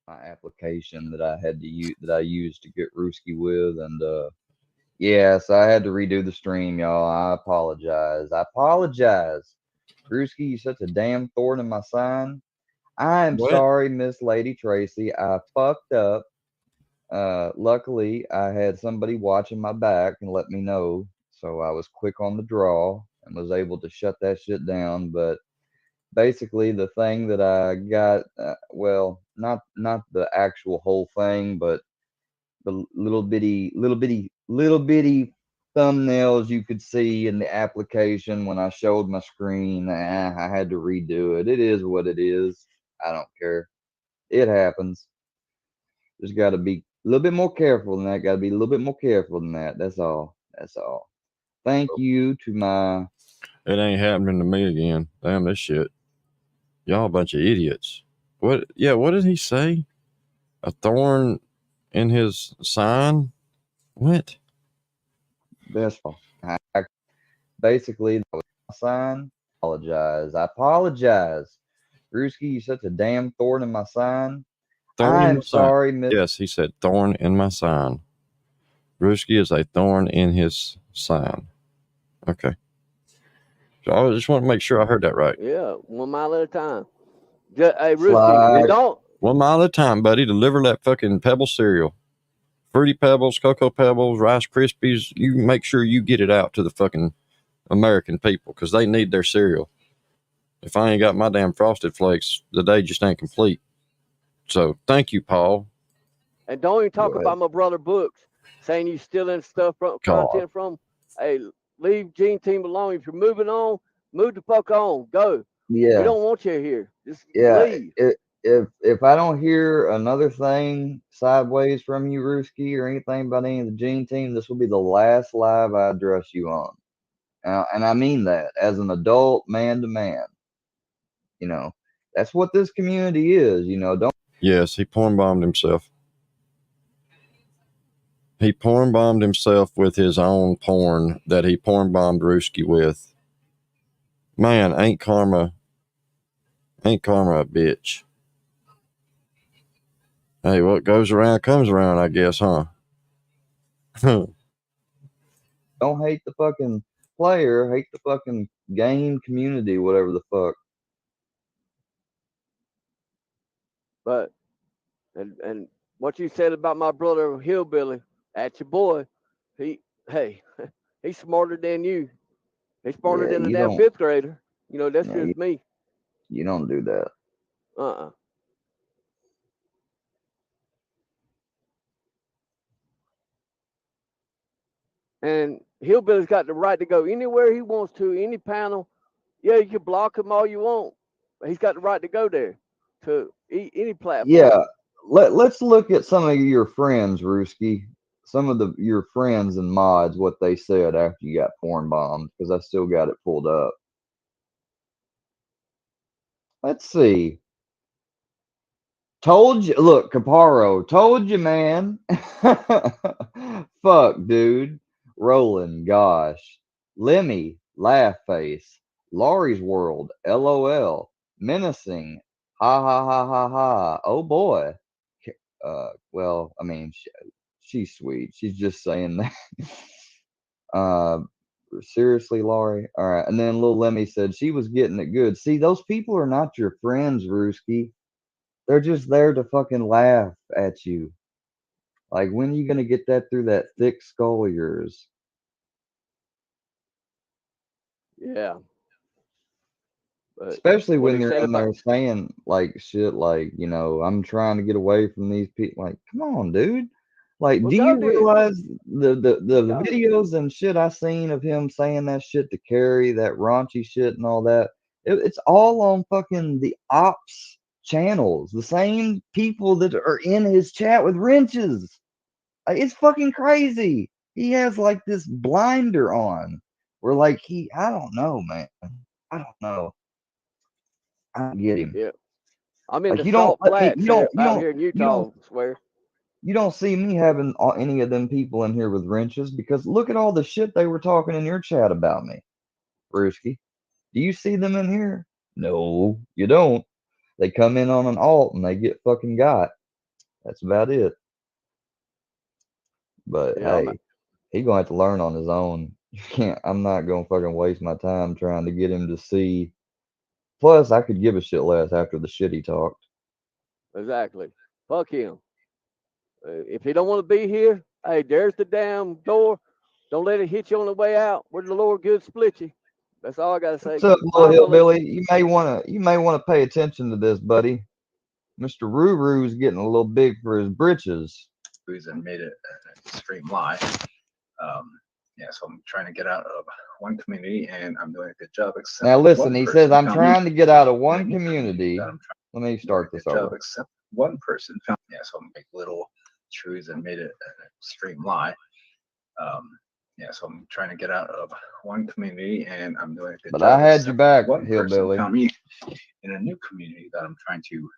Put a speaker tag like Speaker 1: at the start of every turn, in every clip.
Speaker 1: My application that I had to use that I used to get Rooski with, and yeah, so I had to redo the stream, y'all. I apologize. I apologize. Rooski, you such a damn thorn in my sign. I'm
Speaker 2: What?
Speaker 1: sorry, Miss Lady Tracy. I fucked up. Luckily, I had somebody watching my back and let me know, so I was quick on the draw and was able to shut that shit down. But basically, the thing that I got, well, not the actual whole thing, but the little bitty thumbnails you could see in the application when I showed my screen. I had to redo it. It is what it is. I don't care. It happens. Just got to be a little bit more careful than that. Got to be a little bit more careful than that. That's all. That's all. Thank you to my.
Speaker 2: It ain't happening to me again. Damn this shit. Y'all a bunch of idiots. What? Yeah, what did he say? A thorn in his sign? What?
Speaker 1: Best. Basically, that was my sign. Apologize. I apologize. Brewski, you such a damn thorn in my sign.
Speaker 2: Thorn in
Speaker 1: I'm
Speaker 2: my sign.
Speaker 1: sorry, Miss.
Speaker 2: Yes, he said thorn in my sign. Brewski is a thorn in his sign. Okay. So I just want to make sure I heard that right.
Speaker 3: Yeah, 1 mile at a time. Hey, Rooski,
Speaker 1: Slide.
Speaker 3: don't.
Speaker 2: 1 mile at a time, buddy. Deliver that fucking Pebble cereal. Fruity Pebbles, Cocoa Pebbles, Rice Krispies. You make sure you get it out to the fucking American people because they need their cereal. If I ain't got my damn Frosted Flakes, the day just ain't complete. So thank you, Paul.
Speaker 3: And don't even talk
Speaker 1: Go ahead.
Speaker 3: about my brother Books saying you stealing stuff from
Speaker 2: God.
Speaker 3: content from. Hey, leave Gene Team alone. If you're moving on, move the fuck on. Go. We
Speaker 1: Yeah.
Speaker 3: don't want you here. Just
Speaker 1: Yeah.
Speaker 3: leave.
Speaker 1: If I don't hear another thing sideways from you, Rooski, or anything about any of the Gene Team, this will be the last live I address you on. And I mean that as an adult, man to man. You know, that's what this community is. You know, don't.
Speaker 2: Yes, he porn bombed himself. He porn bombed himself with his own porn that he porn bombed Rooski with. Man, ain't karma a bitch. Hey, what goes around comes around, I guess, huh?
Speaker 1: Don't hate the fucking player, hate the fucking game community, whatever the fuck.
Speaker 3: But and what you said about my brother Hillbilly, that's your boy. He hey, he's smarter than you. He's smarter
Speaker 1: Yeah,
Speaker 3: than a
Speaker 1: you
Speaker 3: damn
Speaker 1: don't.
Speaker 3: fifth grader. You know, that's
Speaker 1: Yeah,
Speaker 3: just me.
Speaker 1: you don't do that.
Speaker 3: Uh-uh. And Hillbilly's got the right to go anywhere he wants to, any panel. Yeah, you can block him all you want. But he's got the right to go there to any platform.
Speaker 1: Yeah, let's look at some of your friends, Rooski. Some of your friends and mods, what they said after you got porn bombed, because I still got it pulled up. Let's see. Told you, look, Caparo, told you, man. Fuck, dude. Roland, gosh. Lemmy, laugh face. Laurie's World, LOL. Menacing, ha ha ha ha ha. Oh boy. Well, I mean, she's sweet. She's just saying that. uh, seriously, Laurie. All right, and then little Lemmy said she was getting it good. See, those people are not your friends, Rooski. They're just there to fucking laugh at you. Like, when are you gonna get that through that thick skull of yours?
Speaker 3: Yeah. But
Speaker 1: Especially
Speaker 3: what
Speaker 1: when
Speaker 3: he
Speaker 1: you're
Speaker 3: said
Speaker 1: in
Speaker 3: about
Speaker 1: there saying like shit like, I'm trying to get away from these people. Like, come on, dude. Like,
Speaker 3: well,
Speaker 1: do
Speaker 3: go
Speaker 1: you
Speaker 3: then.
Speaker 1: realize the
Speaker 3: Go.
Speaker 1: videos and shit I seen of him saying that shit to Carrie, that raunchy shit and all that? It's all on fucking the ops channels, the same people that are in his chat with wrenches. Like, it's fucking crazy. He has like this blinder on, where like I don't know, man. I don't know. I don't get him.
Speaker 3: Yeah. I'm in
Speaker 1: Like
Speaker 3: the
Speaker 1: you don't
Speaker 3: salt
Speaker 1: let me.
Speaker 3: flats here out here in Utah. I swear.
Speaker 1: You don't see me having any of them people in here with wrenches because look at all the shit they were talking in your chat about me, Brewski. Do you see them in here? No, you don't. They come in on an alt and they get fucking got. That's about it. But
Speaker 3: Yeah,
Speaker 1: hey, he gonna have to learn on his own. You can't. I'm not gonna fucking waste my time trying to get him to see. Plus, I could give a shit less after the shit he talked.
Speaker 3: exactly. Fuck him. If he don't want to be here, hey, there's the damn door. Don't let it hit you on the way out. Where the Lord good split you. That's all I gotta say.
Speaker 1: What's up, little
Speaker 3: Bye, Felicia.
Speaker 1: hillbilly? You may wanna pay attention to this, buddy. Mr. Ruru's getting a little big for his britches.
Speaker 4: And made it an extreme lie. So I'm trying to get out of one community, and I'm doing a good job. Except
Speaker 1: Now listen,
Speaker 4: one
Speaker 1: he
Speaker 4: person
Speaker 1: says I'm
Speaker 4: found me
Speaker 1: trying to get out of
Speaker 4: in a
Speaker 1: one
Speaker 4: new
Speaker 1: community.
Speaker 4: that I'm
Speaker 1: Let me
Speaker 4: doing a
Speaker 1: start this
Speaker 4: good job.
Speaker 1: over.
Speaker 4: Except one person found me. So I'm like little truths and made it an extreme lie. So I'm trying to get out of one community, and I'm doing a good
Speaker 1: But
Speaker 4: job.
Speaker 1: I had your back,
Speaker 4: One person
Speaker 1: hillbilly.
Speaker 4: found me in a new community that I'm trying to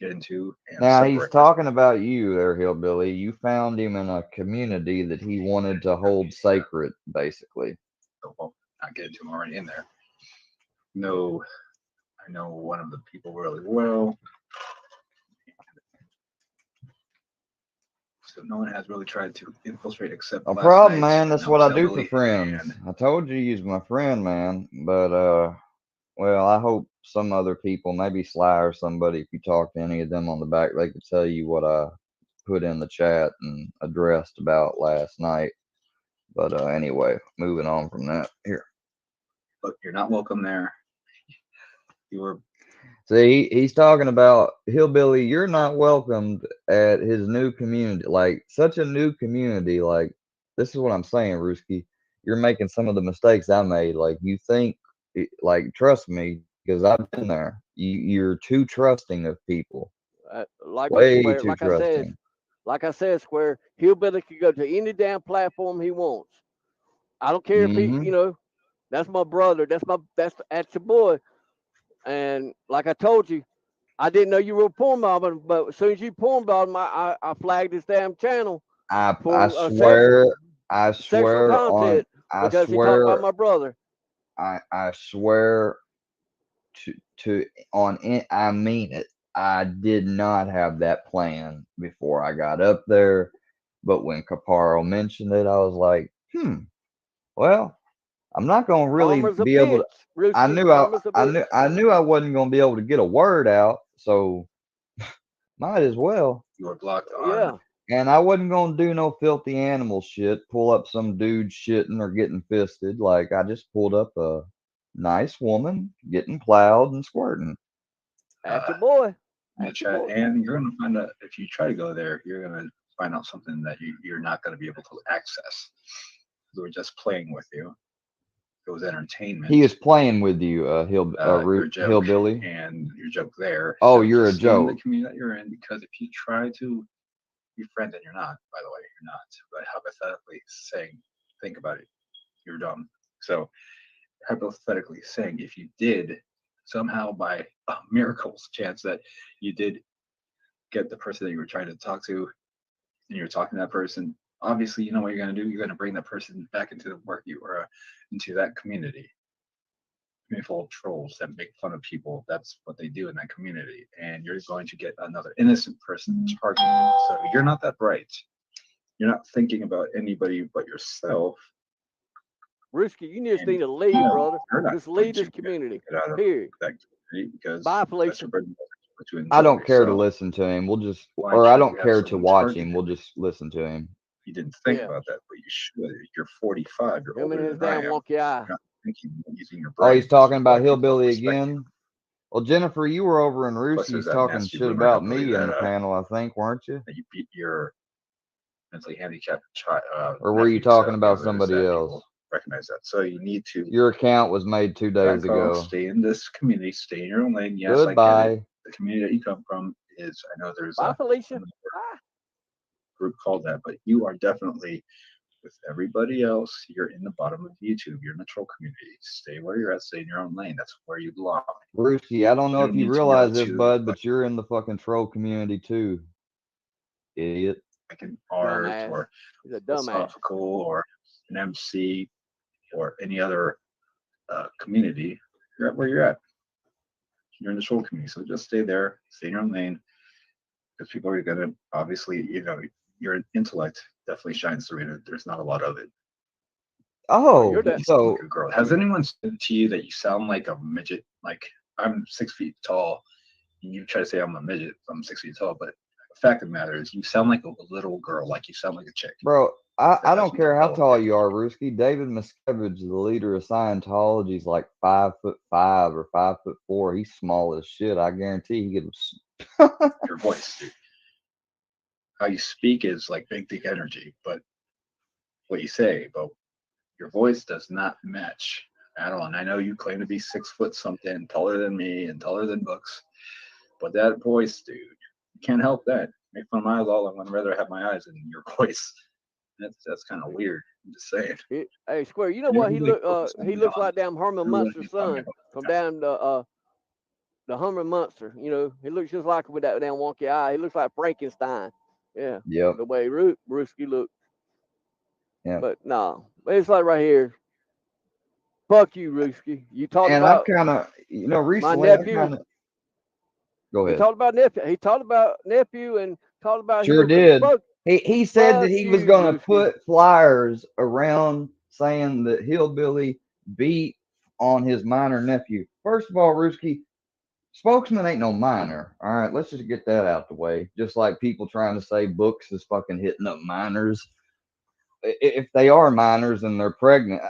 Speaker 4: get into and
Speaker 1: Now he's
Speaker 4: separate.
Speaker 1: talking about you there, hillbilly. You found him in a community that he wanted to hold sacred, basically.
Speaker 4: So I'll get into him already in there. No, I know one of the people really well. So no one has really tried to infiltrate except
Speaker 1: No
Speaker 4: last
Speaker 1: problem,
Speaker 4: night.
Speaker 1: man. That's
Speaker 4: That
Speaker 1: what
Speaker 4: was
Speaker 1: I do for
Speaker 4: Hillbilly,
Speaker 1: friends.
Speaker 4: and
Speaker 1: I told you he's my friend, man. But well, I hope some other people, maybe Sly or somebody, if you talk to any of them on the back, they could tell you what I put in the chat and addressed about last night. But anyway, moving on from that. Here.
Speaker 4: look, you're not welcome there. You were
Speaker 1: See, he's talking about hillbilly. You're not welcomed at his new community, like such a new community. Like this is what I'm saying, Ruski. You're making some of the mistakes I made. Like you think, like trust me, because I've been there. You're too trusting of people, way too trusting.
Speaker 3: Like I said, Square, Hillbilly could go to any damn platform he wants. I don't care if he,
Speaker 1: Mm-hmm.
Speaker 3: that's my brother. That's your boy. And like I told you, I didn't know you were a porn bomber, but as soon as you porn bombed, I flagged this damn channel
Speaker 1: I
Speaker 3: for
Speaker 1: swear, I
Speaker 3: sexual
Speaker 1: swear on,
Speaker 3: content
Speaker 1: I
Speaker 3: because he talked about
Speaker 1: swear,
Speaker 3: my brother.
Speaker 1: I swear to on it. I mean it. I did not have that plan before I got up there, but when Caparo mentioned it, I was like, well, I'm not gonna really
Speaker 3: Karma's a
Speaker 1: be able
Speaker 3: bitch,
Speaker 1: to.
Speaker 3: Rooski. Karma's a bitch.
Speaker 1: I knew I wasn't gonna be able to get a word out, so might as well.
Speaker 4: you were blocked on.
Speaker 3: Yeah.
Speaker 1: And I wasn't gonna do no filthy animal shit, pull up some dude shitting or getting fisted. Like I just pulled up a nice woman getting plowed and squirting.
Speaker 3: That's your boy.
Speaker 4: in the
Speaker 3: That's your
Speaker 4: chat,
Speaker 3: boy.
Speaker 4: and you're gonna find out if you try to go there, you're gonna find out something that you're not gonna be able to access. We were just playing with you. It was entertainment.
Speaker 1: He is playing with you,
Speaker 4: Your joke
Speaker 1: hillbilly.
Speaker 4: and your joke there.
Speaker 1: Oh,
Speaker 4: So
Speaker 1: you're a
Speaker 4: just stay in the
Speaker 1: joke.
Speaker 4: community that you're in, because if you try to be friends, and you're not, by the way, you're not. But hypothetically saying, think about it, you're dumb. So hypothetically saying, if you did somehow by a miracle's chance that you did get the person that you were trying to talk to, and you're talking to that person, obviously you know what you're going to do. You're going to bring that person back into the work you or into that community. Full of trolls that make fun of people. That's what they do in that community, and you're going to get another innocent person targeted. So you're not that bright. You're not thinking about anybody but yourself.
Speaker 3: Risky, you just
Speaker 4: And
Speaker 3: need to leave, brother.
Speaker 4: you're not
Speaker 3: Just
Speaker 4: going
Speaker 3: leave this
Speaker 4: to
Speaker 3: community.
Speaker 4: get out of
Speaker 3: Period.
Speaker 4: that community because
Speaker 3: Bye,
Speaker 4: that's
Speaker 3: Felicia.
Speaker 4: your bread and butter, what you
Speaker 1: I don't
Speaker 4: enjoy.
Speaker 1: care to
Speaker 4: So
Speaker 1: listen to him. We'll just,
Speaker 4: why
Speaker 1: or I
Speaker 4: should
Speaker 1: don't
Speaker 4: you have
Speaker 1: care to
Speaker 4: someone
Speaker 1: watch him.
Speaker 4: targeted?
Speaker 1: We'll just listen to him.
Speaker 4: You didn't think
Speaker 3: Yeah.
Speaker 4: about that, but you should. You're 45. You're
Speaker 3: Him and
Speaker 4: older
Speaker 3: his
Speaker 4: than I
Speaker 3: damn
Speaker 4: am.
Speaker 3: wonky eye.
Speaker 4: You're not thinking using your
Speaker 1: Oh,
Speaker 4: brain.
Speaker 1: he's talking about
Speaker 4: Why people don't
Speaker 1: hillbilly
Speaker 4: respect you.
Speaker 1: again. Well, Jennifer, you were over in
Speaker 4: Plus, there's
Speaker 1: Rooski's
Speaker 4: that
Speaker 1: talking
Speaker 4: nasty
Speaker 1: shit
Speaker 4: rumor
Speaker 1: about
Speaker 4: hillbilly
Speaker 1: me in the
Speaker 4: that
Speaker 1: panel, I think, weren't you?
Speaker 4: that you beat your mentally handicapped child.
Speaker 1: Or were you
Speaker 4: nephew,
Speaker 1: talking
Speaker 4: so
Speaker 1: about
Speaker 4: there's
Speaker 1: somebody
Speaker 4: that.
Speaker 1: else?
Speaker 4: People recognize that. So you need to
Speaker 1: Your account was made 2 days
Speaker 4: back off,
Speaker 1: ago.
Speaker 4: stay in this community, stay in your own lane. Yes, I get it.
Speaker 1: Goodbye.
Speaker 4: The community that you come from is, I know there's
Speaker 3: Bye,
Speaker 4: a
Speaker 3: Felicia. Bye.
Speaker 4: group called that, but you are definitely With everybody else, you're in the bottom of YouTube. You're in the troll community. Stay where you're at. Stay in your own lane. That's where you belong.
Speaker 1: Brewski, I don't
Speaker 4: You
Speaker 1: know if
Speaker 4: don't
Speaker 1: you
Speaker 4: need to go
Speaker 1: realize this,
Speaker 4: to
Speaker 1: bud, but you're in the fucking troll community too, idiot.
Speaker 4: like an art
Speaker 3: Dumbass.
Speaker 4: or
Speaker 3: He's a dumbass.
Speaker 4: philosophical or an MC or any other community. You're at where you're at. You're in the troll community, so just stay there. Stay in your own lane because people are gonna obviously, your intellect definitely shines through it. There's not a lot of it.
Speaker 1: Oh,
Speaker 3: you're that-
Speaker 4: You sound
Speaker 1: so
Speaker 4: like a girl. Has anyone said to you that you sound like a midget? Like I'm 6 feet tall, and you try to say I'm a midget. I'm 6 feet tall, but the fact of the matter is, you sound like a little girl. Like you sound like a chick.
Speaker 1: bro, I
Speaker 4: That
Speaker 1: don't
Speaker 4: has
Speaker 1: care
Speaker 4: no
Speaker 1: how
Speaker 4: relevance.
Speaker 1: tall you are, Ruski. David Miscavige, the leader of Scientology, is like 5'5" or 5'4". He's small as shit. I guarantee he could.
Speaker 4: Your voice, dude. How you speak is like big dick energy, but what you say, but your voice does not match at all. And I know you claim to be 6 foot something, taller than me and taller than Books, but that voice, dude, you can't help that. Make fun of my eyes all. I'm gonna rather have my eyes than your voice. That's kind of weird. I'm just saying.
Speaker 3: Hey, Square, you know what he looks like? Damn Herman Munster's son from down the Herman Munster. You know, he looks just like him with that damn wonky eye. He looks like Frankenstein. Yeah,
Speaker 1: Yep.
Speaker 3: the way Brewski looks.
Speaker 1: Yeah.
Speaker 3: But no, it's like right here. Fuck you, Brewski. You talked
Speaker 1: And
Speaker 3: about
Speaker 1: I've kind of,
Speaker 3: my
Speaker 1: recently, I've
Speaker 3: nephew.
Speaker 1: kind of. Go
Speaker 3: He
Speaker 1: ahead.
Speaker 3: talked about nephew. He talked about nephew and talked about
Speaker 1: Sure
Speaker 3: hillbilly.
Speaker 1: did.
Speaker 3: Fuck,
Speaker 1: He said that
Speaker 3: fuck
Speaker 1: he was
Speaker 3: you,
Speaker 1: gonna
Speaker 3: Brewski.
Speaker 1: put flyers around saying that Hillbilly beat on his minor nephew. First of all, Ruski, Spokesman ain't no minor. All right, let's just get that out the way. Just like people trying to say Books is fucking hitting up minors. If they are minors and they're pregnant,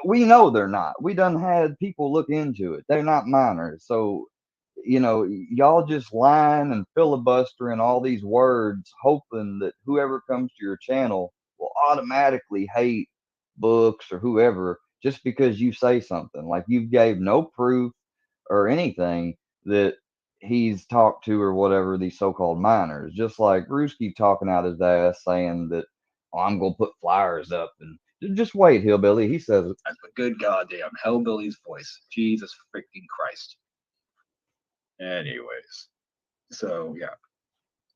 Speaker 1: we know they're not. We done had people look into it. They're not minors. So, y'all just lying and filibustering all these words, hoping that whoever comes to your channel will automatically hate Books or whoever just because you say something. Like you gave no proof or anything that he's talked to or whatever these so-called minors. Just like Ruski talking out his ass saying that, oh, I'm gonna put flyers up and just wait, Hillbilly. He says it.
Speaker 4: That's a good goddamn Hellbilly's voice. Jesus freaking Christ. Anyways, so yeah,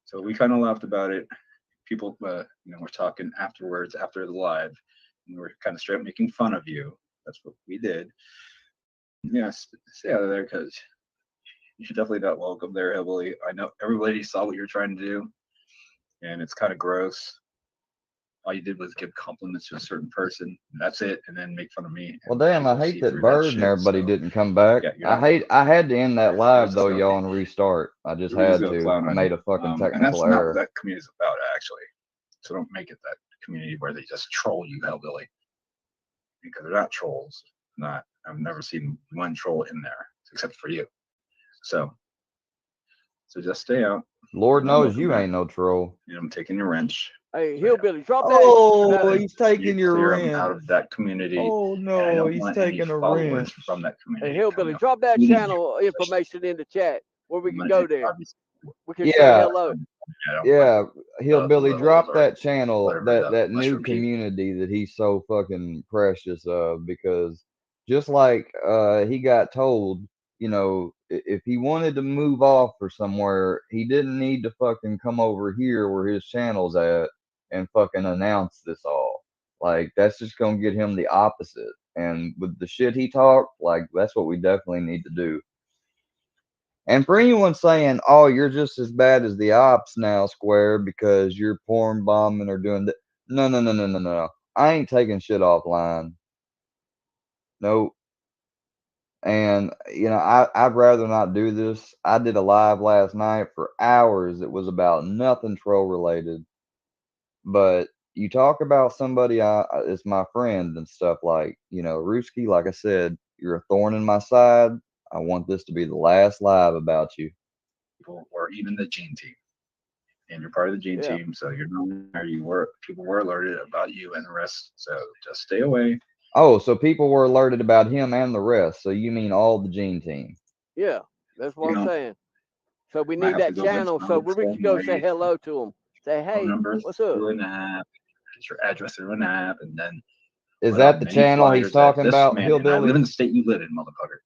Speaker 4: so we kind of laughed about it. People, were talking afterwards after the live, and we were kind of straight making fun of you. That's what we did. Yeah, stay out of there because you're definitely not welcome there, Hillbilly. I know everybody saw what you're trying to do, and it's kind of gross. All you did was give compliments to a certain person, and that's it, and then make fun of me.
Speaker 1: Well, damn, I hate that Bird and everybody didn't come back.
Speaker 4: Yeah,
Speaker 1: I had to end that live though,
Speaker 4: so,
Speaker 1: y'all, and restart. I just
Speaker 4: we're
Speaker 1: had
Speaker 4: just gonna
Speaker 1: to.
Speaker 4: clown
Speaker 1: I
Speaker 4: on
Speaker 1: made
Speaker 4: you.
Speaker 1: a fucking
Speaker 4: And that's
Speaker 1: technical
Speaker 4: not
Speaker 1: error.
Speaker 4: what that community is about, actually. So don't make it that community where they just troll you, Hellbilly, because they're not trolls. Not, I've never seen one troll in there except for you. So just stay out.
Speaker 1: Lord
Speaker 4: You're not
Speaker 1: knows
Speaker 4: welcome
Speaker 1: you
Speaker 4: there.
Speaker 1: ain't no troll.
Speaker 4: I'm taking your wrench.
Speaker 3: Hey, Hillbilly, drop
Speaker 1: Oh,
Speaker 3: that.
Speaker 1: he's taking your
Speaker 4: Clear
Speaker 1: wrench.
Speaker 4: out of that community.
Speaker 1: Oh
Speaker 4: And I
Speaker 1: no,
Speaker 4: don't
Speaker 1: he's
Speaker 4: want any
Speaker 1: taking a
Speaker 4: followers
Speaker 1: wrench.
Speaker 4: from that community.
Speaker 3: Hey, Hillbilly,
Speaker 4: coming up.
Speaker 3: drop that
Speaker 4: We need
Speaker 3: channel
Speaker 4: you.
Speaker 3: information in the chat where we can
Speaker 4: Money,
Speaker 3: go there.
Speaker 4: obviously.
Speaker 3: We can say
Speaker 1: Yeah,
Speaker 3: hello.
Speaker 4: I don't
Speaker 1: yeah.
Speaker 4: want
Speaker 1: Hillbilly,
Speaker 4: little
Speaker 1: drop
Speaker 4: or
Speaker 1: that channel,
Speaker 4: whatever,
Speaker 1: that new
Speaker 4: mushroom people.
Speaker 1: community that he's so fucking precious of, because just like he got told, if he wanted to move off or somewhere, he didn't need to fucking come over here where his channel's at and fucking announce this all. Like that's just gonna get him the opposite. And with the shit he talked, like that's what we definitely need to do. And for anyone saying, "Oh, you're just as bad as the ops now, Square, because you're porn bombing or doing that," no, no, no, no, no, no. I ain't taking shit offline. Nope. And I'd rather not do this. I did a live last night for hours. It was about nothing troll related. But you talk about somebody is my friend and stuff, like, Ruski, like I said, you're a thorn in my side. I want this to be the last live about you.
Speaker 4: Or even the Gene team. And you're part of the Gene team, so you're not there. People were alerted about you and the rest. So just stay away.
Speaker 1: Oh, so people were alerted about him and the rest. So you mean all the Gene team?
Speaker 3: Yeah, that's what I'm saying. So we need that channel so we can go say hello to them. Say, hey, what's up?
Speaker 4: 2.5. get your address through an app, and then
Speaker 1: Is
Speaker 4: put out
Speaker 1: that the
Speaker 4: many
Speaker 1: channel he's
Speaker 4: flyers that
Speaker 1: talking
Speaker 4: this
Speaker 1: about,
Speaker 4: man, and I live
Speaker 1: Hillbilly?
Speaker 4: in the state you live in, motherfucker.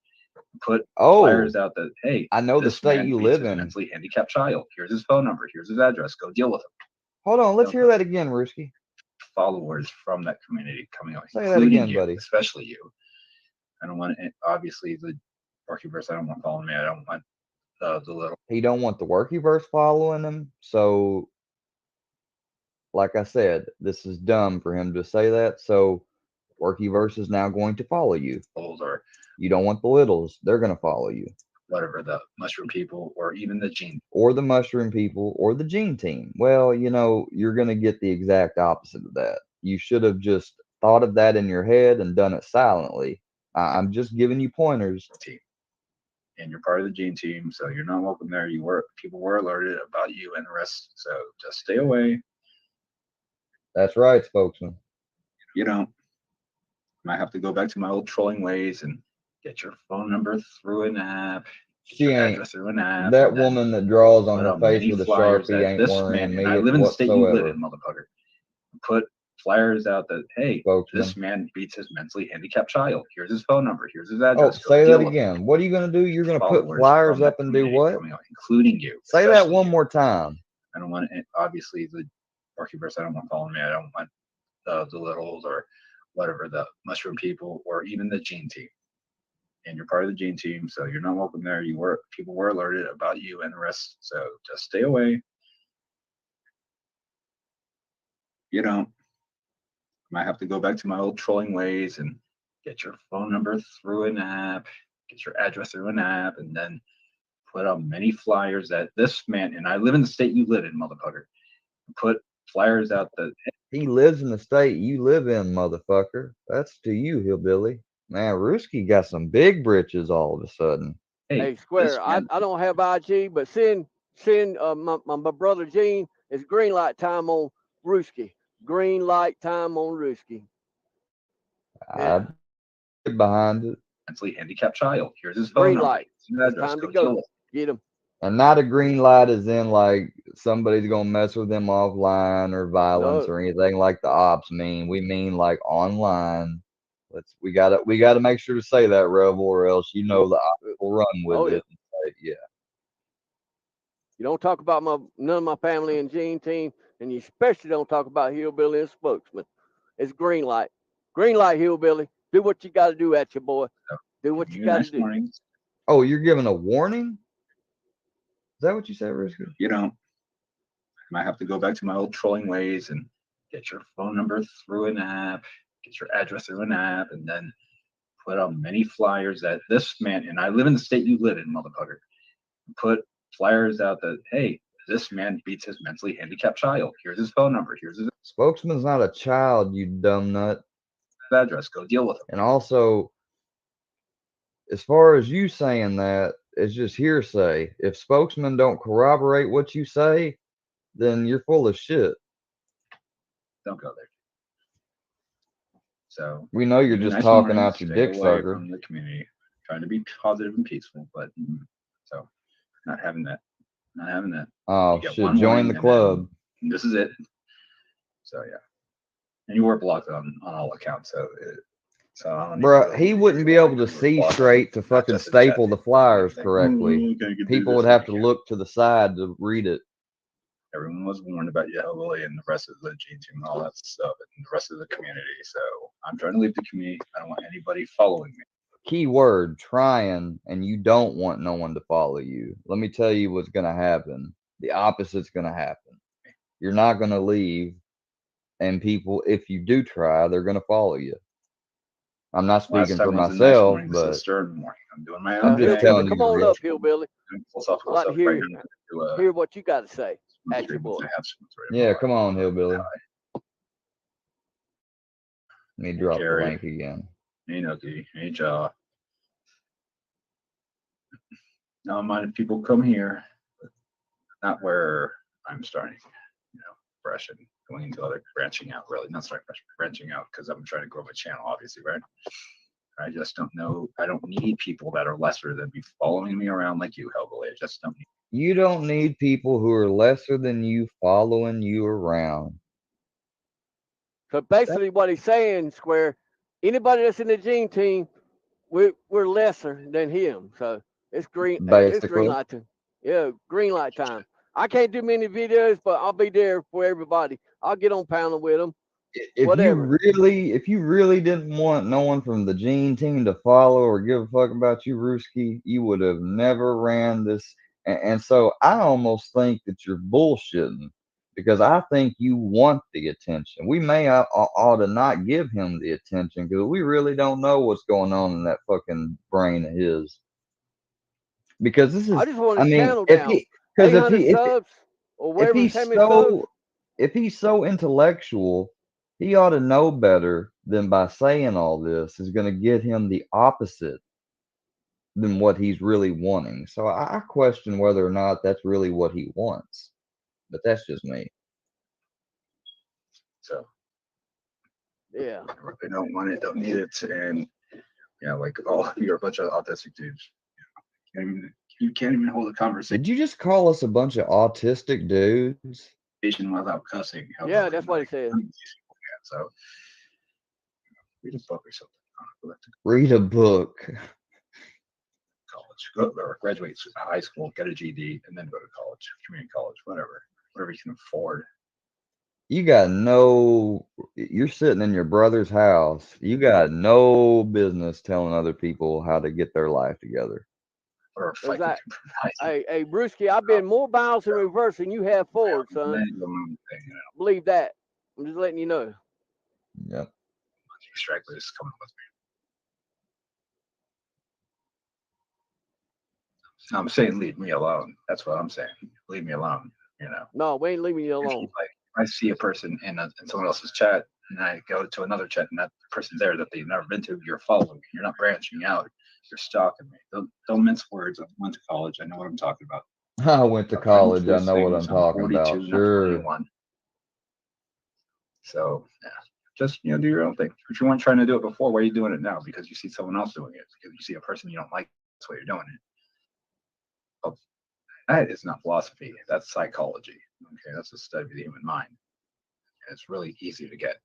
Speaker 4: Put
Speaker 1: Oh,
Speaker 4: flyers out that, hey,
Speaker 1: I know the
Speaker 4: this
Speaker 1: state
Speaker 4: man
Speaker 1: you
Speaker 4: beats
Speaker 1: live
Speaker 4: his
Speaker 1: in.
Speaker 4: mentally handicapped child. Here's his phone number. Here's his address. Go deal with him.
Speaker 1: Hold on, let's
Speaker 4: Don't
Speaker 1: hear
Speaker 4: go.
Speaker 1: that again, Ruski.
Speaker 4: Followers from that community coming out,
Speaker 1: Say that
Speaker 4: including
Speaker 1: again,
Speaker 4: you,
Speaker 1: buddy.
Speaker 4: especially you. I don't want obviously the Barkyverse. I don't want following me. I don't want the little.
Speaker 1: He don't want the Workyverse following him. So, like I said, this is dumb for him to say that. So, Workyverse is now going to follow you.
Speaker 4: Or
Speaker 1: you don't want the littles. They're going to follow you.
Speaker 4: Whatever, the mushroom people, or even the gene.
Speaker 1: Or the mushroom people, or the gene team. Well, you're going to get the exact opposite of that. You should have just thought of that in your head and done it silently. I'm just giving you pointers.
Speaker 4: Team. And you're part of the gene team, so you're not welcome there. People were alerted about you and the rest, so just stay away.
Speaker 1: That's right, spokesman.
Speaker 4: You don't. Might have to go back to my old trolling ways and get your phone number through an app.
Speaker 1: She ain't.
Speaker 4: Address through an app.
Speaker 1: That woman that draws on her face with a Sharpie ain't
Speaker 4: this
Speaker 1: worrying
Speaker 4: man,
Speaker 1: me
Speaker 4: and I live in the state you live
Speaker 1: whatsoever.
Speaker 4: in, motherfucker. Put flyers out that, hey,
Speaker 1: Spokesman.
Speaker 4: this man beats his mentally handicapped child. Here's his phone number. Here's his
Speaker 1: Oh,
Speaker 4: address.
Speaker 1: say that again. What are you going to do? You're going to put
Speaker 4: Followers
Speaker 1: flyers
Speaker 4: from
Speaker 1: up
Speaker 4: that
Speaker 1: and do
Speaker 4: community
Speaker 1: what?
Speaker 4: coming out, including you.
Speaker 1: Say that
Speaker 4: especially
Speaker 1: one
Speaker 4: you.
Speaker 1: more time.
Speaker 4: I don't want obviously the Barkyverse. I don't want following me. I don't want the littles or whatever, the mushroom people, or even the gene team. And you're part of the gene team, so you're not welcome there. People were alerted about you and the rest, so just stay away. You don't. Might have to go back to my old trolling ways and get your phone number through an app, get your address through an app, and then put out many flyers that this man, and I live in the state you live in, motherfucker. Put flyers out that
Speaker 1: he lives in the state you live in, motherfucker. That's to you, hillbilly. Man, Ruski got some big britches all of a sudden.
Speaker 3: Hey, Square, I don't have IG, but send my brother Gene. It's green light time on Ruski. Green light time on Ruski.
Speaker 1: Yeah. I get behind it.
Speaker 4: Mentally handicapped child. Here's his phone
Speaker 3: Green
Speaker 4: number.
Speaker 3: light. It's time to go. Get him.
Speaker 1: And not a green light is in like somebody's gonna mess with them offline or violence or anything like the ops mean. We mean like online. We gotta make sure to say that, Rebel, or else the ops will run with it. Yeah.
Speaker 3: You don't talk about none of my family and Gene team, and you especially don't talk about Hillbilly and Spokesman. It's green light. Green light, Hillbilly. Do what you got to do at your boy. Do what you got to do.
Speaker 4: Morning.
Speaker 1: Oh, you're giving a warning? Is that what you said, Risky?
Speaker 4: You don't. I might have to go back to my old trolling ways and get your phone number through an app, get your address through an app, and then put out many flyers that this man, and I live in the state you live in, motherfucker. Put flyers out that, hey, this man beats his mentally handicapped child. Here's his phone number. Here's his
Speaker 1: Spokesman's not a child, you dumb nut.
Speaker 4: Address. Go deal with him.
Speaker 1: And also, as far as you saying that, it's just hearsay. If spokesmen don't corroborate what you say, then you're full of shit.
Speaker 4: Don't go there. So
Speaker 1: we know you're just talking out your dick sucker.
Speaker 4: From the community, trying to be positive and peaceful, but so not having that.
Speaker 1: Oh shit! Join the club.
Speaker 4: This is it. So yeah, and you were blocked on all accounts. So
Speaker 1: bruh, he wouldn't be able to see straight to fucking staple the flyers correctly. People would have to look to the side to read it.
Speaker 4: Everyone was warned about Yahweh and the rest of the gene team and all that stuff, and the rest of the community. So I'm trying to leave the community. I don't want anybody following me.
Speaker 1: Key word, trying, and you don't want no one to follow you. Let me tell you what's going to happen. The opposite's going to happen. You're not going to leave, and people, if you do try, they're going to follow you. I'm not speaking for myself, but
Speaker 4: I'm doing my own.
Speaker 1: I'm just telling you.
Speaker 3: Come on up, Hillbilly. Like hear what you got to say. At your boy.
Speaker 1: Yeah, come on, Hillbilly. Let me drop the link again.
Speaker 4: Hey, Jaw. Now, I mind if people come here, not where I'm starting, fresh and going into other branching out, really. Not starting fresh, branching out because I'm trying to grow my channel, obviously, right? I just don't know. I don't need people that are lesser than me following me around like you, Hellbilly. I just don't need.
Speaker 1: You don't need people who are lesser than you following you around.
Speaker 3: So basically, what he's saying, Square, anybody that's in the Gene team, we're lesser than him. So it's green. It's green
Speaker 1: Basically.
Speaker 3: light time. Yeah, green light time. I can't do many videos, but I'll be there for everybody. I'll get on pounding with them.
Speaker 1: If
Speaker 3: Whatever.
Speaker 1: you really didn't want no one from the Gene team to follow or give a fuck about you, Ruski, you would have never ran this. And so I almost think that you're bullshitting because I think you want the attention. We may ought to not give him the attention because we really don't know what's going on in that fucking brain of his. Because this
Speaker 3: I
Speaker 1: is,
Speaker 3: just want
Speaker 1: I
Speaker 3: his
Speaker 1: mean,
Speaker 3: channel
Speaker 1: if
Speaker 3: down.
Speaker 1: he, because
Speaker 3: 800 subs or
Speaker 1: if
Speaker 3: whatever. How many subs?
Speaker 1: if he's so intellectual, he ought to know better than by saying all this is going to get him the opposite than what he's really wanting. So I question whether or not that's really what he wants. But that's just me.
Speaker 4: So
Speaker 3: Yeah.
Speaker 4: they don't want it, don't need it, and like you're a bunch of autistic dudes. You can't even hold a conversation
Speaker 1: Did you just call us a bunch of autistic dudes?
Speaker 4: without cussing.
Speaker 3: Yeah, that's what he said.
Speaker 4: So read a book or something.
Speaker 1: Read a book.
Speaker 4: College, go or graduate high school, get a GED, and then go to college, community college, whatever you can afford.
Speaker 1: You're sitting in your brother's house. You got no business telling other people how to get their life together.
Speaker 4: Or fight
Speaker 3: Like, hey, Brewski, I've been more miles in reverse than you have forward, son. Believe that. I'm just letting you know.
Speaker 1: Yep.
Speaker 4: Stragglers coming with me. I'm saying leave me alone. That's what I'm saying. Leave me alone.
Speaker 3: No, we ain't leaving you alone.
Speaker 4: I see a person in someone else's chat, and I go to another chat, and that person there that they've never been to, you're following. You're not branching out. You're stalking me. Don't mince words. I went to college. I know what I'm talking about.
Speaker 1: I went to college. I know what I'm talking about. Sure.
Speaker 4: So yeah, just do your own thing. If you weren't trying to do it before, why are you doing it now? Because you see someone else doing it. Because you see a person you don't like. That's why you're doing it. Oh, that is not philosophy. That's psychology. Okay, that's a study of the human mind. And it's really easy to get.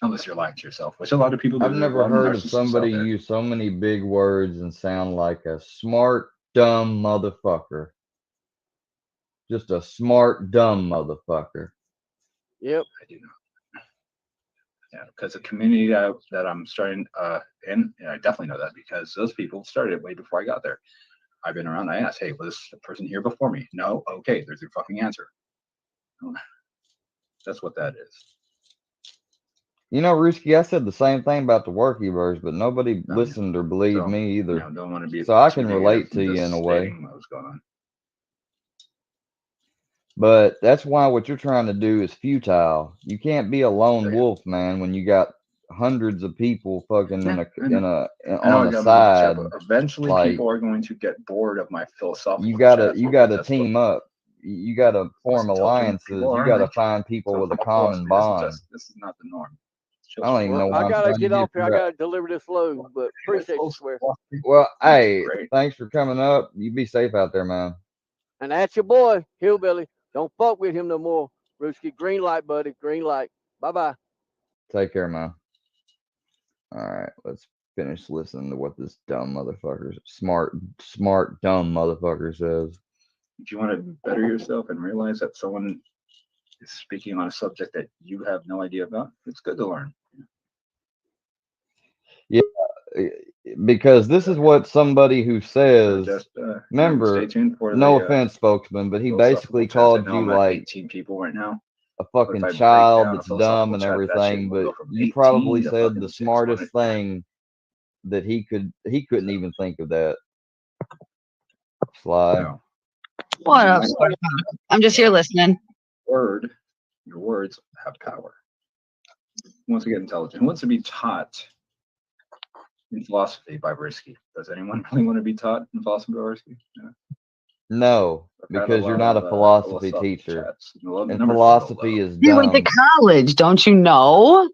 Speaker 4: Unless you're lying to yourself, which a lot of people do.
Speaker 1: I've never heard of somebody use so many big words and sound like a smart, dumb motherfucker. Just a smart, dumb motherfucker.
Speaker 3: Yep.
Speaker 4: I do know. Yeah, because the community that I'm starting in, I definitely know that because those people started it way before I got there. I've been around. I asked, hey, was the person here before me? No. Okay, there's your fucking answer. That's what that is.
Speaker 1: Ruski, I said the same thing about the workyverse, but nobody listened or believed me either.
Speaker 4: Don't want to be
Speaker 1: so I can relate to you in a way.
Speaker 4: What was going on.
Speaker 1: But that's why what you're trying to do is futile. You can't be a lone wolf, man, when you got hundreds of people fucking on the side.
Speaker 4: Eventually, people are going to get bored of my philosophical.
Speaker 1: You gotta team up. You gotta form alliances. You gotta find people with a common bond.
Speaker 4: This is not the norm.
Speaker 1: I don't even know why
Speaker 3: I gotta get off here. I gotta deliver this load, but appreciate you, Square.
Speaker 1: Well, hey, thanks for coming up. You be safe out there, man.
Speaker 3: And that's your boy, Hillbilly. Don't fuck with him no more. Brewski, green light, buddy. Green light. Bye-bye.
Speaker 1: Take care, man. All right, let's finish listening to what this dumb motherfucker, smart, dumb motherfucker says.
Speaker 4: If you want to better yourself and realize that someone is speaking on a subject that you have no idea about, it's good to learn.
Speaker 1: Yeah, because this is what somebody who says, remember,
Speaker 4: stay tuned for
Speaker 1: no offense, spokesman, but he basically called you like
Speaker 4: 18 people right now.
Speaker 1: A fucking child that's dumb and everything, but you probably said the smartest thing that he couldn't even think of that. Sly.
Speaker 4: No.
Speaker 5: What up? I'm just here listening.
Speaker 4: Your words have power. Who wants to get intelligent? Who wants to be taught in philosophy by Risky? Does anyone really want to be taught in philosophy by Risky?
Speaker 1: No, because you're not a philosophy teacher. And philosophy is dumb.
Speaker 5: You went to college, don't you know?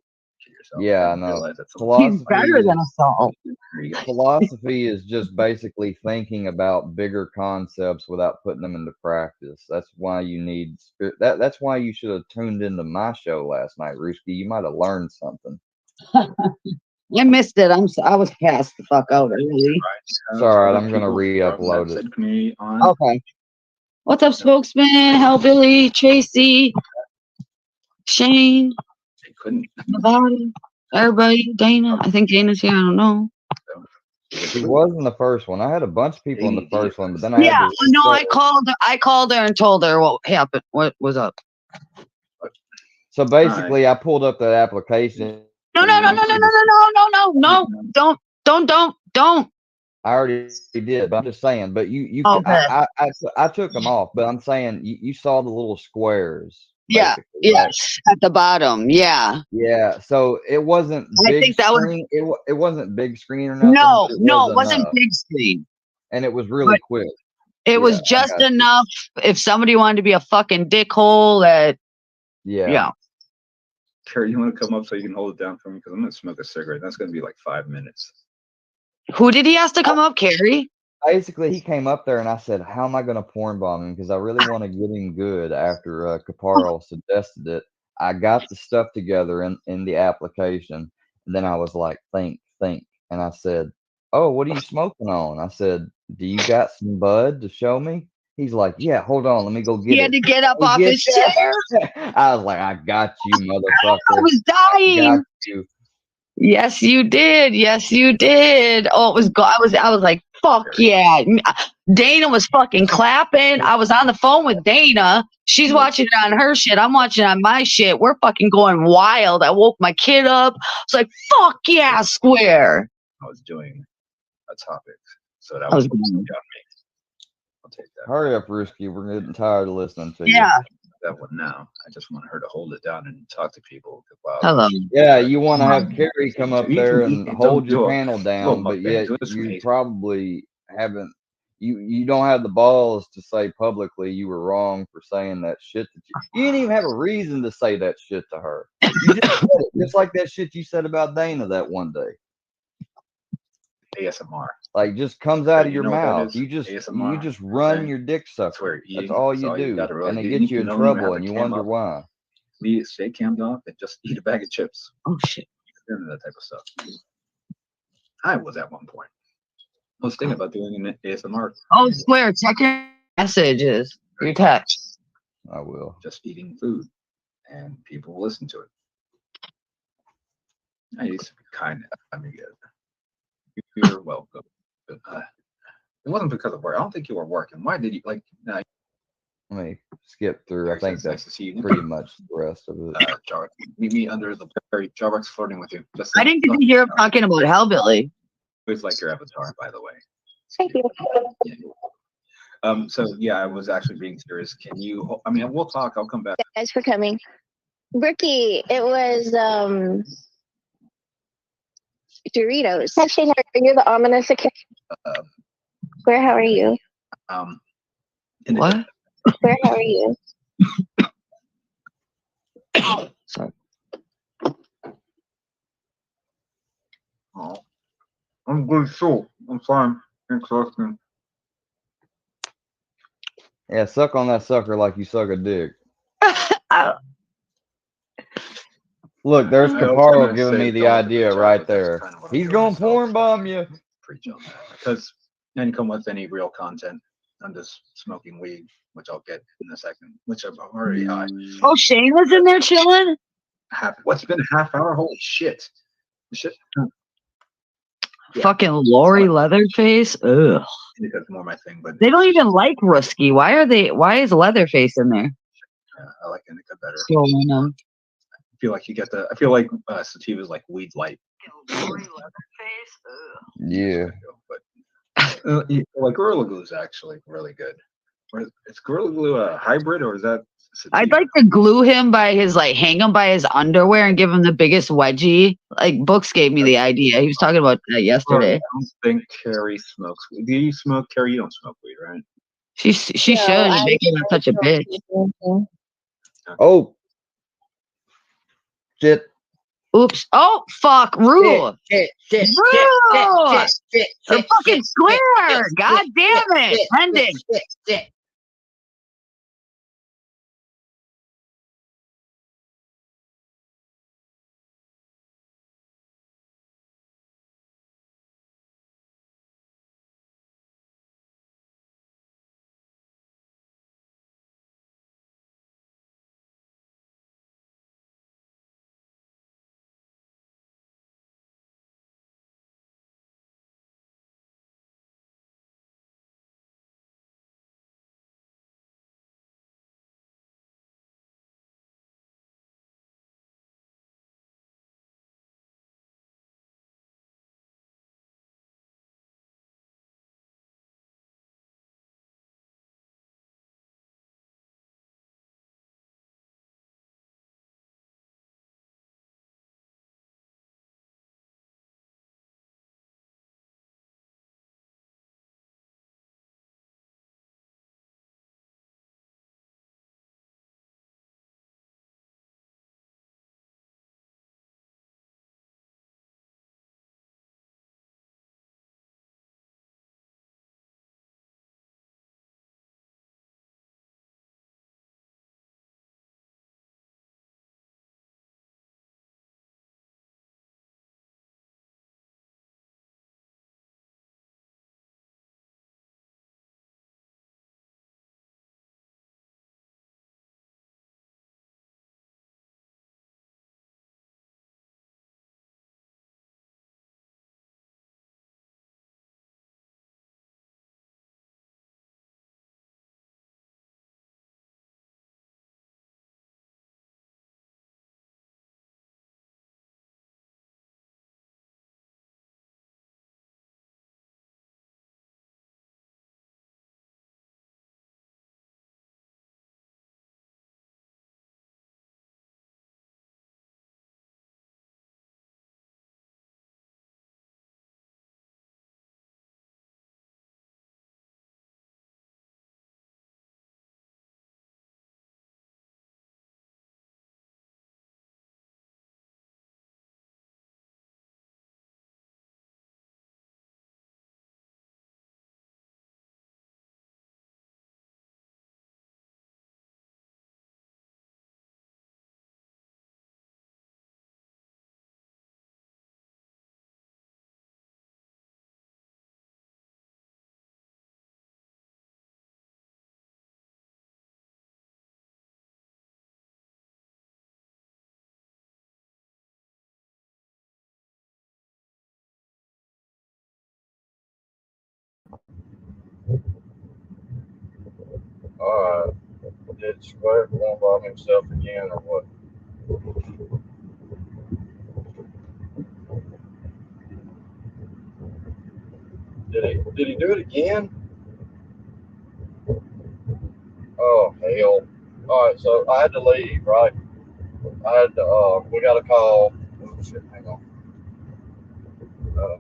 Speaker 4: yourself.
Speaker 1: Yeah, I
Speaker 4: And
Speaker 1: know.
Speaker 4: realize that's a
Speaker 5: He's
Speaker 1: Philosophy
Speaker 5: better than us all.
Speaker 4: There you go.
Speaker 1: philosophy is just basically thinking about bigger concepts without putting them into practice. That's why you need that's why you should have tuned into my show last night, Ruski. You might have learned something.
Speaker 5: I missed it. I was passed the fuck out early.
Speaker 1: It's all right. I'm gonna re-upload it.
Speaker 4: Said community on.
Speaker 5: Okay. What's up, spokesman? Hellbilly, Tracy, Shane,
Speaker 4: They couldn't.
Speaker 5: Nevada, everybody, Dana. I think Dana's here. I don't know.
Speaker 1: She was in the first one. I had a bunch of people in the first one, but then I
Speaker 5: Yeah,
Speaker 1: had to
Speaker 5: no,
Speaker 1: reset.
Speaker 5: I called her and told her what happened. What was up?
Speaker 1: So basically, I pulled up that application.
Speaker 5: No. Don't.
Speaker 1: I already did, but I'm just saying. But
Speaker 5: Okay.
Speaker 1: I took them off, but I'm saying you saw the little squares.
Speaker 5: Yeah.
Speaker 1: basically, right?
Speaker 5: Yes. At the bottom. Yeah.
Speaker 1: Yeah. So it wasn't
Speaker 5: I
Speaker 1: big
Speaker 5: think that was
Speaker 1: screen. It wasn't big screen or nothing.
Speaker 5: no,
Speaker 1: but
Speaker 5: it
Speaker 1: was
Speaker 5: wasn't
Speaker 1: enough,
Speaker 5: big screen.
Speaker 1: and it was really quick.
Speaker 5: It was
Speaker 1: Yeah, I
Speaker 5: just
Speaker 1: got you.
Speaker 5: enough if somebody wanted to be a fucking dickhole that
Speaker 1: Yeah.
Speaker 4: Carrie, you want to come up so you can hold it down for me? Because I'm going to smoke a cigarette. That's going to be like 5 minutes.
Speaker 5: Who did he ask to come up, Carrie?
Speaker 1: Basically, he came up there, and I said, "How am I going to porn bomb him? Because I really want to get him good." After Caparo suggested it, I got the stuff together in the application, and then I was like, "Think," and I said, "Oh, what are you smoking on?" I said, "Do you got some bud to show me?" He's like, "Yeah, hold on, let me go
Speaker 5: He
Speaker 1: get
Speaker 5: had
Speaker 1: it."
Speaker 5: to get up
Speaker 1: He
Speaker 5: off
Speaker 1: gets
Speaker 5: his chair.
Speaker 1: I was like, "I got you,
Speaker 5: I
Speaker 1: motherfucker.
Speaker 5: was
Speaker 1: I
Speaker 5: dying.
Speaker 1: got you."
Speaker 5: Yes, you did. Yes, you did. Oh, it was. I was like, fuck yeah. Dana was fucking clapping. I was on the phone with Dana. She's watching it on her shit. I'm watching it on my shit. We're fucking going wild. I woke my kid up. It's like, fuck yeah, square.
Speaker 4: I was doing a topic. So that
Speaker 5: I
Speaker 4: was
Speaker 5: was
Speaker 4: got me.
Speaker 5: going,
Speaker 4: I'll take that.
Speaker 1: Hurry up, Risky. We're getting tired of listening to you.
Speaker 5: yeah.
Speaker 4: That one now. I just want her to hold it down and talk to people. Wow.
Speaker 5: Hello.
Speaker 1: Yeah, you want to have Carrie come up there and
Speaker 4: Don't
Speaker 1: hold your
Speaker 4: do it.
Speaker 1: panel down, but
Speaker 4: mukbang.
Speaker 1: yet
Speaker 4: Do this for
Speaker 1: you
Speaker 4: me.
Speaker 1: probably haven't. You don't have the balls to say publicly you were wrong for saying that shit. You didn't even have a reason to say that shit to her. You just said it, just like that shit you said about Dana that one day.
Speaker 4: ASMR.
Speaker 1: Like just comes out of
Speaker 4: You
Speaker 1: your
Speaker 4: know what that
Speaker 1: mouth.
Speaker 4: is?
Speaker 1: You
Speaker 4: ASMR.
Speaker 1: just run
Speaker 4: Okay.
Speaker 1: your dick
Speaker 4: That's
Speaker 1: sucker.
Speaker 4: where eating.
Speaker 1: That's all you
Speaker 4: all you
Speaker 1: do,
Speaker 4: gotta really
Speaker 1: and it
Speaker 4: do.
Speaker 1: gets you in
Speaker 4: don't even
Speaker 1: trouble,
Speaker 4: have
Speaker 1: and
Speaker 4: the
Speaker 1: you
Speaker 4: cam
Speaker 1: wonder
Speaker 4: up.
Speaker 1: why.
Speaker 4: Stay cammed off and just eat a bag of chips.
Speaker 5: Oh shit.
Speaker 4: And that type of stuff. I was at one point. I was thinking about doing an ASMR.
Speaker 5: Oh, square. Check your messages. Your text.
Speaker 1: I will.
Speaker 4: Just eating food, and people will listen to it. I used to be kind of. I mean, you're welcome. But, it wasn't because of work. I don't think you were working. Why did you like?
Speaker 1: Let me skip through. I think
Speaker 4: Nice
Speaker 1: that's
Speaker 4: to see you.
Speaker 1: pretty much the rest of it.
Speaker 4: Jar, meet me under the berry. Jarbuck's flirting with you. Just
Speaker 5: I didn't get to hear him talking about Hellbilly.
Speaker 4: It's like your avatar, by the way.
Speaker 6: Thank you.
Speaker 4: Yeah. So yeah, I was actually being serious. Can you? I mean, we'll talk. I'll come back.
Speaker 6: Thanks for coming. Ricky, it was Doritos. Actually, you're the ominous account. Where? How are you?
Speaker 5: What?
Speaker 6: Where? How are you?
Speaker 5: Sorry.
Speaker 4: Oh, I'm good. So I'm fine. Thanks for asking.
Speaker 1: Yeah, suck on that sucker like you suck a dick. Look, there's Caparo giving me the idea right there. He's going to porn bomb you.
Speaker 4: Preach on that. Because then come with any real content. I'm just smoking weed, which I'll get in a second, which I'm already high.
Speaker 5: Oh, Shane was in there chilling?
Speaker 4: What's been a half hour? Holy shit. Shit. Yeah.
Speaker 5: Fucking Lori Leatherface? Ugh.
Speaker 4: That's more my thing, but
Speaker 5: They don't even like Rusky. Why is Leatherface in there?
Speaker 4: I like Indica better.
Speaker 5: So, I
Speaker 4: feel like you get I feel like sativa is like weed light.
Speaker 5: Lori Leatherface? Ugh.
Speaker 1: Yeah.
Speaker 4: But like Gorilla Glue is actually really good. Is Gorilla Glue a hybrid or is that sativa?
Speaker 5: I'd like to glue him by his hang him by his underwear and give him the biggest wedgie. Like Books gave me the idea. He was talking about that yesterday.
Speaker 4: I don't think Carrie smokes weed. Do you smoke, Carrie? You don't smoke weed, right?
Speaker 5: She should make him such a bitch.
Speaker 1: Oh. Shit.
Speaker 5: Oops. Oh, fuck. Rule.
Speaker 3: Shit.
Speaker 5: Rule. Or fucking square. God damn it. Ending.
Speaker 3: Shit.
Speaker 2: Alright. Did Square one by himself again or what? Did he do it again? Oh hell. Alright, so I had to leave, right? We got a call. Oh shit, hang on. Uh,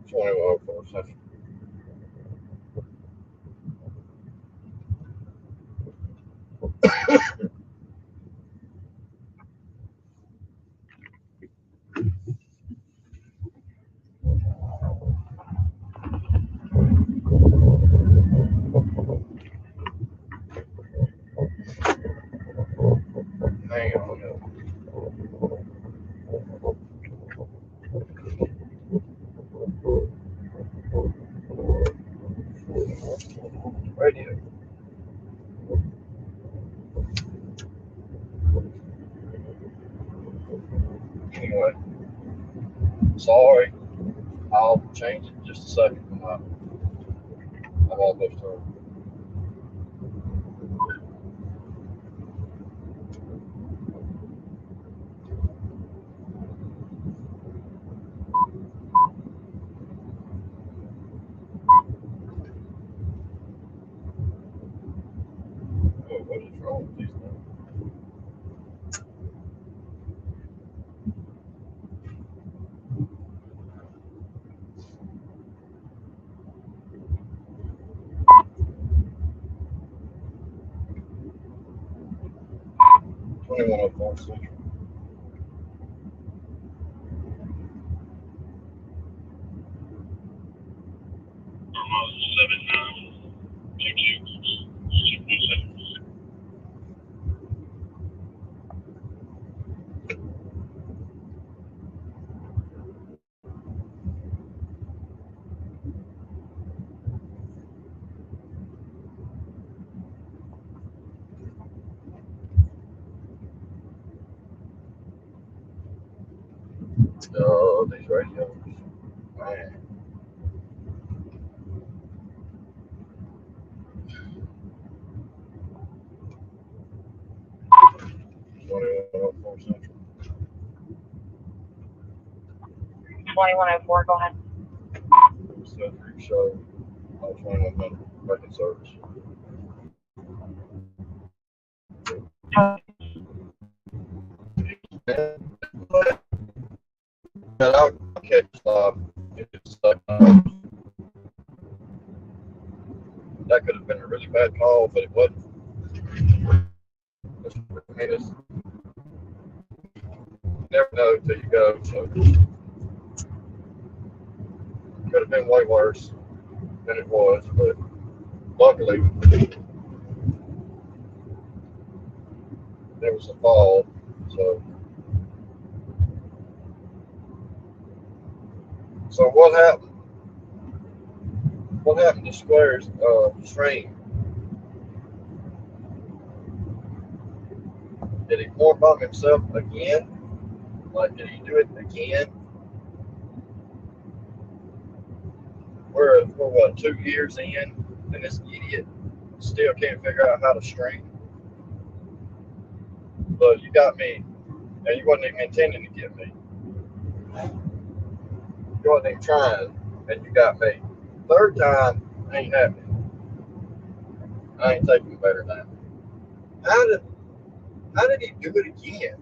Speaker 2: 2104 Central. Hang on. Radio. Anyway, sorry. I'll change it in just a second. I'm almost through. Oh, what is wrong with these things? 2104 Central. Oh, these radios. Man. Central.
Speaker 5: 2104, go ahead.
Speaker 2: Set for your show. 2100. Making service. Got out. Okay, stop. That could have been a really bad call, but it wasn't. I mean, it's, you never know until you go. So it could have been way worse than it was, but luckily there was a fall. So what happened? What happened to Square's stream? Did he form bomb himself again? Like, did he do it again? We're what, 2 years in, and this idiot still can't figure out how to stream. But you got me, and you wasn't even intending to get me. You wasn't even trying, and you got me. Third time ain't happening. I ain't taking better now. How did he do it again?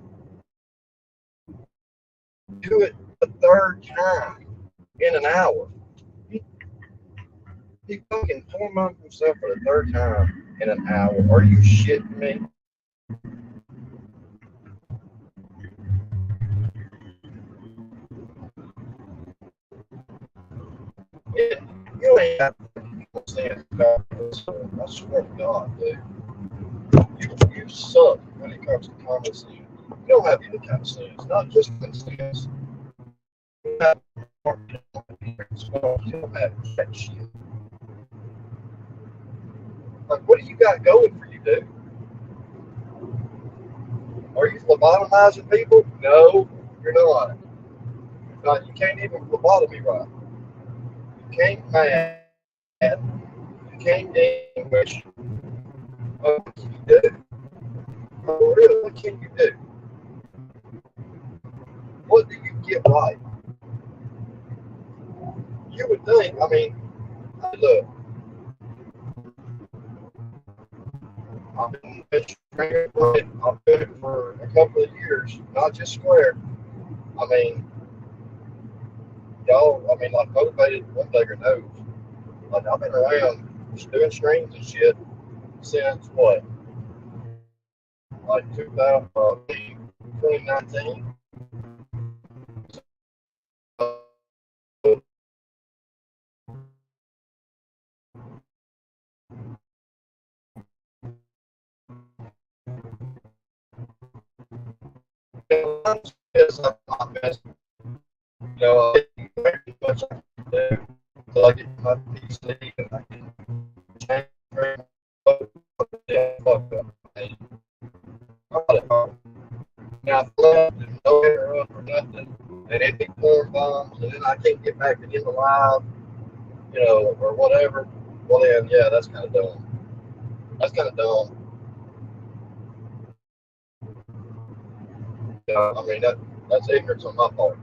Speaker 2: Do it the third time in an hour. He fucking formed himself for the third time in an hour. Are you shitting me? Yeah, you ain't got sense about this. I swear to God, dude. You suck when it comes to common sense. You don't have any kind of sense, not just common sense. You don't have that shit. Like, what do you got going for you, dude? Are you lobotomizing people? No, you're not. You can't even lobotomy right. You can't mad. You can't English. What can you do? Really, what can you do? What do you get right? You would think, I mean, look, I've been I've been it for a couple of years, not just Square. I mean, y'all, I mean, like motivated one digger knows. Like, I've been around doing streams and shit since what? Like 2019. Yes, I'm best. You know, very much I can do until I get my PC and I can change now, if left and no interrupt or nothing, and it big form bombs, and then I can't get back into the live, you know, or whatever. Well, then, yeah, that's kind of dumb. That's kind of dumb. I mean, that's ignorance on my part.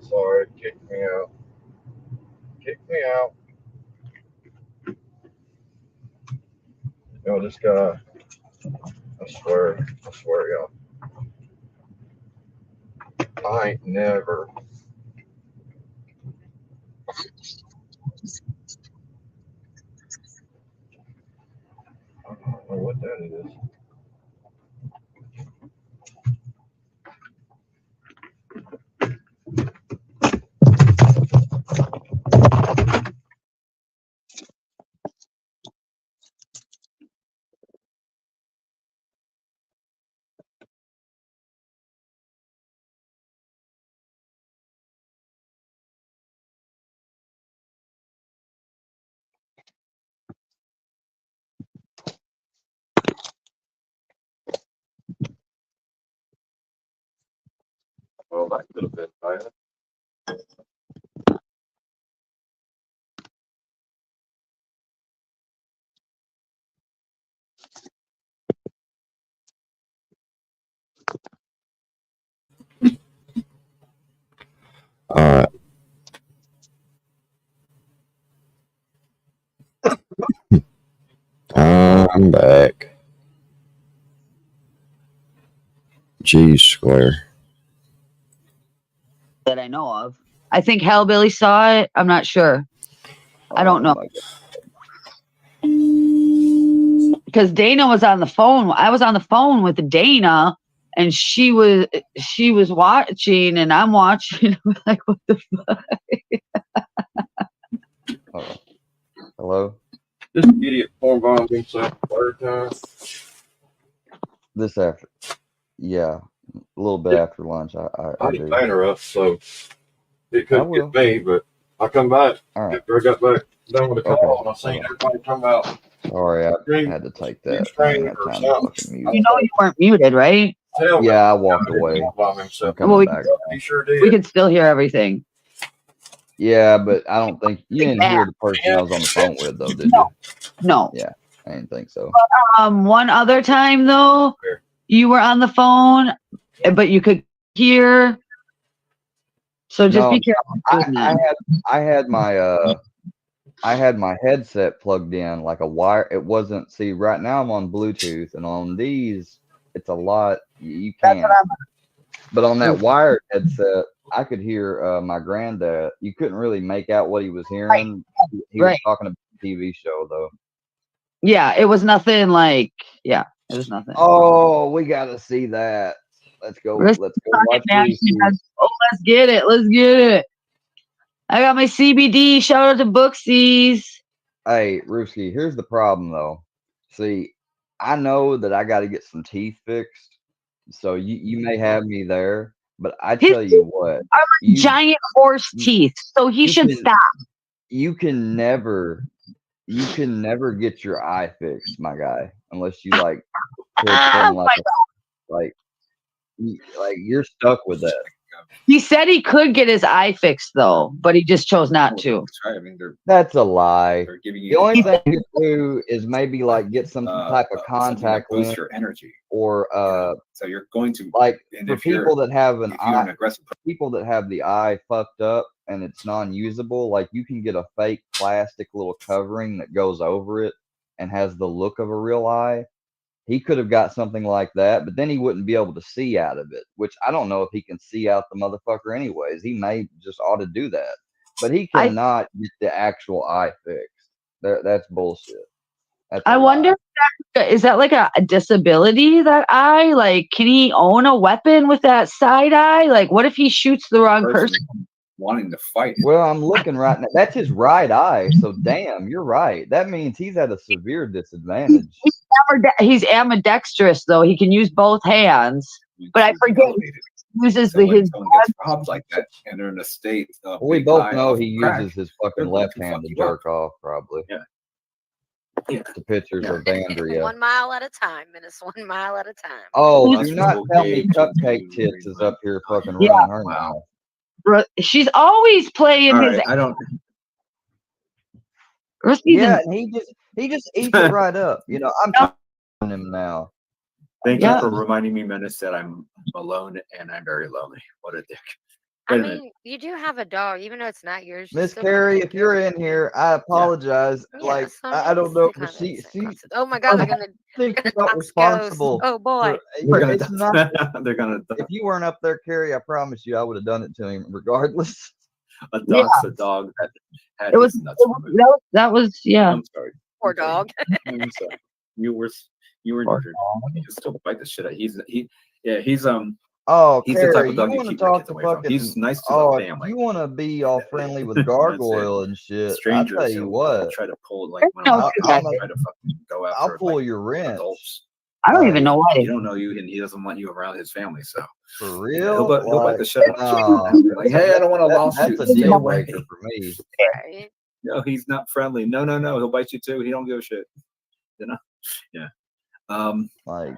Speaker 2: sorry. Kick me out. Kick me out. Yo, this guy. I swear, y'all. I ain't never. I don't know what that is. Well, that could have been bad. All right. I'm back. G square.
Speaker 5: That I know of. I think Hellbilly saw it. I'm not sure. I don't know. Because Dana was on the phone. I was on the phone with Dana, and she was watching, and I'm watching. I'm like, what the fuck?
Speaker 1: Hello?
Speaker 2: This idiot form bombed himself third time.
Speaker 1: This after, yeah, a little bit after lunch. I
Speaker 2: didn't
Speaker 1: do.
Speaker 2: ban her up, so it
Speaker 1: I
Speaker 2: couldn't
Speaker 1: will.
Speaker 2: get me, but I come back
Speaker 1: All right.
Speaker 2: after I got back done with the
Speaker 1: Okay.
Speaker 2: call, and I seen everybody come out.
Speaker 1: Sorry, I
Speaker 2: Green-
Speaker 1: had to take that.
Speaker 2: green
Speaker 1: I ain't
Speaker 2: screen
Speaker 1: had
Speaker 2: or
Speaker 1: time to
Speaker 2: something.
Speaker 1: fucking mute.
Speaker 5: You know you weren't muted, right?
Speaker 2: Tell me.
Speaker 1: Yeah, I walked away.
Speaker 2: Bomb himself.
Speaker 1: I'm coming back.
Speaker 2: He sure did.
Speaker 5: We could still hear everything.
Speaker 1: Yeah, but I don't think you didn't hear the person I was on the phone with, though, did you?
Speaker 5: No.
Speaker 1: Yeah, I didn't think so.
Speaker 5: One other time though, you were on the phone, but you could hear. So just
Speaker 1: No,
Speaker 5: be careful.
Speaker 1: I had my headset plugged in like a wire. It wasn't. See, right now I'm on Bluetooth, and on these, it's a lot. You can't. But on that wired headset, I could hear my granddad. You couldn't really make out what he was hearing. He was talking about a TV show, though.
Speaker 5: Yeah, it was nothing like. Yeah, it was nothing.
Speaker 1: Oh, we got to see that. Let's go. Let's go watch Lucy.
Speaker 5: Oh, let's get it. Let's get it. I got my CBD. Shout out to Booksies.
Speaker 1: Hey, Ruski, here's the problem, though. See, I know that I got to get some teeth fixed, so you may have me there, but I tell you what,
Speaker 5: giant horse teeth, so he should stop.
Speaker 1: You can never get your eye fixed, my guy, unless you like like you're stuck with that.
Speaker 5: He said he could get his eye fixed though, but he just chose not to.
Speaker 4: I mean,
Speaker 1: that's a lie. The only thing you do is maybe like get some type of contact lens
Speaker 4: your energy,
Speaker 1: or
Speaker 4: so you're going to
Speaker 1: like for people that have people that have the eye fucked up and it's non-usable, like you can get a fake plastic little covering that goes over it and has the look of a real eye. He could have got something like that, but then he wouldn't be able to see out of it, which I don't know if he can see out the motherfucker anyways. He may just ought to do that, but he cannot get the actual eye fixed. That's bullshit.
Speaker 5: I wonder is that like a disability, that eye? Like, can he own a weapon with that side eye? Like, what if he shoots the wrong person?
Speaker 4: Wanting to fight.
Speaker 1: Well, I'm looking right now. That's his right eye. So damn, you're right. That means he's at a severe disadvantage.
Speaker 5: He's ambidextrous though. He can use both hands. But I forget he uses his
Speaker 4: problems like that, and they're in a state of
Speaker 1: we both know he uses his fucking left hand to jerk off, probably.
Speaker 4: Yeah.
Speaker 1: The pictures of Andrea.
Speaker 7: 1 mile at a time, and it's 1 mile at a time.
Speaker 1: Oh, do not tell me Cupcake Tits is up here fucking running her mouth.
Speaker 5: She's always playing his.
Speaker 4: I don't.
Speaker 1: Yeah, and he just eats it right up. You know, I'm talking to him now.
Speaker 4: Thank you for reminding me, Menace, that I'm alone and I'm very lonely. What a dick.
Speaker 7: I
Speaker 4: Wait a minute.
Speaker 7: mean, you do have a dog, even though it's not yours. You
Speaker 1: Miss
Speaker 7: still gotta
Speaker 1: Carrie,
Speaker 7: take
Speaker 1: if
Speaker 7: care of
Speaker 1: you're
Speaker 7: it.
Speaker 1: in here, I apologize.
Speaker 7: Yeah,
Speaker 1: Like
Speaker 7: so
Speaker 1: I don't
Speaker 7: it's
Speaker 1: know,
Speaker 7: the
Speaker 1: but
Speaker 7: kind of the same
Speaker 1: she
Speaker 7: concept. Oh my God,
Speaker 1: I
Speaker 7: they're gonna
Speaker 1: think you
Speaker 7: dox
Speaker 1: felt
Speaker 7: ghosts.
Speaker 1: responsible
Speaker 7: Oh boy.
Speaker 1: for.
Speaker 4: They're gonna
Speaker 1: It's not.
Speaker 4: they're gonna
Speaker 1: If you weren't up there, Carrie, I promise you, I would have done it to him regardless.
Speaker 5: Yeah.
Speaker 4: dox a dog that had
Speaker 5: It was,
Speaker 4: his nuts removed.
Speaker 5: that was yeah.
Speaker 4: I'm sorry.
Speaker 7: Poor
Speaker 4: I'm sorry.
Speaker 7: dog.
Speaker 4: I'm sorry. You were
Speaker 5: Poor
Speaker 4: neutered. You can still bite the shit out. He's the
Speaker 1: Oh,
Speaker 4: type
Speaker 1: Carrie,
Speaker 4: of
Speaker 1: you
Speaker 4: dog you
Speaker 1: want to
Speaker 4: keep your
Speaker 1: talk
Speaker 4: kids
Speaker 1: to
Speaker 4: away from. He's
Speaker 1: fucking?
Speaker 4: nice to
Speaker 1: Oh,
Speaker 4: the
Speaker 1: if
Speaker 4: family.
Speaker 1: you want to be all friendly with
Speaker 4: That's it.
Speaker 1: Gargoyle and shit, I
Speaker 4: Strangers,
Speaker 1: tell you
Speaker 4: he'll
Speaker 1: what,
Speaker 4: try to pull like when
Speaker 5: No,
Speaker 4: I'm
Speaker 1: I'll
Speaker 4: try to fucking go
Speaker 1: I'll
Speaker 4: after
Speaker 1: pull
Speaker 4: like
Speaker 1: your wrench.
Speaker 4: adults.
Speaker 5: I don't
Speaker 1: Like,
Speaker 5: even know why.
Speaker 4: He don't know you, and he doesn't want you around his family. So
Speaker 1: for
Speaker 4: yeah,
Speaker 1: real.
Speaker 4: he'll bite the shit out of
Speaker 1: No,
Speaker 4: you. Like, hey, I don't want to lawsuit.
Speaker 1: that's a
Speaker 4: Stay
Speaker 1: deal
Speaker 4: away.
Speaker 1: breaker for me.
Speaker 7: Right.
Speaker 4: No, he's not friendly. No, he'll bite you too. He don't give a shit. You know? Yeah.
Speaker 1: Like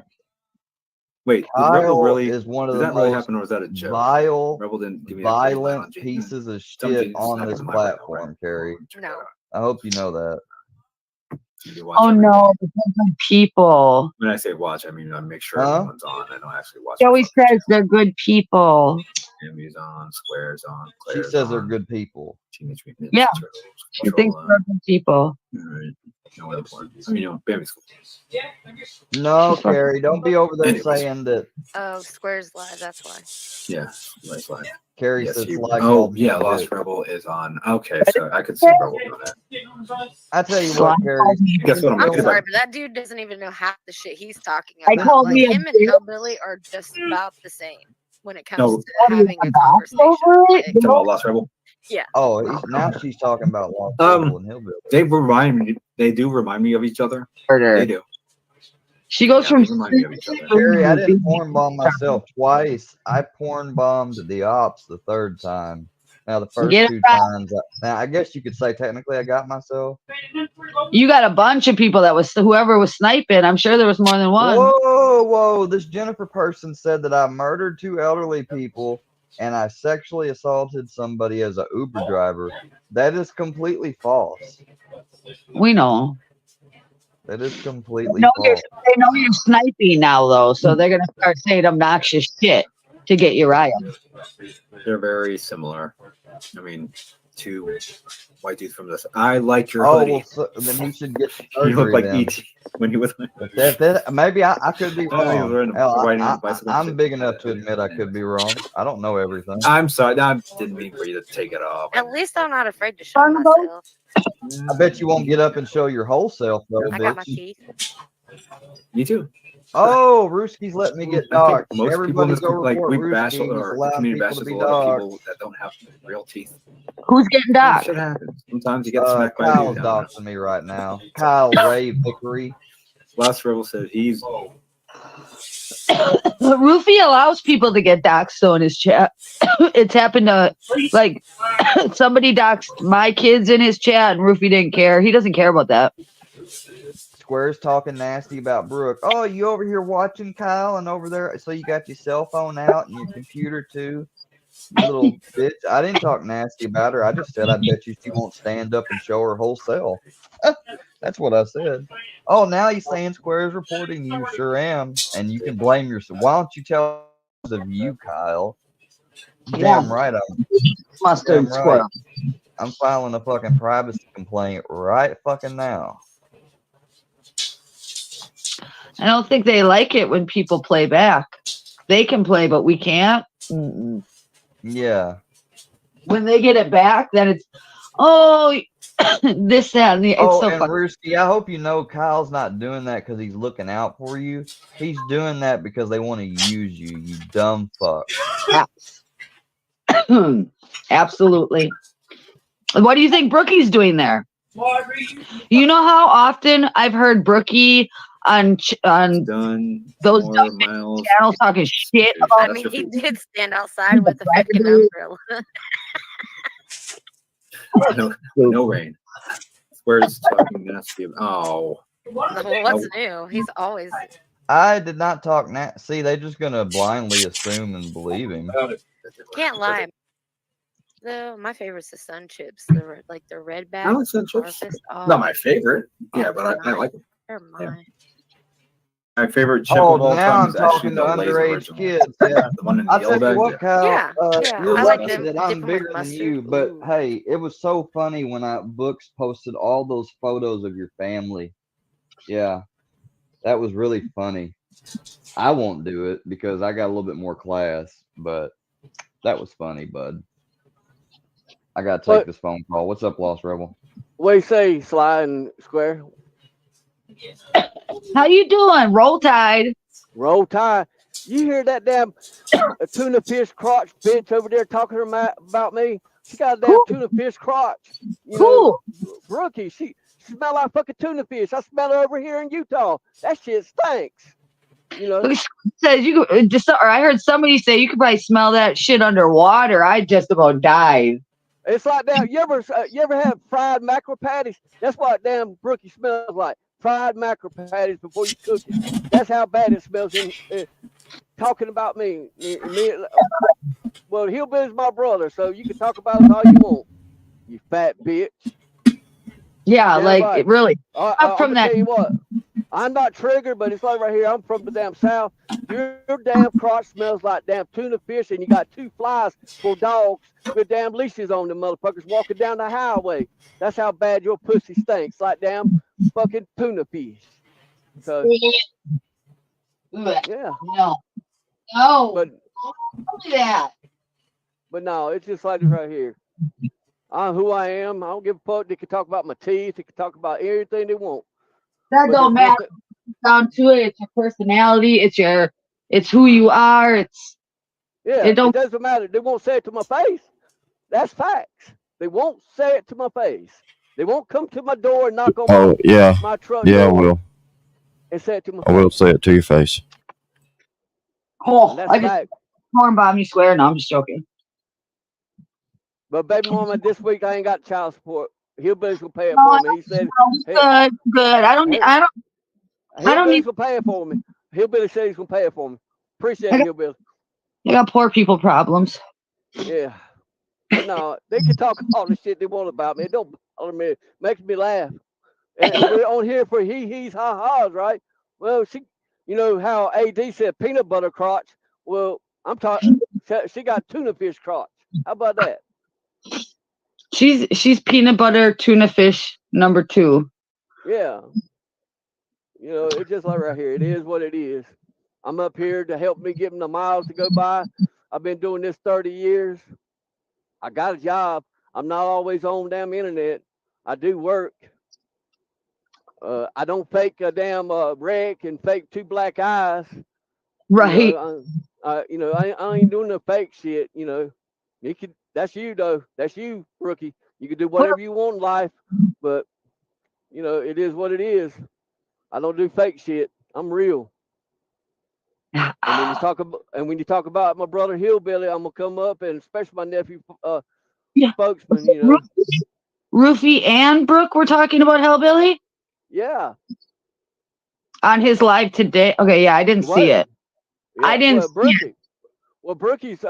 Speaker 4: Wait, did Rebel
Speaker 1: Kyle
Speaker 4: really?
Speaker 1: is one of
Speaker 4: Did
Speaker 1: the
Speaker 4: that really
Speaker 1: most
Speaker 4: happen, or was that a joke?
Speaker 1: vile,
Speaker 4: Rebel didn't give me that green light on
Speaker 1: violent
Speaker 4: Gene.
Speaker 1: pieces of
Speaker 4: Some
Speaker 1: shit
Speaker 4: Gene's
Speaker 1: on
Speaker 4: not
Speaker 1: this
Speaker 4: even my right now,
Speaker 1: platform,
Speaker 4: right?
Speaker 1: Carrie.
Speaker 4: Check
Speaker 7: No.
Speaker 4: that out.
Speaker 1: I hope you know that.
Speaker 4: You can watch
Speaker 5: Oh
Speaker 4: every
Speaker 5: no,
Speaker 4: day.
Speaker 5: the good people.
Speaker 4: When I say watch, I mean I make sure
Speaker 1: Huh?
Speaker 4: everyone's on. I don't actually watch.
Speaker 5: She
Speaker 4: the
Speaker 5: always
Speaker 4: fucking
Speaker 5: says they're good people.
Speaker 4: channel. Jimmy's on, Square's on,
Speaker 1: She
Speaker 4: Claire's
Speaker 1: says they're
Speaker 4: on.
Speaker 1: good people.
Speaker 4: Teenage Mutant
Speaker 5: Yeah.
Speaker 4: Ninja Turtles.
Speaker 5: She thinks
Speaker 4: Control,
Speaker 5: they're good people.
Speaker 4: Right. No other point. I mean, baby school.
Speaker 1: No,
Speaker 5: She's fucking-
Speaker 1: Carrie, don't be over there
Speaker 4: Anyways.
Speaker 1: saying that.
Speaker 7: Oh, Square's live. That's why.
Speaker 4: Yeah, right slide.
Speaker 1: Carrie
Speaker 4: Yes,
Speaker 1: says
Speaker 4: you.
Speaker 1: like
Speaker 4: Oh,
Speaker 1: all
Speaker 4: yeah,
Speaker 1: shit.
Speaker 4: Lost Rebel is on. Okay, so I could see Rebel doing that.
Speaker 1: I tell you
Speaker 5: Slime
Speaker 1: what, Carrie.
Speaker 5: called me-
Speaker 4: Guess what? I'm
Speaker 7: I'm
Speaker 4: thinking
Speaker 7: sorry,
Speaker 4: about.
Speaker 7: but that dude doesn't even know half the shit he's talking
Speaker 5: I
Speaker 7: about.
Speaker 5: called
Speaker 1: Like,
Speaker 5: me a
Speaker 7: Him and
Speaker 5: bitch.
Speaker 7: Hillbilly are just about the same when it comes
Speaker 4: No.
Speaker 7: to having a conversation.
Speaker 5: Over it?
Speaker 7: Like,
Speaker 4: Talking about Lost Rebel.
Speaker 1: Oh, now she's talking about Lost
Speaker 4: Um,
Speaker 1: Rebel and Hillbilly.
Speaker 4: They do remind me of each other.
Speaker 5: Murder.
Speaker 4: They do.
Speaker 5: She goes
Speaker 4: Yeah,
Speaker 5: from
Speaker 4: they remind me of each other.
Speaker 1: Carrie, I didn't porn bomb myself twice. I porn bombed the ops the third time. Now the first
Speaker 5: Get it
Speaker 1: two
Speaker 5: right.
Speaker 1: times, now I guess you could say technically I got myself.
Speaker 5: You got a bunch of people that was whoever was sniping. I'm sure there was more than one.
Speaker 1: Whoa! This Jennifer person said that I murdered two elderly people and I sexually assaulted somebody as an Uber driver. That is completely false.
Speaker 5: We know.
Speaker 1: That is
Speaker 5: They
Speaker 1: completely
Speaker 5: know
Speaker 1: false.
Speaker 5: you're sniping now though, so they're gonna start saying obnoxious shit to get you riled.
Speaker 4: They're very similar. I mean, two white dudes from this. I like your
Speaker 1: Oh
Speaker 4: hoodie.
Speaker 1: well, so, then you should get
Speaker 4: You look
Speaker 1: surgery
Speaker 4: like
Speaker 1: then.
Speaker 4: E.T. when he was.
Speaker 1: But that maybe I could be
Speaker 4: Oh, he was
Speaker 1: wrong.
Speaker 4: riding
Speaker 1: Hell,
Speaker 4: riding on a bicycle.
Speaker 1: I'm big enough to admit I could be wrong. I don't know everything.
Speaker 4: I'm sorry. I didn't mean for you to take it off.
Speaker 7: at least I'm not afraid to show
Speaker 5: Talking about-
Speaker 7: myself.
Speaker 1: I bet you won't get up and show your whole self though,
Speaker 7: I got my
Speaker 1: bitch.
Speaker 7: teeth.
Speaker 4: Me too.
Speaker 1: Oh, Rooski's letting me get
Speaker 4: I think
Speaker 1: dogged.
Speaker 4: most people
Speaker 1: Everybody
Speaker 4: in this
Speaker 1: go
Speaker 4: like
Speaker 1: report
Speaker 4: we bash
Speaker 1: Rooski. He's
Speaker 4: or the
Speaker 1: allowing
Speaker 4: community
Speaker 1: people to
Speaker 4: bashes
Speaker 1: be
Speaker 4: a lot of
Speaker 1: dogged.
Speaker 4: people that don't have real teeth.
Speaker 5: Who's getting doxxed?
Speaker 4: Shit happens. Sometimes you get smacked by a
Speaker 1: Kyle's
Speaker 4: dude.
Speaker 1: doxing me right now. Kyle Ray Vickery.
Speaker 4: Last Rebel said he's
Speaker 5: Rufy allows people to get doxxed though in his chat. It's happened to like somebody doxed my kids in his chat and Rufy didn't care. He doesn't care about that.
Speaker 1: Square's talking nasty about Brooke. Oh, you over here watching Kyle and over there? So you got your cell phone out and your computer too? You little bitch. I didn't talk nasty about her. I just said I bet you she won't stand up and show her whole self. That's what I said. Oh, now he's saying Square's reporting you. Sure am. And you can blame yourself. Why don't you tell us of you, Kyle?
Speaker 5: Yeah.
Speaker 1: Damn right I'm.
Speaker 5: Mustard
Speaker 1: Damn right.
Speaker 5: squirrel.
Speaker 1: I'm filing a fucking privacy complaint right fucking now.
Speaker 5: I don't think they like it when people play back. They can play, but we can't. Mm-mm.
Speaker 1: Yeah.
Speaker 5: When they get it back, then it's this, that, and the. It's
Speaker 1: Oh,
Speaker 5: so
Speaker 1: and
Speaker 5: funny.
Speaker 1: Rooski, I hope you know Kyle's not doing that because he's looking out for you. He's doing that because they want to use you, you dumb fuck.
Speaker 5: Absolutely. What do you think Brookie's doing there? You know how often I've heard Brookie on
Speaker 4: done
Speaker 5: those
Speaker 4: more
Speaker 5: dumb
Speaker 4: miles.
Speaker 5: channels talking shit
Speaker 7: I
Speaker 5: about
Speaker 7: mean, he did stand outside with a fucking umbrella.
Speaker 4: No rain. Square's talking nasty. Oh,
Speaker 7: Well, what's new? He's always.
Speaker 1: I did not talk see, they're just gonna blindly assume and believe him.
Speaker 7: Can't lie. Though my favorite's the sun chips. The like the red bag.
Speaker 4: I like sun chips.
Speaker 7: Harvest. Oh,
Speaker 4: Not my favorite. Yeah, but I like them.
Speaker 7: they're mine.
Speaker 4: My favorite chip
Speaker 1: Oh,
Speaker 4: of all
Speaker 1: now
Speaker 4: time
Speaker 1: I'm
Speaker 4: is actually
Speaker 1: talking to
Speaker 4: the Lay's
Speaker 1: underage
Speaker 4: original.
Speaker 1: kids. Yeah.
Speaker 4: The one in the
Speaker 1: I'll
Speaker 4: yellow
Speaker 1: tell you
Speaker 4: bag.
Speaker 1: what, Cal,
Speaker 7: Yeah,
Speaker 1: you're
Speaker 7: I like
Speaker 1: lucky
Speaker 7: to
Speaker 1: that
Speaker 7: dip
Speaker 1: I'm
Speaker 7: 'em with
Speaker 1: bigger than
Speaker 7: mustard.
Speaker 1: you, but
Speaker 7: Ooh.
Speaker 1: hey, it was so funny when Books posted all those photos of your family. Yeah, that was really funny. I won't do it because I got a little bit more class, but that was funny, bud. I gotta take
Speaker 3: What
Speaker 1: this phone call. What's up, Lost Rebel?
Speaker 3: what you say, Sly and Square?
Speaker 5: How you doing? Roll Tide.
Speaker 3: Roll Tide. You hear that damn tuna fish crotch bitch over there talking about me? She got a damn
Speaker 5: Who?
Speaker 3: tuna fish crotch. You know,
Speaker 5: Who?
Speaker 3: Brookie, she smell like fucking tuna fish. I smell her over here in Utah. That shit stinks. You know,
Speaker 5: Who says you could just? Or I heard somebody say you could probably smell that shit underwater. I just about died.
Speaker 3: it's like that. You ever have fried mackerel patties? That's what damn Brookie smells like. Fried mackerel patties before you cook it. That's how bad it smells in talking about me. Well, Hillbilly's my brother, so you can talk about us all you want. You fat bitch.
Speaker 5: Yeah,
Speaker 3: Damn
Speaker 5: like
Speaker 3: right.
Speaker 5: it really.
Speaker 3: I'm
Speaker 5: Up from
Speaker 3: gonna
Speaker 5: that.
Speaker 3: tell you what. I'm not triggered, but it's like right here. I'm from the damn south. Your damn crotch smells like damn tuna fish, and you got two flies for dogs with damn leashes on them motherfuckers walking down the highway. That's how bad your pussy stinks, like damn fucking tuna fish. So yeah,
Speaker 5: No, no,
Speaker 3: but
Speaker 5: don't do that.
Speaker 3: but no, it's just like this right here. I'm who I am. I don't give a fuck. They can talk about my teeth. They can talk about everything they want.
Speaker 5: That
Speaker 3: But
Speaker 5: don't
Speaker 3: there's
Speaker 5: matter.
Speaker 3: nothing.
Speaker 5: Down to it. It's your personality. It's who you are.
Speaker 3: Yeah,
Speaker 5: It
Speaker 3: it
Speaker 5: don't.
Speaker 3: doesn't matter. They won't say it to my face. That's facts. They won't say it to my face. They won't come to my door and knock on
Speaker 2: Oh yeah,
Speaker 3: my truck
Speaker 2: yeah. I
Speaker 3: door
Speaker 2: will.
Speaker 3: and say it to my
Speaker 2: I will
Speaker 3: face.
Speaker 2: say it to your face.
Speaker 3: And
Speaker 5: Oh,
Speaker 3: that's
Speaker 5: I just
Speaker 3: fact.
Speaker 5: corn bomb you swear. No, I'm just joking.
Speaker 3: But baby mama, this week I ain't got child support. Hillbilly's gonna pay it
Speaker 5: No,
Speaker 3: for me. He said, hey,
Speaker 5: good, good. I don't.
Speaker 3: hey,
Speaker 5: I don't
Speaker 3: Hillbilly's
Speaker 5: need.
Speaker 3: gonna pay it for me. Hillbilly said he's gonna pay it for me. Appreciate
Speaker 5: I
Speaker 3: it,
Speaker 5: got,
Speaker 3: Hillbilly.
Speaker 5: I got poor people problems.
Speaker 3: Yeah. But no, they can talk all the shit they want about me. It don't bother me. It makes me laugh. And we're on here for he's ha-has, right? Well, you know how AD said peanut butter crotch. Well, I'm talking, she got tuna fish crotch. How about that?
Speaker 5: She's peanut butter tuna fish number 2.
Speaker 3: Yeah. You know, it's just like right here. It is what it is. I'm up here to help me give them the miles to go by. I've been doing this 30 years. I got a job. I'm not always on damn internet. I do work. I don't fake a damn wreck and fake 2 black eyes.
Speaker 5: Right.
Speaker 3: I ain't doing the fake shit. You know, you could. That's you though. That's you, rookie. You can do whatever you want in life, but you know it is what it is. I don't do fake shit. I'm real. And when you talk about my brother Hillbilly, I'm gonna come up and especially my nephew,
Speaker 5: Yeah.
Speaker 3: spokesman. You know,
Speaker 5: Rufy and Brooke were talking about Hellbilly
Speaker 3: yeah.
Speaker 5: on his live today. Okay, yeah, I didn't see
Speaker 3: What?
Speaker 5: it. I
Speaker 3: Yeah.
Speaker 5: didn't
Speaker 3: Well,
Speaker 5: see it.
Speaker 3: Brookie's.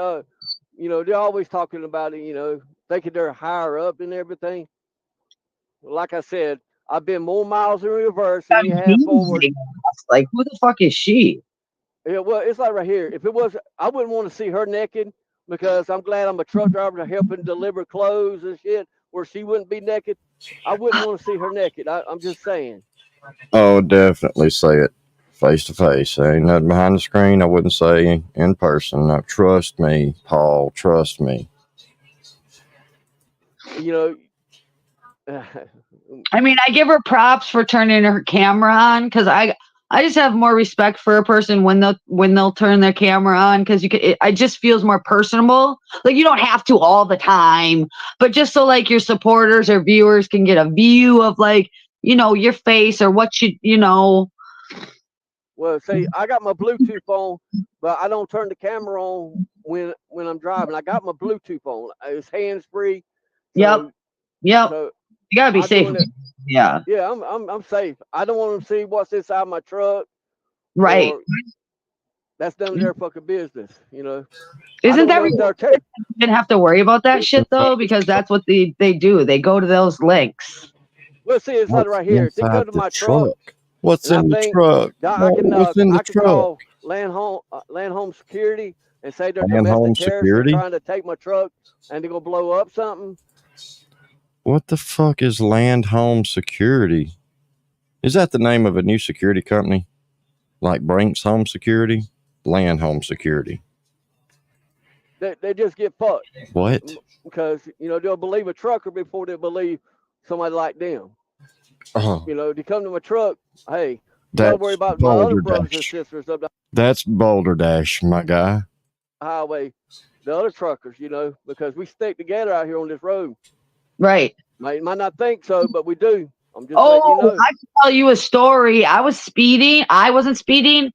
Speaker 3: You know, they're always talking about it. You know, thinking they're higher up and everything. Like I said, I've been more miles in reverse than you have forward.
Speaker 5: Amazing. Like, who the fuck is she?
Speaker 3: Yeah, well, it's like right here. If it was, I wouldn't want to see her naked because I'm glad I'm a truck driver to helping deliver clothes and shit where she wouldn't be naked. I wouldn't want to see her naked. I'm just saying.
Speaker 2: Oh, definitely say it face to face. There ain't nothing behind the screen. I wouldn't say in person. Now, trust me, Paul. Trust me.
Speaker 3: You know,
Speaker 5: I mean, I give her props for turning her camera on because I just have more respect for a person when they'll turn their camera on because it just feels more personable. Like you don't have to all the time, but just so like your supporters or viewers can get a view of like your face or what you know.
Speaker 3: well, see, I got my Bluetooth on, but I don't turn the camera on when I'm driving. I got my Bluetooth on. It's hands free.
Speaker 5: Yep,
Speaker 3: So
Speaker 5: yep.
Speaker 3: so
Speaker 5: You gotta be
Speaker 3: I'm
Speaker 5: safe.
Speaker 3: doing it.
Speaker 5: Yeah,
Speaker 3: Yeah, I'm safe. I don't want them to see what's inside my truck
Speaker 5: right.
Speaker 3: or that's none of their fucking business. You know, I
Speaker 5: Isn't
Speaker 3: don't
Speaker 5: that
Speaker 3: know if they're
Speaker 5: didn't have to worry about that shit though because that's what they do. They go to those links.
Speaker 3: Well, see, it's like
Speaker 2: What's
Speaker 3: right here. If they come
Speaker 2: inside
Speaker 3: to
Speaker 2: the
Speaker 3: my truck,
Speaker 2: truck? What's
Speaker 3: And
Speaker 2: in
Speaker 3: I
Speaker 2: the
Speaker 3: think
Speaker 2: truck?
Speaker 3: I
Speaker 2: What's in the
Speaker 3: could
Speaker 2: truck?
Speaker 3: call land home security and say they're
Speaker 2: Land home
Speaker 3: domestic terrorists. They're
Speaker 2: security?
Speaker 3: trying to take my truck and they're gonna blow up something.
Speaker 2: What the fuck is land home security? Is that the name of a new security company? Like Brinks Home Security? Land home security.
Speaker 3: They just get fucked
Speaker 2: What?
Speaker 3: because they'll believe a trucker before they believe somebody like them.
Speaker 2: Oh,
Speaker 3: They come to my truck. Hey, you gotta
Speaker 2: that's
Speaker 3: worry about my other
Speaker 2: Boulder
Speaker 3: brothers and
Speaker 2: Dash.
Speaker 3: sisters up the
Speaker 2: That's Boulder Dash, my guy.
Speaker 3: highway, the other truckers. Because we stick together out here on this road.
Speaker 5: Right.
Speaker 3: Might not think so, but we do. I'm just letting you
Speaker 5: Oh,
Speaker 3: know.
Speaker 5: I can tell you a story. I was speeding. I wasn't speeding,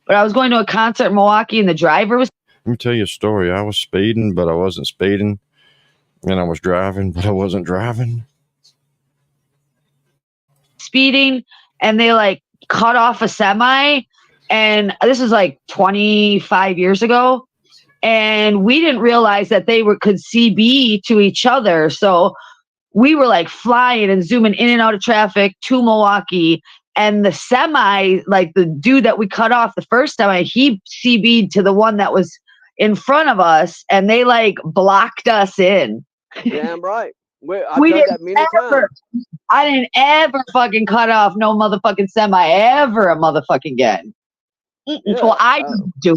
Speaker 5: but I was going to a concert in Milwaukee, and the driver was
Speaker 2: Let me tell you a story. I was speeding, but I wasn't speeding. And I was driving, but I wasn't driving.
Speaker 5: speeding, and they like cut off a semi. And this was like 25 years ago. And we didn't realize that they could CB to each other. So we were like flying and zooming in and out of traffic to Milwaukee. And the semi, like the dude that we cut off the first semi, he CB'd to the one that was in front of us, and they like blocked us in.
Speaker 3: Damn right. I've
Speaker 5: We
Speaker 3: done
Speaker 5: didn't
Speaker 3: that many
Speaker 5: ever,
Speaker 3: times.
Speaker 5: I didn't ever fucking cut off no motherfucking semi ever a motherfucking again.
Speaker 3: Yeah,
Speaker 5: Well, I didn't do.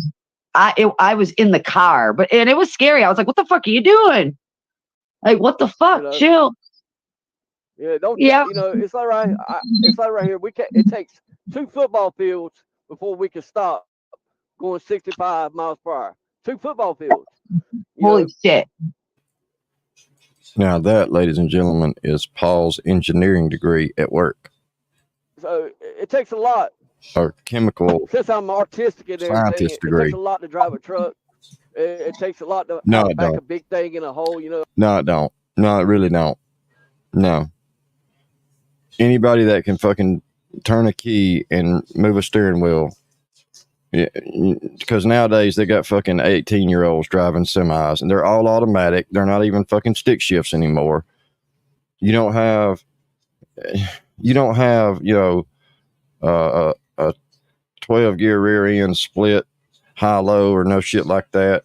Speaker 5: I was in the car, and it was scary. I was like, "What the fuck are you doing? Like, what the fuck? Chill."
Speaker 3: Yeah, don't.
Speaker 5: Yeah.
Speaker 3: It's all right. It's all right here. It takes 2 football fields before we can stop going 65 miles per hour. 2 football fields.
Speaker 5: Holy shit.
Speaker 2: Now that, ladies and gentlemen, is Paul's engineering degree at work.
Speaker 3: So it takes a lot.
Speaker 2: Or chemical
Speaker 3: Since I'm artistic and everything,
Speaker 2: scientist degree.
Speaker 3: it takes a lot to drive a truck. It takes a lot to
Speaker 2: No, it
Speaker 3: back
Speaker 2: don't.
Speaker 3: a big thing in a hole.
Speaker 2: No, it don't. No, it really don't. No. Anybody that can fucking turn a key and move a steering wheel. Yeah, because nowadays they got fucking 18-year-olds driving semis, and they're all automatic. They're not even fucking stick shifts anymore. You don't have, a 12-gear rear end split, high low, or no shit like that.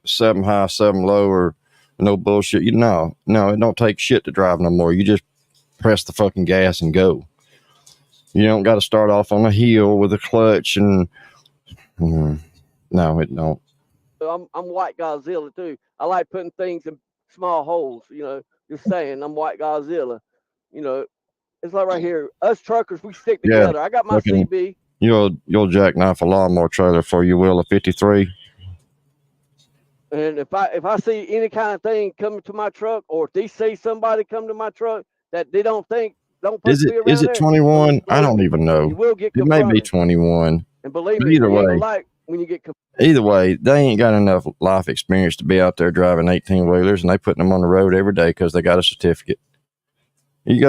Speaker 2: 7 high, 7 low, or no bullshit. No, it don't take shit to drive no more. You just press the fucking gas and go. You don't got to start off on a hill with a clutch and no, it don't.
Speaker 3: I'm white Godzilla too. I like putting things in small holes. Just saying, I'm white Godzilla. It's like right here. Us truckers, we stick together. I got my
Speaker 2: fucking,
Speaker 3: CB.
Speaker 2: You'll jackknife a lawnmower trailer for you will a 53.
Speaker 3: And if I see any kind of thing coming to my truck, or if they see somebody come to my truck that they don't think don't put
Speaker 2: Is
Speaker 3: me around
Speaker 2: it
Speaker 3: there,
Speaker 2: 21? I don't even know.
Speaker 3: You will get
Speaker 2: It may
Speaker 3: confronted.
Speaker 2: be 21.
Speaker 3: And believe
Speaker 2: But
Speaker 3: me,
Speaker 2: either
Speaker 3: they ain't
Speaker 2: way,
Speaker 3: gonna like when you get
Speaker 2: either way, they ain't got enough life experience to be out there driving 18-wheelers, and they putting them on the road every day because they got a certificate. You can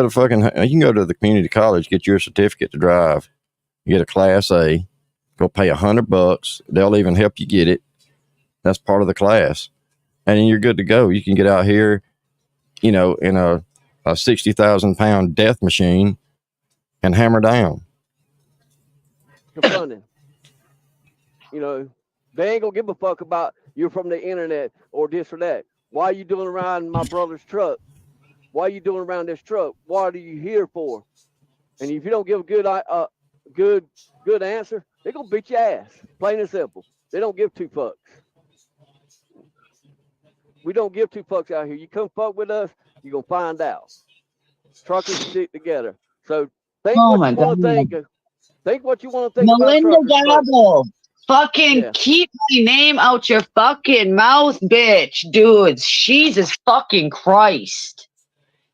Speaker 2: go to the community college, get your certificate to drive. You get a Class A, go pay $100. They'll even help you get it. That's part of the class. And then you're good to go. You can get out here, in a 60,000-pound death machine and hammer down.
Speaker 3: confronted. They ain't gonna give a fuck about you're from the internet or this or that. Why are you doing around my brother's truck? Why are you doing around this truck? What are you here for? And if you don't give a good answer, they're gonna beat your ass. Plain and simple. They don't give 2 fucks. We don't give 2 fucks out here. You come fuck with us, you're gonna find out. Truckers stick together. So think what you want to think. Think what you want to think
Speaker 5: Melinda
Speaker 3: about truckers.
Speaker 5: Goble. Fucking keep my name out your fucking mouth, bitch. Dudes, Jesus fucking Christ.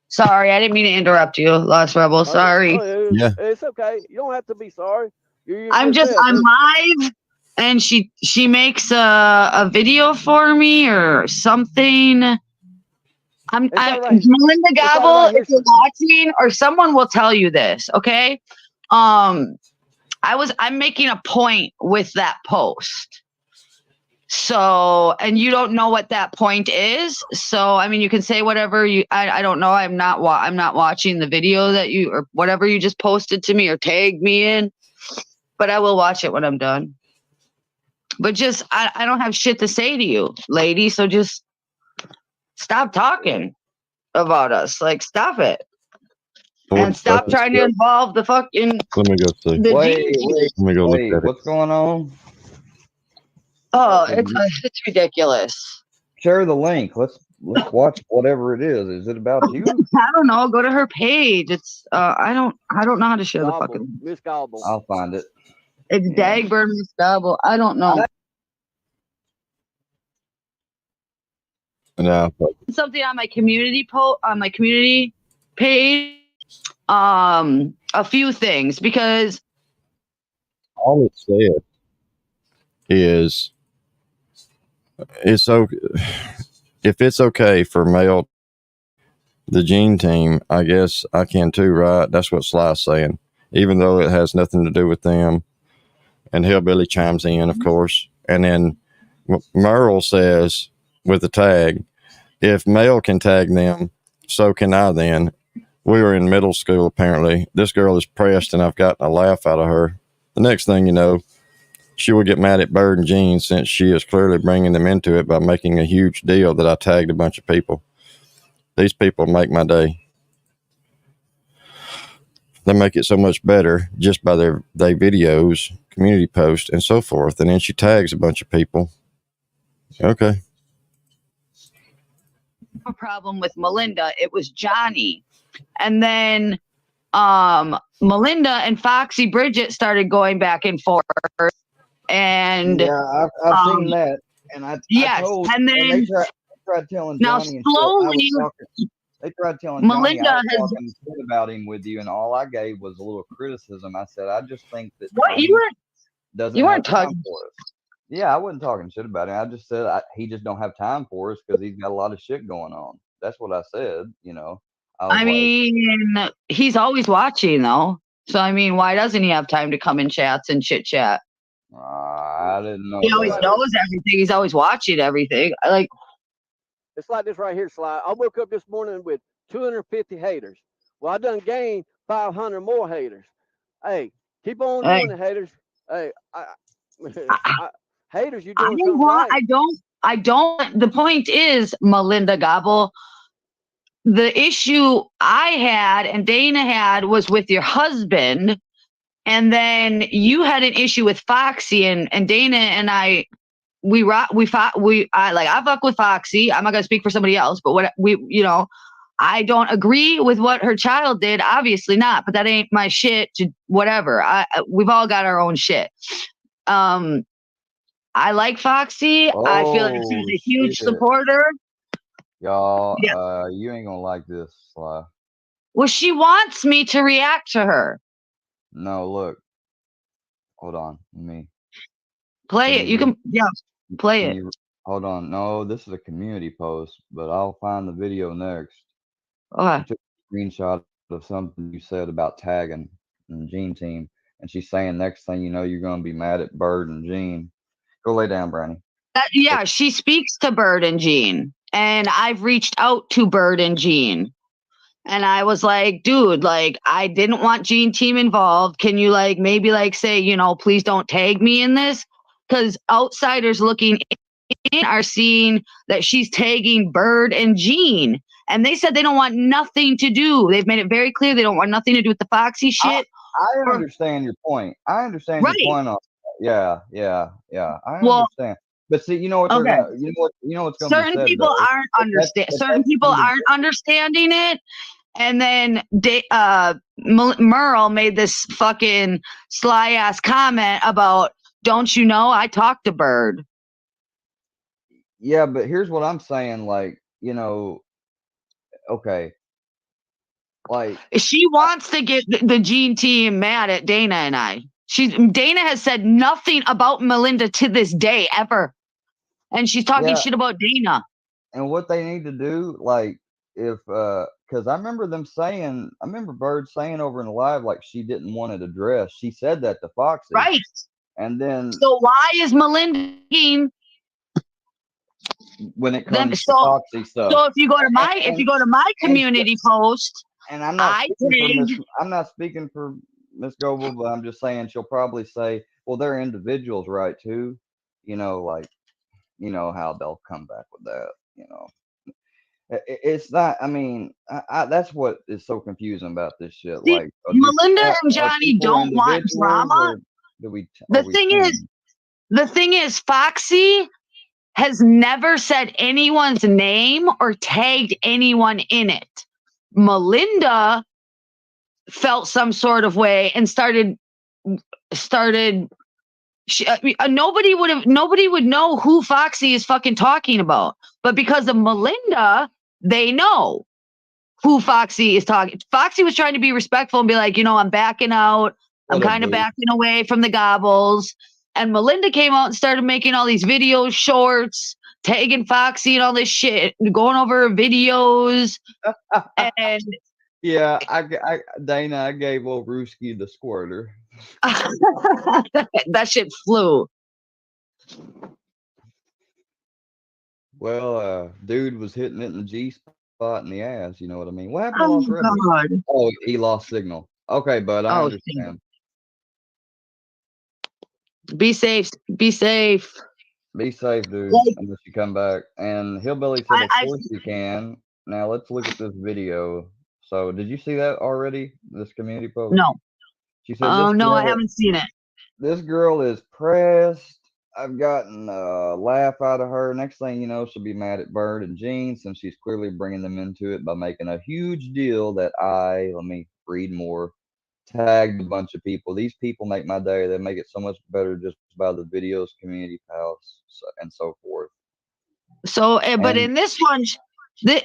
Speaker 5: Sorry, I didn't mean to interrupt you, Lost Rebel. Sorry.
Speaker 3: It's okay. You don't have to be sorry.
Speaker 5: I'm live, and she makes a video for me or something. I'm Melinda Goble, if you're watching, or someone will tell you this, okay? I'm making a point with that post. So, and you don't know what that point is. So, I mean, you can say whatever I don't know. I'm not watching the video that you, or whatever you just posted to me or tagged me in, but I will watch it when I'm done. But just, I don't have shit to say to you, lady. So just stop talking about us. Like, stop it. And stop trying to involve the fucking,
Speaker 2: Let me go see.
Speaker 5: the
Speaker 1: Wait,
Speaker 5: Gene team.
Speaker 1: wait,
Speaker 2: Let me go look
Speaker 1: wait.
Speaker 2: at it.
Speaker 1: What's going on?
Speaker 5: Oh, it's ridiculous.
Speaker 1: Share the link. Let's watch whatever it is. Is it about you?
Speaker 5: I don't know. Go to her page. It's I don't know how to share the
Speaker 3: Gobble,
Speaker 5: fucking.
Speaker 3: Miss Gobble.
Speaker 1: I'll find it.
Speaker 5: It's
Speaker 1: Yeah.
Speaker 5: Dagburn Miss Gobble. I don't know.
Speaker 2: No,
Speaker 5: Something on my community page. A few things, because
Speaker 2: all it said is it's okay if it's okay for male the Gene team. I guess I can too, right? That's what Sly's saying, even though it has nothing to do with them. And Hillbilly chimes in, of course, and then Merle says with the tag, if male can tag them, so can I. Then we were in middle school, apparently. This girl is pressed, and I've gotten a laugh out of her. The next thing you know, she will get mad at Bird and Gene, since she is clearly bringing them into it by making a huge deal that I tagged a bunch of people. These people make my day. They make it so much better just by their videos, community posts, and so forth. And then she tags a bunch of people. Okay.
Speaker 5: a problem with Melinda. It was Johnny. And then Melinda and Foxy Bridget started going back and forth. And
Speaker 1: yeah, I've seen that. And
Speaker 5: yes,
Speaker 1: I told,
Speaker 5: and then
Speaker 1: they tried telling
Speaker 5: now
Speaker 1: Johnny and
Speaker 5: slowly
Speaker 1: they tried telling
Speaker 5: Melinda
Speaker 1: Johnny I was
Speaker 5: has
Speaker 1: talking shit about him with you, and all I gave was a little criticism. I said I just think that
Speaker 5: what
Speaker 1: Johnny
Speaker 5: you weren't
Speaker 1: doesn't
Speaker 5: you
Speaker 1: have
Speaker 5: weren't
Speaker 1: time
Speaker 5: talking.
Speaker 1: for us. Yeah, I wasn't talking shit about him. I just said he just don't have time for us because he's got a lot of shit going on. That's what I said. You know, I was
Speaker 5: I mean, he's always watching though. So I mean, why doesn't he have time to come in chats and chit chat?
Speaker 1: I didn't know
Speaker 5: He always
Speaker 1: that.
Speaker 5: knows everything. He's always watching everything. Like,
Speaker 3: It's like this right here, Sly. I woke up this morning with 250 haters. Well, I done gained 500 more haters. Hey, keep on
Speaker 5: hey,
Speaker 3: doing it, haters. Hey, haters, you're
Speaker 5: I
Speaker 3: doing something right.
Speaker 5: I don't. The point is, Melinda Gobble, the issue I had and Dana had was with your husband. And then you had an issue with Foxy, and Dana and I, I fuck with Foxy. I'm not gonna speak for somebody else, but I don't agree with what her child did. Obviously not, but that ain't my shit. To whatever. We've all got our own shit. I like Foxy. I feel like she's a huge
Speaker 1: shit.
Speaker 5: supporter.
Speaker 1: Y'all,
Speaker 5: Yeah.
Speaker 1: you ain't gonna like this, Sly.
Speaker 5: Well, she wants me to react to her.
Speaker 1: No, look. Hold on. Let me
Speaker 5: Play it. You can, play it.
Speaker 1: Hold on. No, this is a community post, but I'll find the video next.
Speaker 5: Okay.
Speaker 1: I took a screenshot of something you said about tagging the Gene team, and she's saying next thing you know, you're gonna be mad at Bird and Gene. Go lay down, Brandy.
Speaker 5: Yeah, she speaks to Bird and Gene, and I've reached out to Bird and Gene, and I was like, dude, like, I didn't want Gene team involved. Can you maybe say, please don't tag me in this? Because outsiders looking in are seeing that she's tagging Bird and Gene, and they said they don't want nothing to do. They've made it very clear they don't want nothing to do with the Foxy shit.
Speaker 1: I understand your point. I understand your point on yeah. I understand. But see, you know what they're gonna, you know what's gonna
Speaker 5: certain
Speaker 1: be said,
Speaker 5: people aren't understand. Certain people aren't understanding it. And then Merle made this fucking sly ass comment about, don't you know I talked to Bird?
Speaker 1: Yeah, but here's what I'm saying, okay. Like,
Speaker 5: she wants to get the Gene team mad at Dana and I. Dana has said nothing about Melinda to this day ever. And she's talking shit about Dana.
Speaker 1: And what they need to do, because I remember Bird saying over in the live, she didn't want it addressed. She said that to Foxy.
Speaker 5: Right.
Speaker 1: And then.
Speaker 5: So why is Melinda
Speaker 1: when it
Speaker 5: Then
Speaker 1: comes to Foxy stuff.
Speaker 5: so if you go to my community post,
Speaker 1: And I'm not
Speaker 5: I
Speaker 1: speaking for
Speaker 5: tagged.
Speaker 1: I'm not speaking for Miss Goble, but I'm just saying she'll probably say, well, they're individuals, right? Too, like how they'll come back with that. It's not. I mean, that's what is so confusing about this shit.
Speaker 5: See,
Speaker 1: Like,
Speaker 5: Melinda and
Speaker 1: are
Speaker 5: Johnny
Speaker 1: people
Speaker 5: don't want
Speaker 1: individuals,
Speaker 5: drama.
Speaker 1: or
Speaker 5: The
Speaker 1: are we
Speaker 5: thing is,
Speaker 1: teams?
Speaker 5: Foxy has never said anyone's name or tagged anyone in it. Melinda felt some sort of way and started. Nobody would know who Foxy is fucking talking about, but because of Melinda, they know who Foxy is talking. Foxy was trying to be respectful and be like, I'm backing out. I'm kind of backing away from the gobbles. And Melinda came out and started making all these videos, shorts, tagging Foxy and all this shit, going over videos. And
Speaker 1: Yeah, Dana, I gave old Ruski the squirter.
Speaker 5: that shit flew.
Speaker 1: Well, dude was hitting it in the G spot in the ass. You know what I mean? What happened to
Speaker 5: Oh
Speaker 1: Lost Rebel?
Speaker 5: God.
Speaker 1: Oh, he lost signal. Okay, but I
Speaker 5: Oh,
Speaker 1: understand.
Speaker 5: be safe. Be safe.
Speaker 1: Be safe, dude, unless you come back. And Hillbilly said, of course you can. Now let's look at this video. So, did you see that already? This community post?
Speaker 5: No.
Speaker 1: She said,
Speaker 5: Oh no, I haven't seen it.
Speaker 1: This girl is pressed. I've gotten a laugh out of her. Next thing you know, she'll be mad at Bird and Gene since she's clearly bringing them into it by making a huge deal that let me read more, tagged a bunch of people. These people make my day. They make it so much better just by the videos, community pals, and so forth.
Speaker 5: So, but in this one,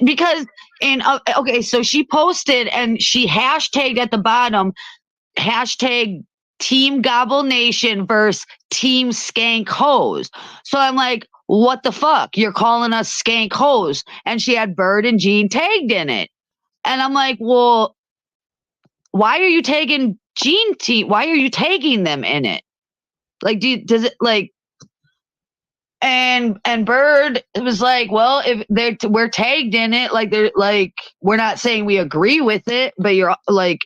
Speaker 5: because okay, so she posted and she hashtagged at the bottom, hashtag Team Gobble Nation versus Team Skank Hose. So I'm like, what the fuck? You're calling us Skank Hose? And she had Bird and Gene tagged in it. And I'm like, well, why are you tagging Gene team? Why are you tagging them in it? Like, does it like? And Bird was like, well, if we're tagged in it, like they're like, we're not saying we agree with it, but you're like,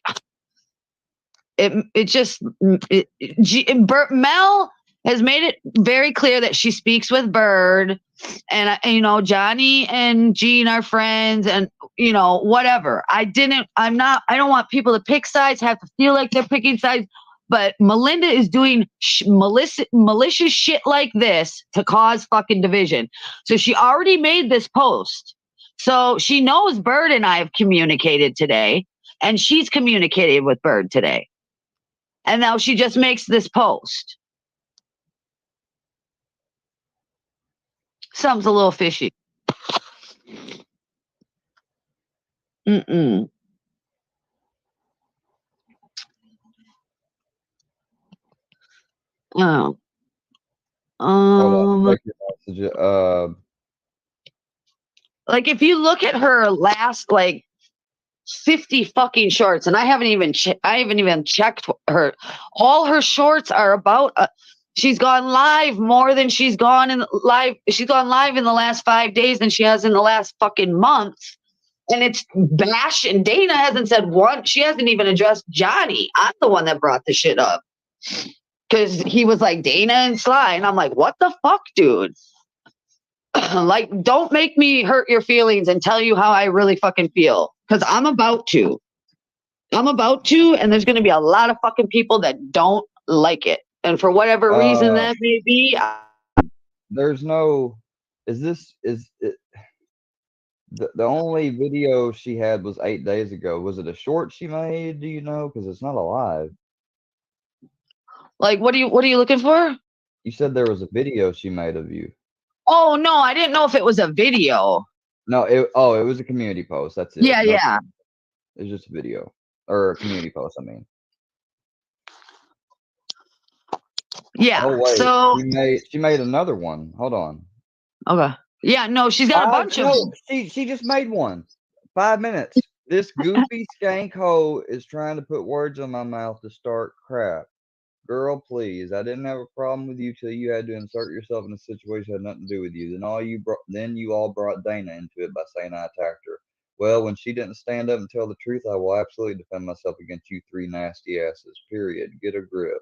Speaker 5: Mel has made it very clear that she speaks with Bird, and Johnny and Gene are friends, and whatever. I don't want people to pick sides, have to feel like they're picking sides. But Melinda is doing malicious shit like this to cause fucking division. So she already made this post. So she knows Bird and I have communicated today, and she's communicated with Bird today. And now she just makes this post. Something's a little fishy. Mm-mm. Oh. Like if you look at her last 50 fucking shorts, and I haven't even checked her. All her shorts are about. She's gone live more than she's gone live. She's gone live in the last 5 days than she has in the last fucking month. And it's Bash, and Dana hasn't said one. She hasn't even addressed Johnny. I'm the one that brought the shit up. Because he was like, Dana and Sly. And I'm like, what the fuck, dude? Like, don't make me hurt your feelings and tell you how I really fucking feel. Because I'm about to. And there's going to be a lot of fucking people that don't like it. And for whatever reason that may be.
Speaker 1: There's no. Is it? The only video she had was 8 days ago. Was it a short she made? Do you know? Because it's not a live.
Speaker 5: Like, what are you looking for?
Speaker 1: You said there was a video she made of you.
Speaker 5: Oh no, I didn't know if it was a video.
Speaker 1: No, it was a community post. That's it.
Speaker 5: Yeah, yeah.
Speaker 1: It's just a video or a community post. I mean.
Speaker 5: Yeah.
Speaker 1: Oh wait,
Speaker 5: so
Speaker 1: she made another one. Hold on.
Speaker 5: Okay. Yeah, no, she's got a bunch of.
Speaker 1: She just made one. 5 minutes. This goofy skank hoe is trying to put words in my mouth to start crap. Girl, please. I didn't have a problem with you till you had to insert yourself in a situation that had nothing to do with you. Then you all brought Dana into it by saying I attacked her. Well, when she didn't stand up and tell the truth, I will absolutely defend myself against you three nasty asses. Period. Get a grip.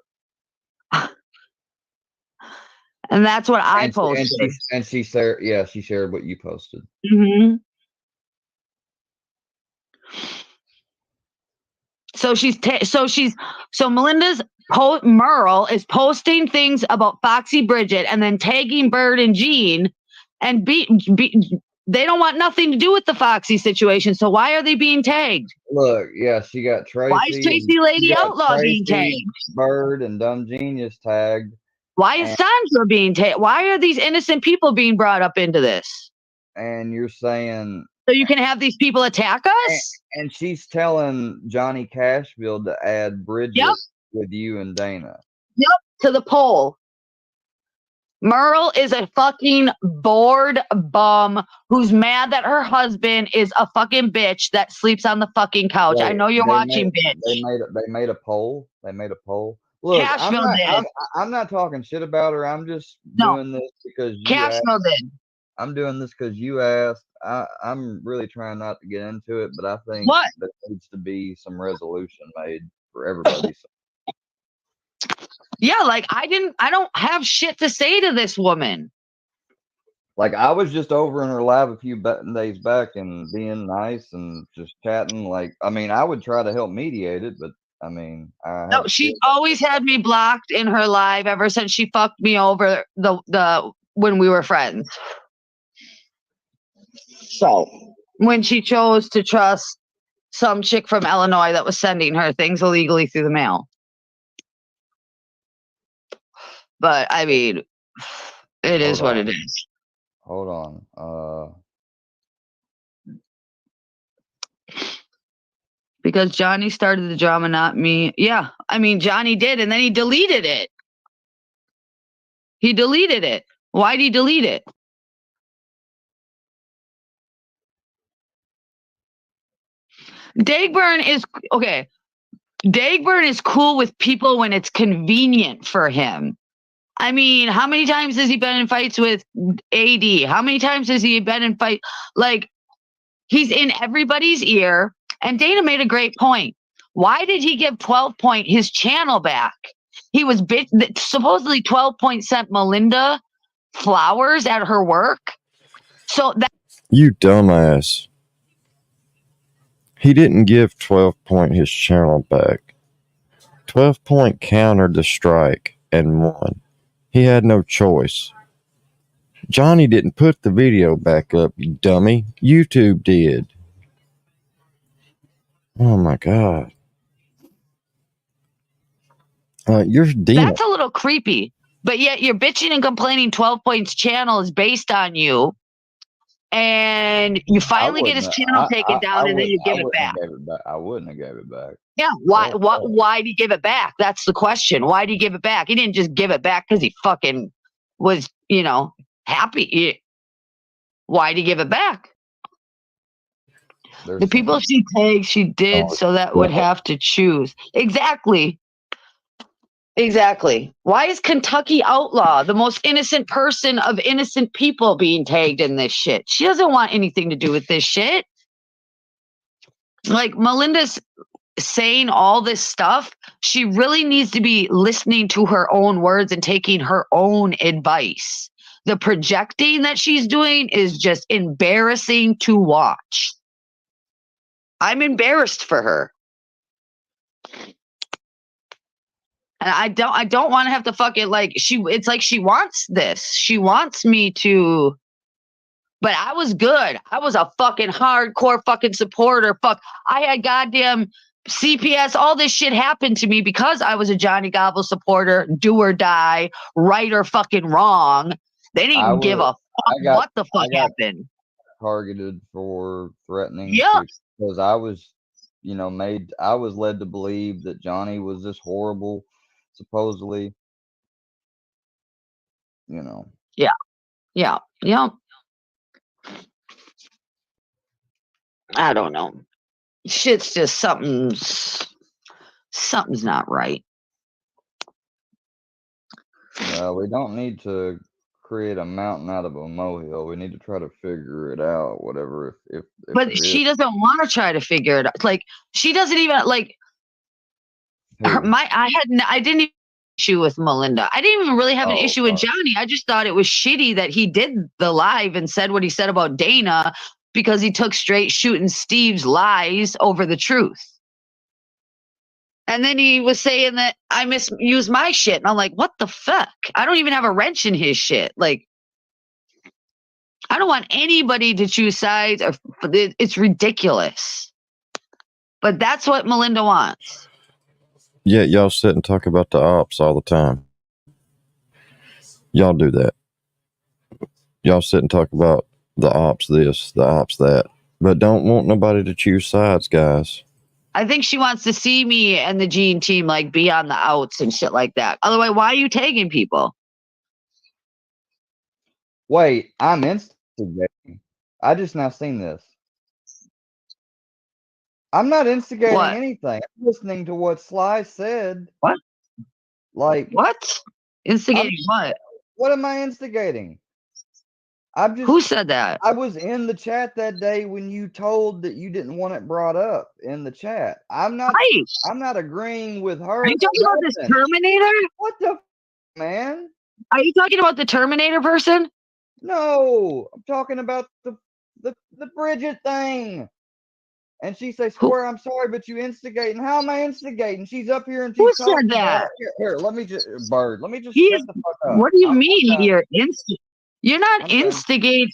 Speaker 5: And that's what I
Speaker 1: And
Speaker 5: posted.
Speaker 1: she shared, yeah, she shared what you posted.
Speaker 5: Mm-hmm. So Melinda's Merle is posting things about Foxy Bridget and then tagging Bird and Jean, and they don't want nothing to do with the Foxy situation. So why are they being tagged?
Speaker 1: Look, yeah, she got Tracy.
Speaker 5: Why is Tracy Lady Outlaw being tagged?
Speaker 1: Bird and Dumb Genius tagged.
Speaker 5: Why is Sandra being tagged? Why are these innocent people being brought up into this?
Speaker 1: And you're saying
Speaker 5: so you can have these people attack us?
Speaker 1: And she's telling Johnny Cashville to add Bridget with you and Dana.
Speaker 5: Yep, to the poll. Merle is a fucking bored bum who's mad that her husband is a fucking bitch that sleeps on the fucking couch. I know you're watching, bitch.
Speaker 1: They made a poll. They made a poll. Look,
Speaker 5: Cashville did.
Speaker 1: I'm not talking shit about her. I'm just doing this because you
Speaker 5: Cashville did.
Speaker 1: I'm doing this because you asked. I'm really trying not to get into it, but I think there needs to be some resolution made for everybody.
Speaker 5: Yeah, like I don't have shit to say to this woman.
Speaker 1: Like I was just over in her live a few days back and being nice and just chatting. Like, I mean, I would try to help mediate it, but I mean,
Speaker 5: no, she always had me blocked in her live ever since she fucked me over the when we were friends. So when she chose to trust some chick from Illinois that was sending her things illegally through the mail. But I mean, it is what it is.
Speaker 1: Hold on.
Speaker 5: Because Johnny started the drama, not me. Yeah, I mean, Johnny did, and then he deleted it. He deleted it. Why'd he delete it? Dagburn is okay. Dagburn is cool with people when it's convenient for him. I mean, how many times has he been in fights with AD? How many times has he been in fight? Like, he's in everybody's ear. And Dana made a great point. Why did he give 12 Point his channel back? He was supposedly 12 Point sent Melinda flowers at her work. So that
Speaker 2: you dumbass. He didn't give 12 Point his channel back. 12 Point countered the strike and won. He had no choice. Johnny didn't put the video back up, you dummy. YouTube did. Oh my God. You're Dina.
Speaker 5: That's a little creepy. But yet you're bitching and complaining 12 Point's channel is based on you. And you finally get his channel taken down and then you give it back.
Speaker 1: I wouldn't have gave it back.
Speaker 5: Yeah. Why did he give it back? That's the question. Why did he give it back? He didn't just give it back because he fucking was, happy. Why did he give it back? The people she tagged, she did, so that would have to choose. Exactly. Why is Kentucky Outlaw, the most innocent person of innocent people, being tagged in this shit? She doesn't want anything to do with this shit. Like, Melinda's saying all this stuff. She really needs to be listening to her own words and taking her own advice. The projecting that she's doing is just embarrassing to watch. I'm embarrassed for her. And I don't want to have to fucking it's like she wants this. She wants me to, but I was good. I was a fucking hardcore fucking supporter. I had goddamn CPS. All this shit happened to me because I was a Johnny Goble supporter, do or die, right or fucking wrong. They didn't give a fuck what the fuck happened.
Speaker 1: Targeted for threatening.
Speaker 5: Yeah.
Speaker 1: Because I was, I was led to believe that Johnny was this horrible, supposedly,
Speaker 5: Yeah. I don't know. Shit's just something's not right.
Speaker 1: We don't need to create a mountain out of a molehill. We need to try to figure it out, whatever. If
Speaker 5: But
Speaker 1: there
Speaker 5: she
Speaker 1: is.
Speaker 5: doesn't want to try to figure it out. Like she doesn't even like her,
Speaker 1: Who?
Speaker 5: I didn't even issue with Melinda. I didn't even really have an
Speaker 1: Oh,
Speaker 5: issue with Johnny. I just thought it was shitty that he did the live and said what he said about Dana because he took straight shooting Steve's lies over the truth. And then he was saying that I misused my shit. And I'm like, what the fuck? I don't even have a wrench in his shit. Like, I don't want anybody to choose sides. It's ridiculous. But that's what Melinda wants.
Speaker 2: Yeah, y'all sit and talk about the ops all the time. Y'all do that. Y'all sit and talk about the ops this, the ops that, but don't want nobody to choose sides, guys.
Speaker 5: I think she wants to see me and the Gene team like be on the outs and shit like that. Otherwise, why are you tagging people?
Speaker 1: wait, I'm instigating. I just now seen this. I'm not instigating
Speaker 5: What?
Speaker 1: anything. I'm listening to what Sly said.
Speaker 5: What?
Speaker 1: Like,
Speaker 5: What? Instigating what?
Speaker 1: what am I instigating? I'm just.
Speaker 5: Who said that?
Speaker 1: I was in the chat that day when you told that you didn't want it brought up in the chat. I'm not.
Speaker 5: Right.
Speaker 1: I'm not agreeing with her.
Speaker 5: Are you talking about this Terminator?
Speaker 1: What the man?
Speaker 5: Are you talking about the Terminator person?
Speaker 1: No, I'm talking about the Bridget thing. And she says, "Square, I'm sorry, but you instigating. How am I instigating? She's up here and she's
Speaker 5: Who
Speaker 1: talking
Speaker 5: said that?
Speaker 1: Here, let me just Bird. Let me just
Speaker 5: He's,
Speaker 1: shut the fuck up.
Speaker 5: what do you
Speaker 1: I'm
Speaker 5: mean
Speaker 1: done.
Speaker 5: you're not
Speaker 1: I'm done.
Speaker 5: instigating?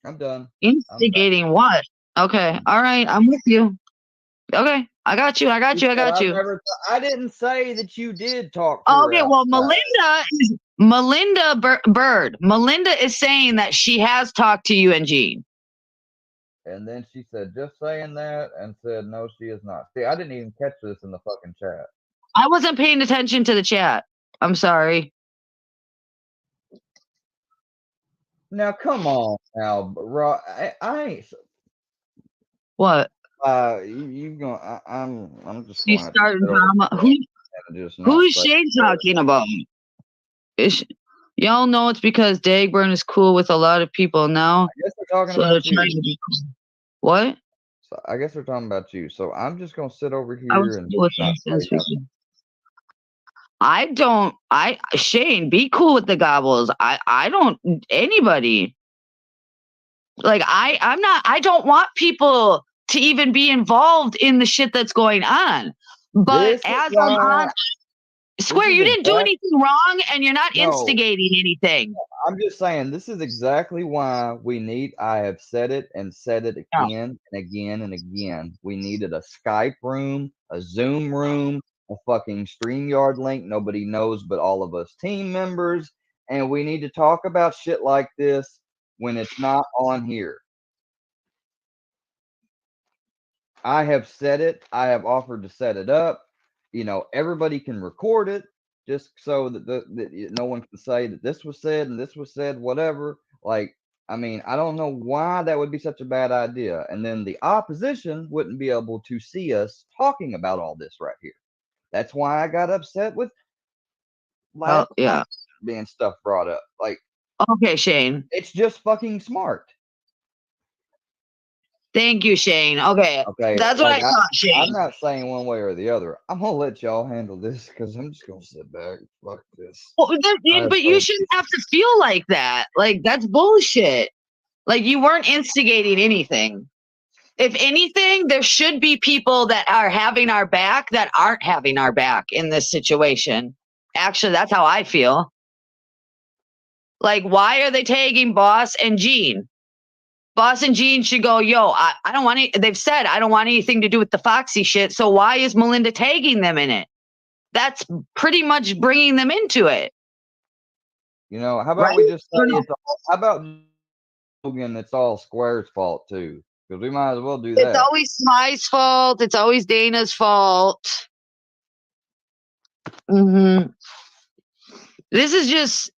Speaker 1: I'm done.
Speaker 5: Instigating what? Okay, all right, I'm with you. Okay, I got you.
Speaker 1: I didn't say that you did talk to her.
Speaker 5: Okay, well, Melinda Bird. Melinda is saying that she has talked to you and Gene.
Speaker 1: And then she said, just saying that, and said, no, she is not. See, I didn't even catch this in the fucking chat.
Speaker 5: I wasn't paying attention to the chat. I'm sorry.
Speaker 1: Now, come on, now, I ain't.
Speaker 5: What?
Speaker 1: You gonna? I'm just.
Speaker 5: You starting drama? Who's Shane talking about? Y'all know it's because Dagburn is cool with a lot of people now.
Speaker 1: I guess they're talking about you.
Speaker 5: What?
Speaker 1: So I guess we're talking about you. So I'm just gonna sit over here and.
Speaker 5: Shane, be cool with the gobbles. I don't anybody. Like I don't want people to even be involved in the shit that's going on. But as I'm on Square, you didn't do anything wrong and you're not instigating anything.
Speaker 1: I'm just saying this is exactly why we need. I have said it and said it again and again and again. We needed a Skype room, a Zoom room, a fucking StreamYard link nobody knows but all of us team members, and we need to talk about shit like this when it's not on here. I have said it. I have offered to set it up. You know, everybody can record it just so that no one can say that this was said and this was said, whatever. Like, I mean, I don't know why that would be such a bad idea. And then the opposition wouldn't be able to see us talking about all this right here. That's why I got upset with being stuff brought up. Like,
Speaker 5: okay, Shane.
Speaker 1: It's just fucking smart.
Speaker 5: Thank you, Shane. Okay. That's what I thought, Shane.
Speaker 1: I'm not saying one way or the other. I'm gonna let y'all handle this because I'm just gonna sit back. Fuck this.
Speaker 5: Well, but you shouldn't have to feel like that. Like, that's bullshit. Like, you weren't instigating anything. If anything, there should be people that are having our back that aren't having our back in this situation. Actually, that's how I feel. Like, why are they tagging Boss and Gene? Boss and Gene should go, yo, I don't want any, they've said, I don't want anything to do with the Foxy shit. So why is Melinda tagging them in it? That's pretty much bringing them into it.
Speaker 1: You know, how about we just say how about Logan, it's all Square's fault too? Because we might as well do that.
Speaker 5: It's always Sly's fault. It's always Dana's fault. This is just,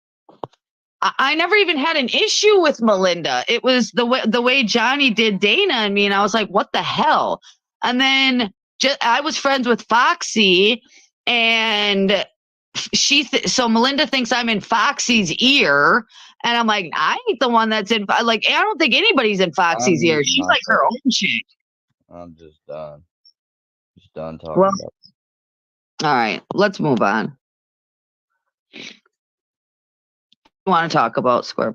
Speaker 5: I never even had an issue with Melinda. It was the way Johnny did Dana and me, and I was like, what the hell? And then I was friends with Foxy, and so Melinda thinks I'm in Foxy's ear, and I'm like, I ain't the one that's in. Like, I don't think anybody's in Foxy's ear. She's like her own chick.
Speaker 1: I'm just done. Just done talking
Speaker 5: Well,
Speaker 1: about it.
Speaker 5: All right, let's move on. You want to talk about Square?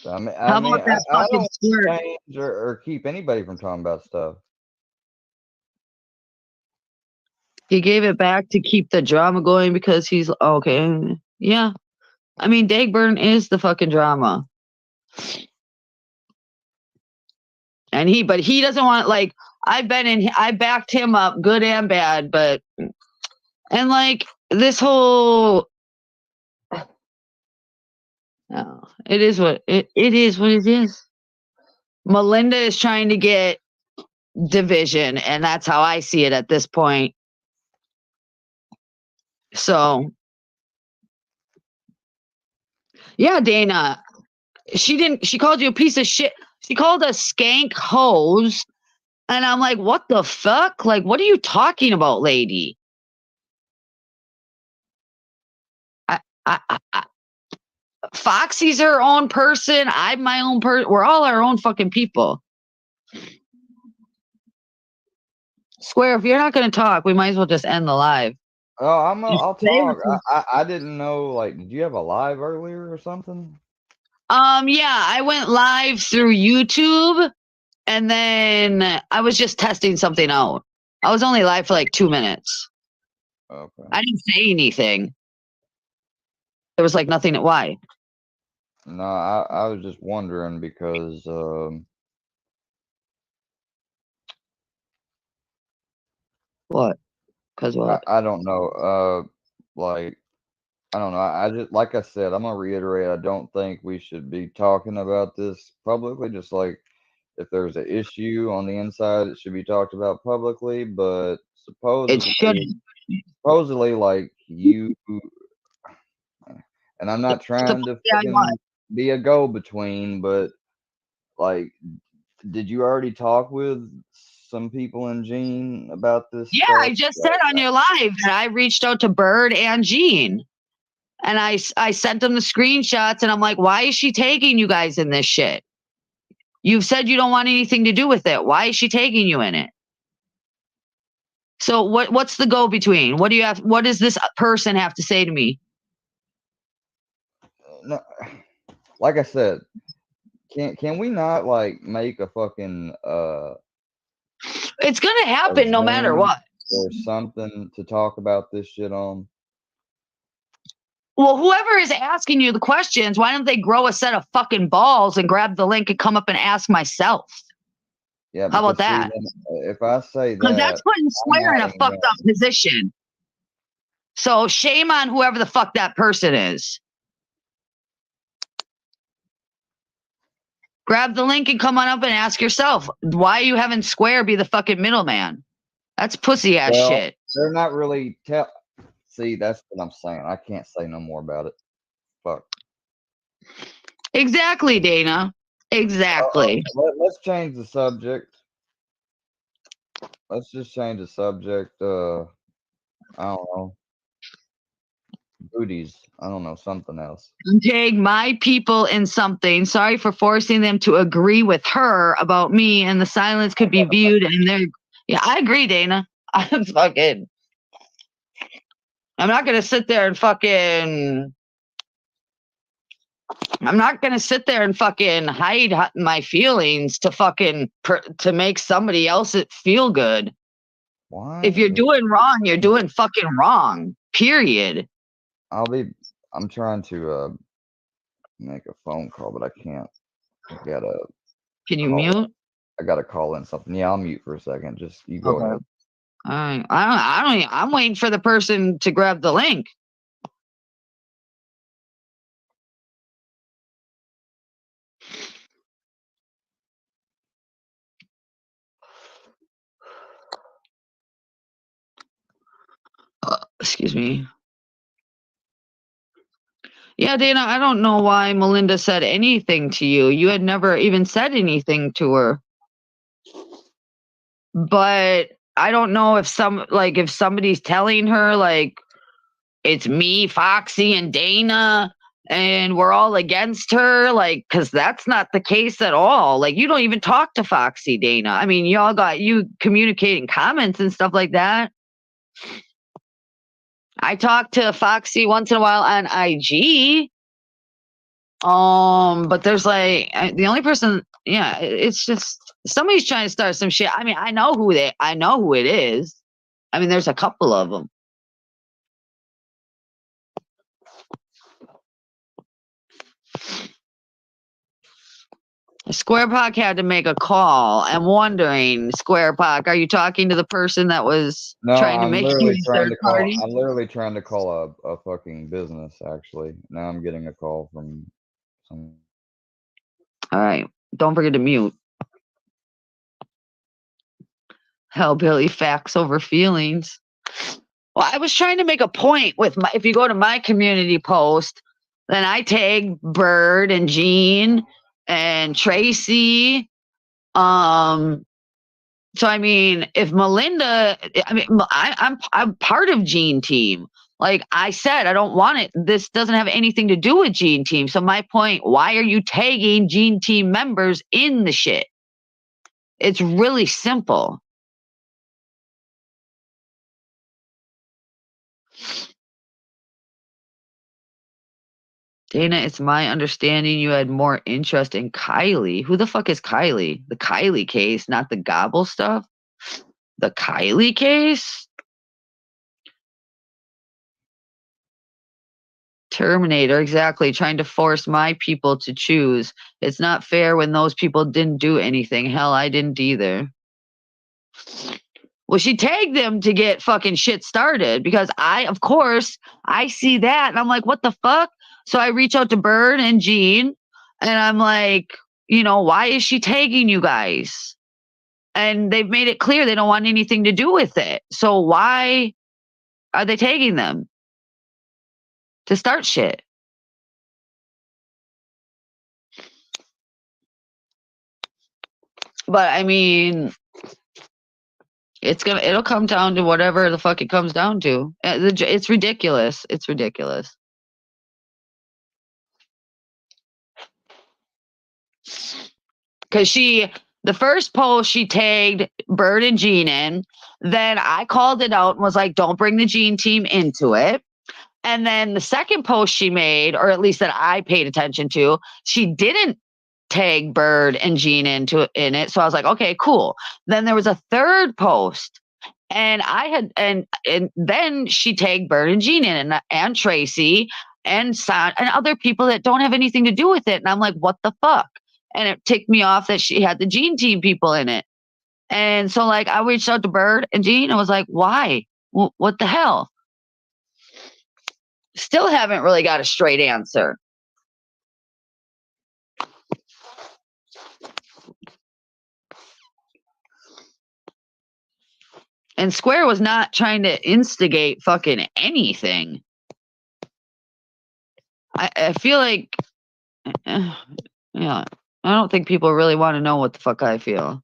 Speaker 1: I mean,
Speaker 5: How about that
Speaker 1: I
Speaker 5: fucking
Speaker 1: don't
Speaker 5: Square?
Speaker 1: change or keep anybody from talking about stuff.
Speaker 5: He gave it back to keep the drama going because he's okay. Yeah, I mean, Dagburn is the fucking drama, and but he doesn't want like I backed him up, good and bad, but and like this whole. Oh, it is what it is. What it is. Melinda is trying to get division, and that's how I see it at this point. So, yeah, Dana, she called you a piece of shit. She called us skank hoes. And I'm like, what the fuck? Like, what are you talking about, lady? Foxy's her own person. I'm my own person. We're all our own fucking people. Square, if you're not going to talk, we might as well just end the live.
Speaker 1: Oh, I'll talk. I didn't know, like, did you have a live earlier or something?
Speaker 5: Yeah, I went live through YouTube, and then I was just testing something out. I was only live for like 2 minutes.
Speaker 1: Okay.
Speaker 5: I didn't say anything. There was like nothing. Why?
Speaker 1: No, I was just wondering because
Speaker 5: What? Because what?
Speaker 1: I don't know. Like, I don't know. I just, like I said, I'm gonna reiterate. I don't think we should be talking about this publicly. Just like if there's an issue on the inside, it should be talked about publicly. But
Speaker 5: It shouldn't.
Speaker 1: supposedly, like you, and I'm not trying to be a go-between, but like, did you already talk with some people in Gene about this?
Speaker 5: Yeah,
Speaker 1: stuff?
Speaker 5: I just said on your live that I reached out to Bird and Gene, and I sent them the screenshots, and I'm like, why is she taking you guys in this shit? You've said you don't want anything to do with it. Why is she taking you in it? So what's the go between? What do you have? What does this person have to say to me?
Speaker 1: No, like I said, can we not like make a fucking
Speaker 5: It's gonna happen no matter what.
Speaker 1: Or something to talk about this shit on?
Speaker 5: Well, whoever is asking you the questions, why don't they grow a set of fucking balls and grab the link and come up and ask myself?
Speaker 1: Yeah.
Speaker 5: How about that?
Speaker 1: If I say that,
Speaker 5: because that's putting Square in a fucked up position. So shame on whoever the fuck that person is. Grab the link and come on up and ask yourself, why are you having Square be the fucking middleman? That's pussy ass shit.
Speaker 1: They're not really See, that's what I'm saying. I can't say no more about it. Fuck.
Speaker 5: Exactly, Dana. Exactly.
Speaker 1: Let's change the subject. Let's just change the subject. I don't know. Booties. I don't know, something else.
Speaker 5: Tag my people in something. Sorry for forcing them to agree with her about me, and the silence could be viewed. And they're, yeah, I agree, Dana. I'm not gonna sit there and fucking. I'm not gonna sit there and fucking hide my feelings to fucking to make somebody else feel good.
Speaker 1: Why?
Speaker 5: If you're doing wrong, you're doing fucking wrong. Period.
Speaker 1: I'm trying to make a phone call, but I can't.
Speaker 5: Can you mute?
Speaker 1: I gotta call in something. Yeah, I'll mute for a second. Just you go ahead.
Speaker 5: All right. I'm waiting for the person to grab the link. Excuse me. Yeah, Dana, I don't know why Melinda said anything to you. You had never even said anything to her. But I don't know if somebody's telling her, like, it's me, Foxy, and Dana, and we're all against her, like, because that's not the case at all. Like, you don't even talk to Foxy, Dana. I mean, y'all got you communicating comments and stuff like that. I talk to Foxy once in a while on IG. But there's like the only person, yeah, it's just somebody's trying to start some shit. I mean, I know who it is. I mean, there's a couple of them. SquarePock had to make a call. I'm wondering, SquarePock, are you talking to the person that was
Speaker 1: No,
Speaker 5: trying to
Speaker 1: I'm
Speaker 5: make you
Speaker 1: literally
Speaker 5: a
Speaker 1: trying
Speaker 5: third
Speaker 1: to call.
Speaker 5: party?
Speaker 1: I'm literally trying to call a fucking business. Actually, now I'm getting a call from some.
Speaker 5: All right, don't forget to mute. Hellbilly facts over feelings. Well, I was trying to make a point with my. If you go to my community post, then I tag Bird and Jean and Tracy. So I mean, if Melinda, I mean, I'm part of Gene Team. Like I said, I don't want it. This doesn't have anything to do with Gene Team. So my point: why are you tagging Gene Team members in the shit? It's really simple. Dana, it's my understanding you had more interest in Kylie. Who the fuck is Kylie? The Kylie case, not the Gobble stuff. The Kylie case? Terminator, exactly. Trying to force my people to choose. It's not fair when those people didn't do anything. Hell, I didn't either. Well, she tagged them to get fucking shit started because of course, I see that and I'm like, what the fuck? So I reach out to Bird and Jean and I'm like, why is she tagging you guys? And they've made it clear they don't want anything to do with it. So why are they tagging them? To start shit. But I mean, it'll come down to whatever the fuck it comes down to. It's ridiculous. It's ridiculous. Because the first post she tagged Bird and Jean in, then I called it out and was like, don't bring the Jean Team into it. And then the second post she made, or at least that I paid attention to, she didn't tag Bird and Jean in it. So I was like, okay, cool. Then there was a third post. And and then she tagged Bird and Jean in and Tracy and Son and other people that don't have anything to do with it. And I'm like, what the fuck? And it ticked me off that she had the Gene Team people in it. And so like I reached out to Bird and Jean and was like, why? What the hell? Still haven't really got a straight answer. And Square was not trying to instigate fucking anything. I feel like, yeah, I don't think people really want to know what the fuck I feel.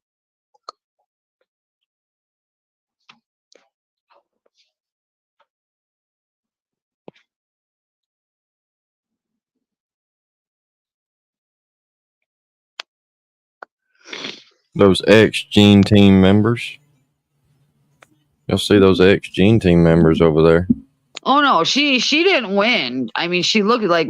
Speaker 2: Those ex-Gene Team members. You'll see those ex-Gene Team members over there.
Speaker 5: Oh no, she didn't win. I mean, she looked like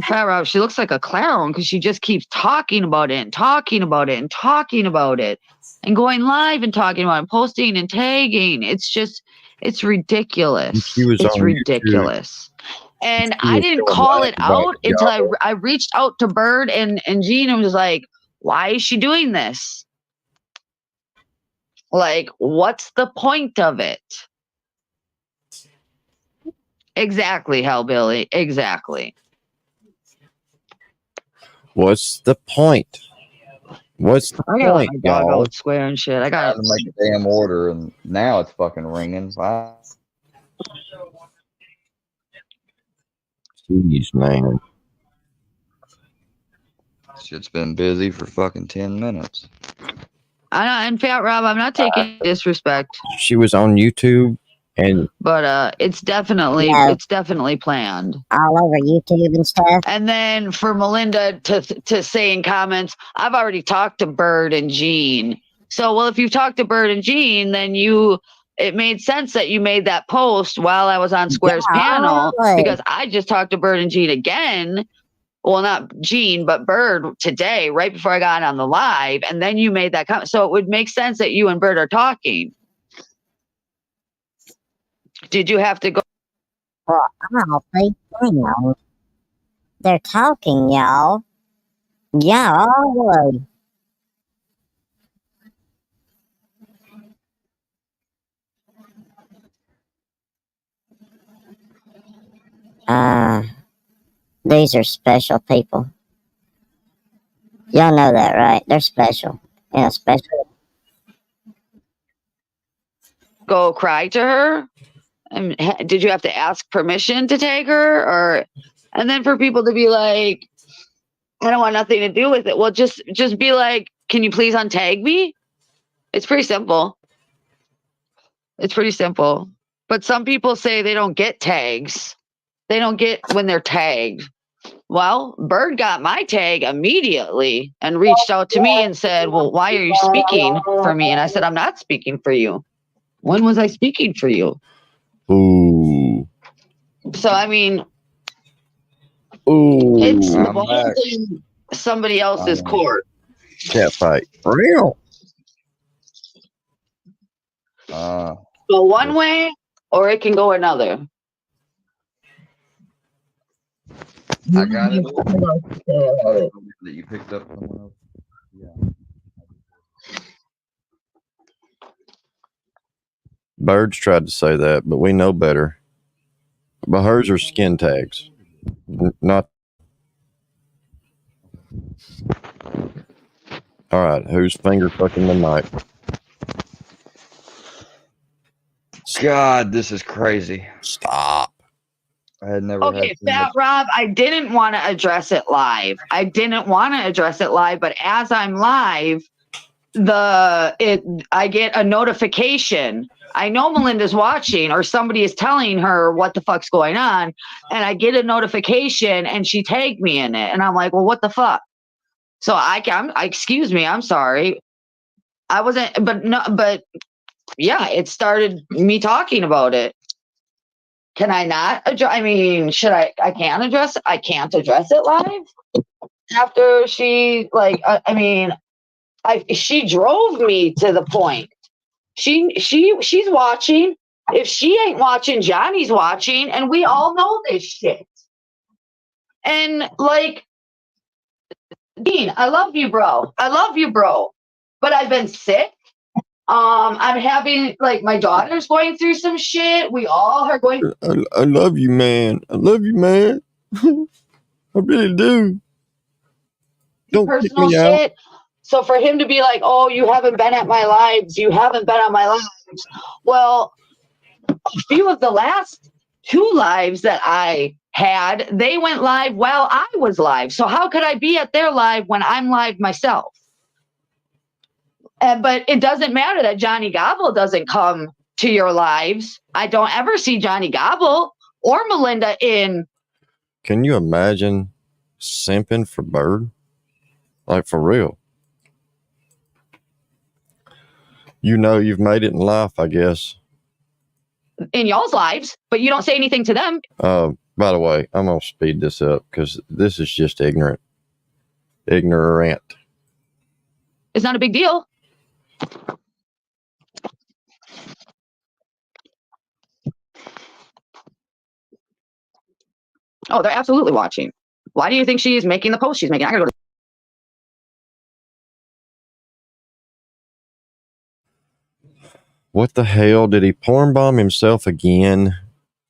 Speaker 5: Fat Rob. She looks like a clown because she just keeps talking about it and talking about it and talking about it and going live and talking about it and posting and tagging. It's ridiculous. It's ridiculous. And I didn't call it out until I reached out to Bird and Jean and was like, why is she doing this? Like, what's the point of it? Exactly, Hellbilly. Exactly.
Speaker 2: What's the point? What's the point,
Speaker 5: my dog out Square and shit. I got
Speaker 1: to make a damn order, and now it's fucking ringing. Wow.
Speaker 2: Jeez, man.
Speaker 1: Shit's been busy for fucking 10 minutes.
Speaker 5: And Fat Rob, I'm not taking disrespect.
Speaker 2: She was on YouTube And
Speaker 5: But it's definitely
Speaker 8: No.
Speaker 5: planned.
Speaker 8: All over YouTube and stuff.
Speaker 5: And then for Melinda to say in comments, I've already talked to Bird and Jean. So, well, if you've talked to Bird and Jean, then it made sense that you made that post while I was on Square's panel, because I just talked to Bird and Jean again. Well, not Jean, but Bird today, right before I got on the live. And then you made that comment. So it would make sense that you and Bird are talking. Did you have to go?
Speaker 8: Well, obviously, hang on. They're talking, y'all. Yeah, always. These are special people. Y'all know that, right? They're special. Yeah, special.
Speaker 5: Go cry to her? And did you have to ask permission to tag her? Or, and then for people to be like, I don't want nothing to do with it. Well, just be like, can you please untag me? It's pretty simple. It's pretty simple. But some people say they don't get tags. They don't get when they're tagged. Well, Bird got my tag immediately and reached out to me and said, well, why are you speaking for me? And I said, I'm not speaking for you. When was I speaking for you?
Speaker 2: ooh,
Speaker 5: So, I mean,
Speaker 2: ooh,
Speaker 5: it's the
Speaker 1: I'm
Speaker 5: ball's
Speaker 1: back.
Speaker 5: in somebody else's court.
Speaker 2: cat fight. Real.
Speaker 5: Go one way or it can go another.
Speaker 1: I got it. That you picked up someone else. Yeah.
Speaker 2: Birds tried to say that, but we know better. But hers are skin tags, not. All right, who's finger fucking the mic?
Speaker 1: God, this is crazy.
Speaker 2: Stop.
Speaker 1: I had never
Speaker 5: Okay,
Speaker 1: had so
Speaker 5: Fat
Speaker 1: much.
Speaker 5: Rob, I didn't want to address it live. But as I'm live, I get a notification. I know Melinda's watching or somebody is telling her what the fuck's going on, and I get a notification and she tagged me in it, and I'm like, well, what the fuck? So excuse me, I'm sorry. I wasn't, but yeah, it started me talking about it. Can I not address? I mean, should I? I can't address. I can't address it live after she she drove me to the point. She's watching. If she ain't watching, Johnny's watching, and we all know this shit. And like, Dean, I love you, bro. But I've been sick. I'm having my daughter's going through some shit. We all are going.
Speaker 2: I love you, man. I really do. Don't kick
Speaker 5: Personal
Speaker 2: me out.
Speaker 5: shit. So for him to be like, oh, you haven't been at my lives. You haven't been on my lives. Well, a few of the last 2 lives that I had, they went live while I was live. So how could I be at their live when I'm live myself? But it doesn't matter that Johnny Goble doesn't come to your lives. I don't ever see Johnny Goble or Melinda in.
Speaker 2: Can you imagine simping for Bird? Like, for real. You know you've made it in life, I guess.
Speaker 5: In y'all's lives, but you don't say anything to them.
Speaker 2: By the way, I'm going to speed this up because this is just ignorant. Ignorant.
Speaker 5: It's not a big deal. Oh, they're absolutely watching. Why do you think she's making the post she's making? I gotta go to.
Speaker 2: What the hell? Did he porn bomb himself again?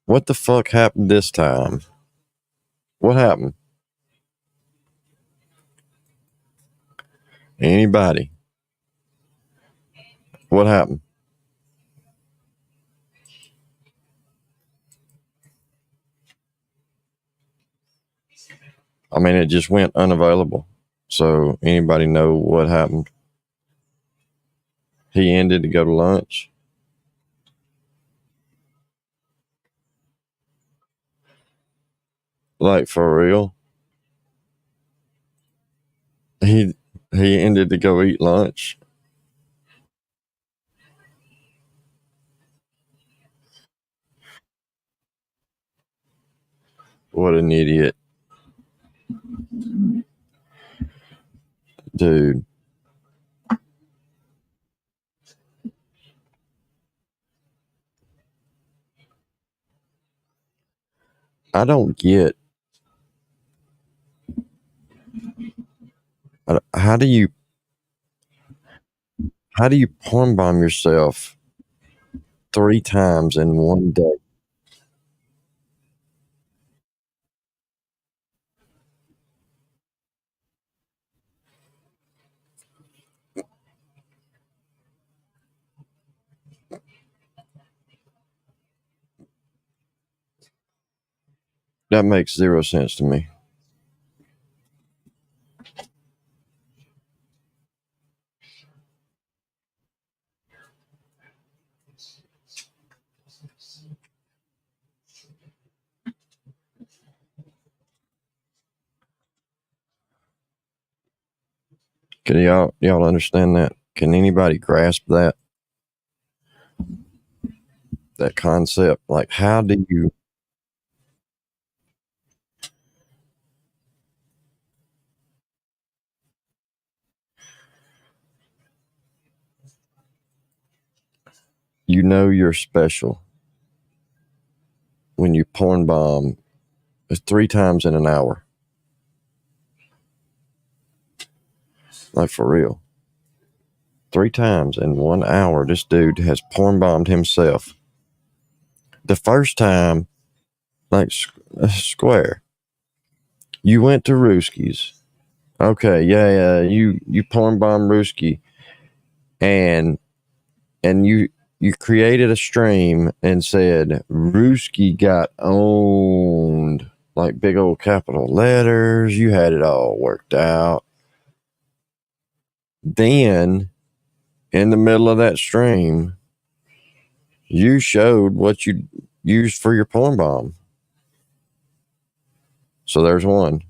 Speaker 2: What the fuck happened this time? What happened? Anybody? What happened? I mean, it just went unavailable. So anybody know what happened? He ended to go to lunch. Like for real. He ended to go eat lunch. What an idiot. Dude. I don't get how do you porn bomb yourself 3 times in one day? That makes 0 sense to me. Can y'all understand that? Can anybody grasp that concept? Like, how do you? You know you're special when you porn bomb 3 times in an hour. Like for real. 3 times in 1 hour, this dude has porn bombed himself. The first time, like square, you went to Rooski's. Okay, yeah, you porn bomb Rooski, and you created a stream and said Rooski got owned, like big old capital letters. You had it all worked out. Then, in the middle of that stream, you showed what you used for your porn bomb. So there's one.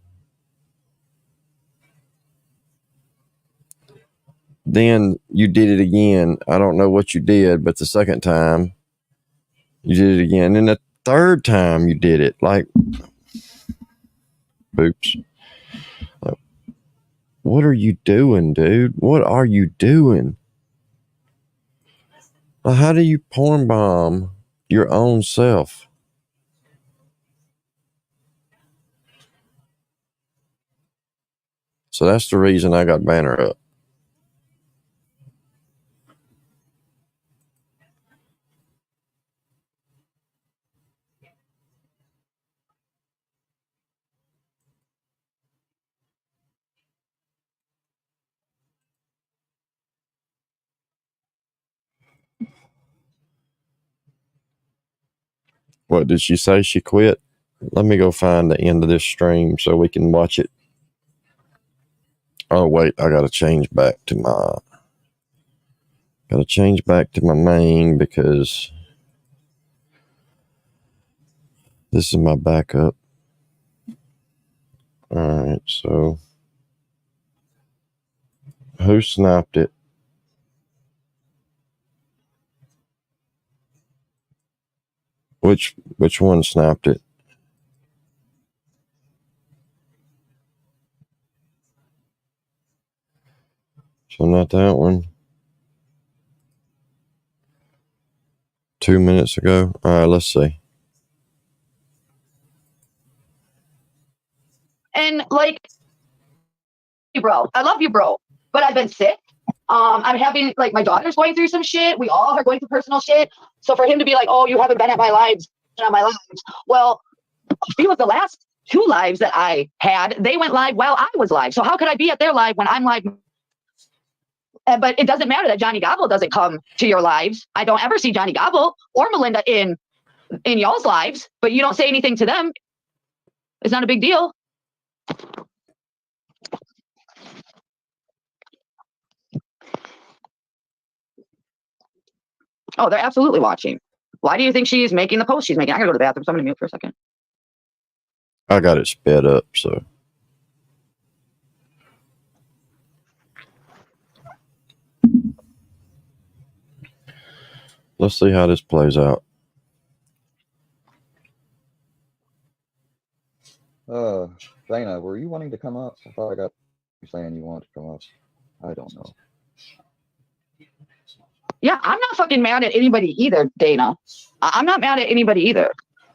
Speaker 2: Then you did it again. I don't know what you did, but the second time you did it again. And the third time you did it, like, oops. What are you doing, dude? What are you doing? How do you porn bomb your own self? So that's the reason I got banner up. What did she say? She quit? Let me go find the end of this stream so we can watch it. Oh wait, I gotta change back to my main because this is my backup. Alright, so who snapped it? Which one snapped it? So not that one. 2 minutes ago. Alright, let's see.
Speaker 5: And like, bro, I love you, bro, but I've been sick. I'm having, like, my daughter's going through some shit. We all are going through personal shit. So for him to be like, oh, you haven't been at my lives, well, a few of the last 2 lives that I had, they went live while I was live. So how could I be at their live when I'm live? But it doesn't matter that Johnny Goble doesn't come to your lives. I don't ever see Johnny Goble or Melinda in y'all's lives, but you don't say anything to them. It's not a big deal. Oh, they're absolutely watching. Why do you think she's making the post she's making? I gotta go to the bathroom. Somebody mute for a second.
Speaker 2: I got it sped up, so. Let's see how this plays out.
Speaker 1: Dana, were you wanting to come up? I thought I got you saying you wanted to come up. I don't know.
Speaker 5: Yeah, I'm not fucking mad at anybody either, Dana. I'm not mad at anybody either.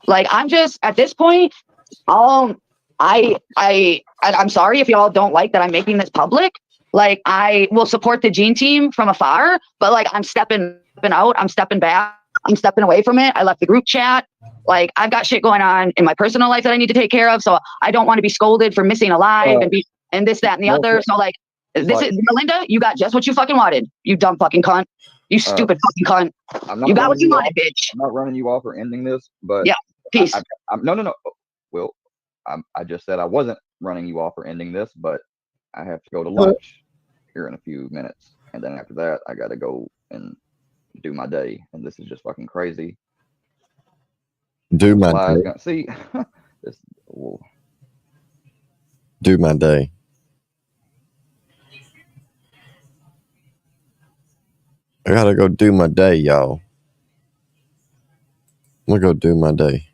Speaker 5: Like, I'm just at this point, I'm sorry if y'all don't like that I'm making this public. Like, I will support the Gene team from afar, but like, I'm stepping out, I'm stepping back, I'm stepping away from it. I left the group chat. Like, I've got shit going on in my personal life that I need to take care of, so I don't want to be scolded for missing a live and this, that, and the other. So like, this is Melinda. You got just what you fucking wanted. You dumb fucking cunt. You stupid fucking cunt. You got what you wanted, bitch.
Speaker 1: I'm not running you off or ending this, but
Speaker 5: yeah, peace.
Speaker 1: No. Well, I just said I wasn't running you off or ending this, but I have to go to lunch here in a few minutes, and then after that, I got to go and do my day, and this is just fucking crazy.
Speaker 2: Do my day.
Speaker 1: See, this.
Speaker 2: Do my day. I gotta go do my day, y'all. I'm gonna go do my day.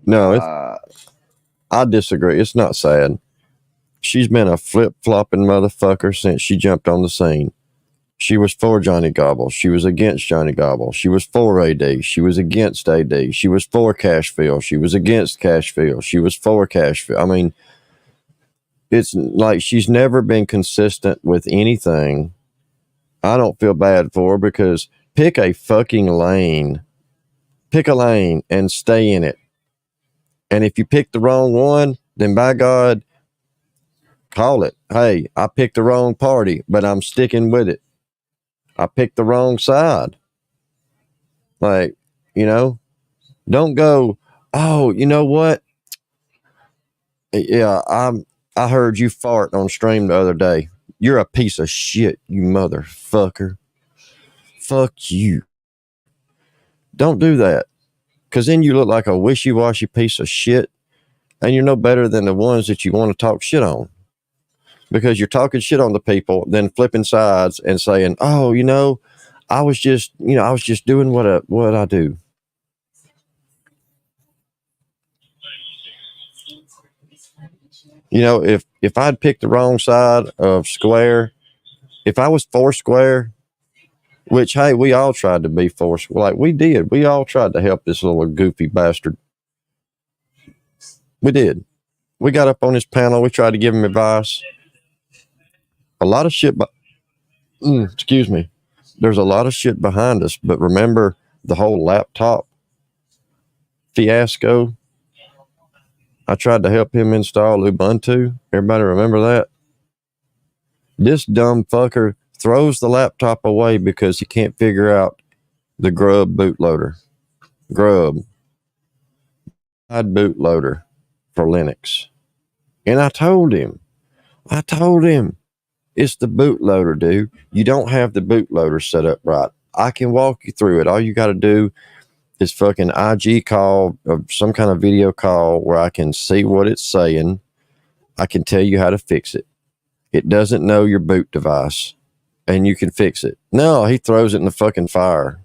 Speaker 2: No, I disagree. It's not sad. She's been a flip-flopping motherfucker since she jumped on the scene. She was for Johnny Goble. She was against Johnny Goble. She was for AD. She was against AD. She was for Cashfield. She was against Cashfield. She was for Cashfield. I mean, it's like she's never been consistent with anything. I don't feel bad for her because pick a fucking lane. Pick a lane and stay in it. And if you pick the wrong one, then by God, call it. Hey, I picked the wrong party, but I'm sticking with it. I picked the wrong side. Like, don't go, oh, you know what? Yeah, I heard you fart on stream the other day. You're a piece of shit, you motherfucker. Fuck you. Don't do that. Because then you look like a wishy-washy piece of shit, and you're no better than the ones that you want to talk shit on. Because you're talking shit on the people, then flipping sides and saying, oh, I was just doing what I do. If I'd picked the wrong side of square, if I was for square, which, hey, we all tried to be for square. Like, we did. We all tried to help this little goofy bastard. We did. We got up on his panel. We tried to give him advice. A lot of shit, excuse me. There's a lot of shit behind us, but remember the whole laptop fiasco? I tried to help him install Ubuntu. Everybody remember that? This dumb fucker throws the laptop away because he can't figure out the Grub bootloader. Grub. Bootloader for Linux. And I told him, it's the bootloader, dude. You don't have the bootloader set up right. I can walk you through it. All you got to do is fucking IG call or some kind of video call where I can see what it's saying. I can tell you how to fix it. It doesn't know your boot device, and you can fix it. No, he throws it in the fucking fire.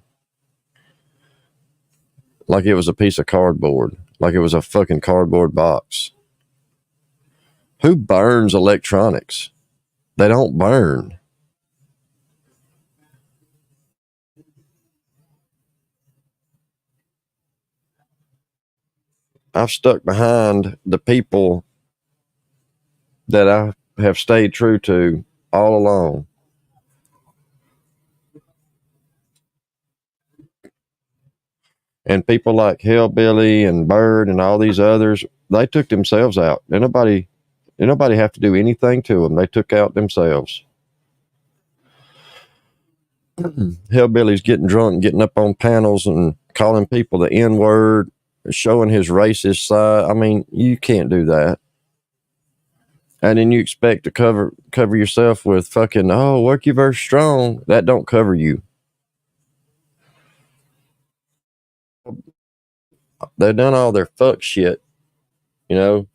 Speaker 2: Like it was a piece of cardboard. Like it was a fucking cardboard box. Who burns electronics? They don't burn. I've stuck behind the people that I have stayed true to all along. And people like Hillbilly and Bird and all these others, they took themselves out. Nobody have to do anything to them. They took out themselves. Hillbilly's getting drunk, getting up on panels and calling people the N-word, showing his racist side. I mean, you can't do that. And then you expect to cover yourself with fucking, oh, work your verse strong. That don't cover you. They've done all their fuck shit, you know.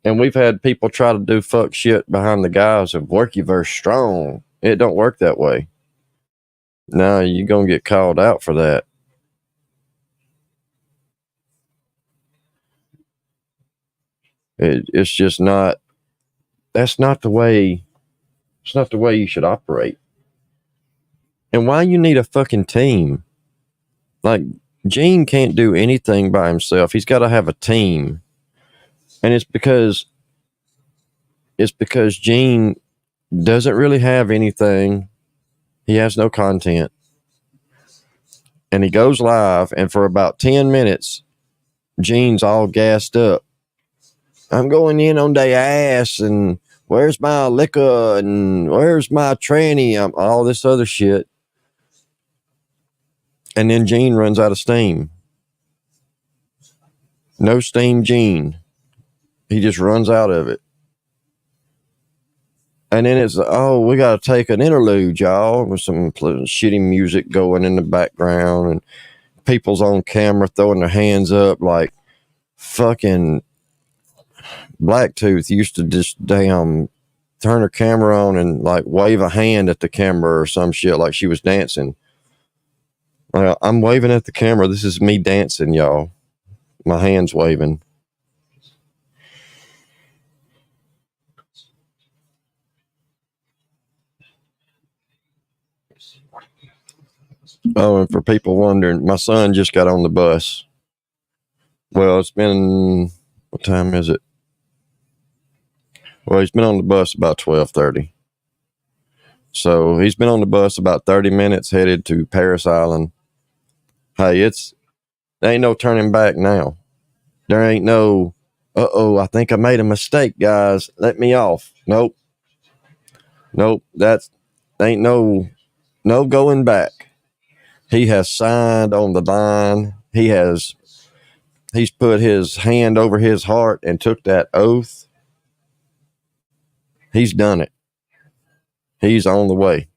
Speaker 2: And we've had people try to do fuck shit behind the guise of work your verse strong. It don't work that way. No, you're going to get called out for that. It's just not, that's not the way, it's not the way you should operate. And why you need a fucking team? Like, Gene can't do anything by himself. He's got to have a team. And it's because Gene doesn't really have anything. He has no content. And he goes live, and for about 10 minutes, Gene's all gassed up. I'm going in on their ass, and where's my liquor, and where's my tranny, all this other shit. And then Gene runs out of steam. No steam Gene. He just runs out of it. And then it's, oh, we got to take an interlude, y'all, with some shitty music going in the background, and people's on camera throwing their hands up like fucking Blacktooth used to just damn turn her camera on and like wave a hand at the camera or some shit like she was dancing. I'm waving at the camera. This is me dancing, y'all. My hand's waving. Oh, and for people wondering, my son just got on the bus. Well, it's been, what time is it? Well, he's been on the bus about 12:30. So he's been on the bus about 30 minutes headed to Paris Island. Hey, there ain't no turning back now. There ain't no, I think I made a mistake, guys. Let me off. Nope. Ain't no going back. He has signed on the line. He's put his hand over his heart and took that oath. He's done it. He's on the way.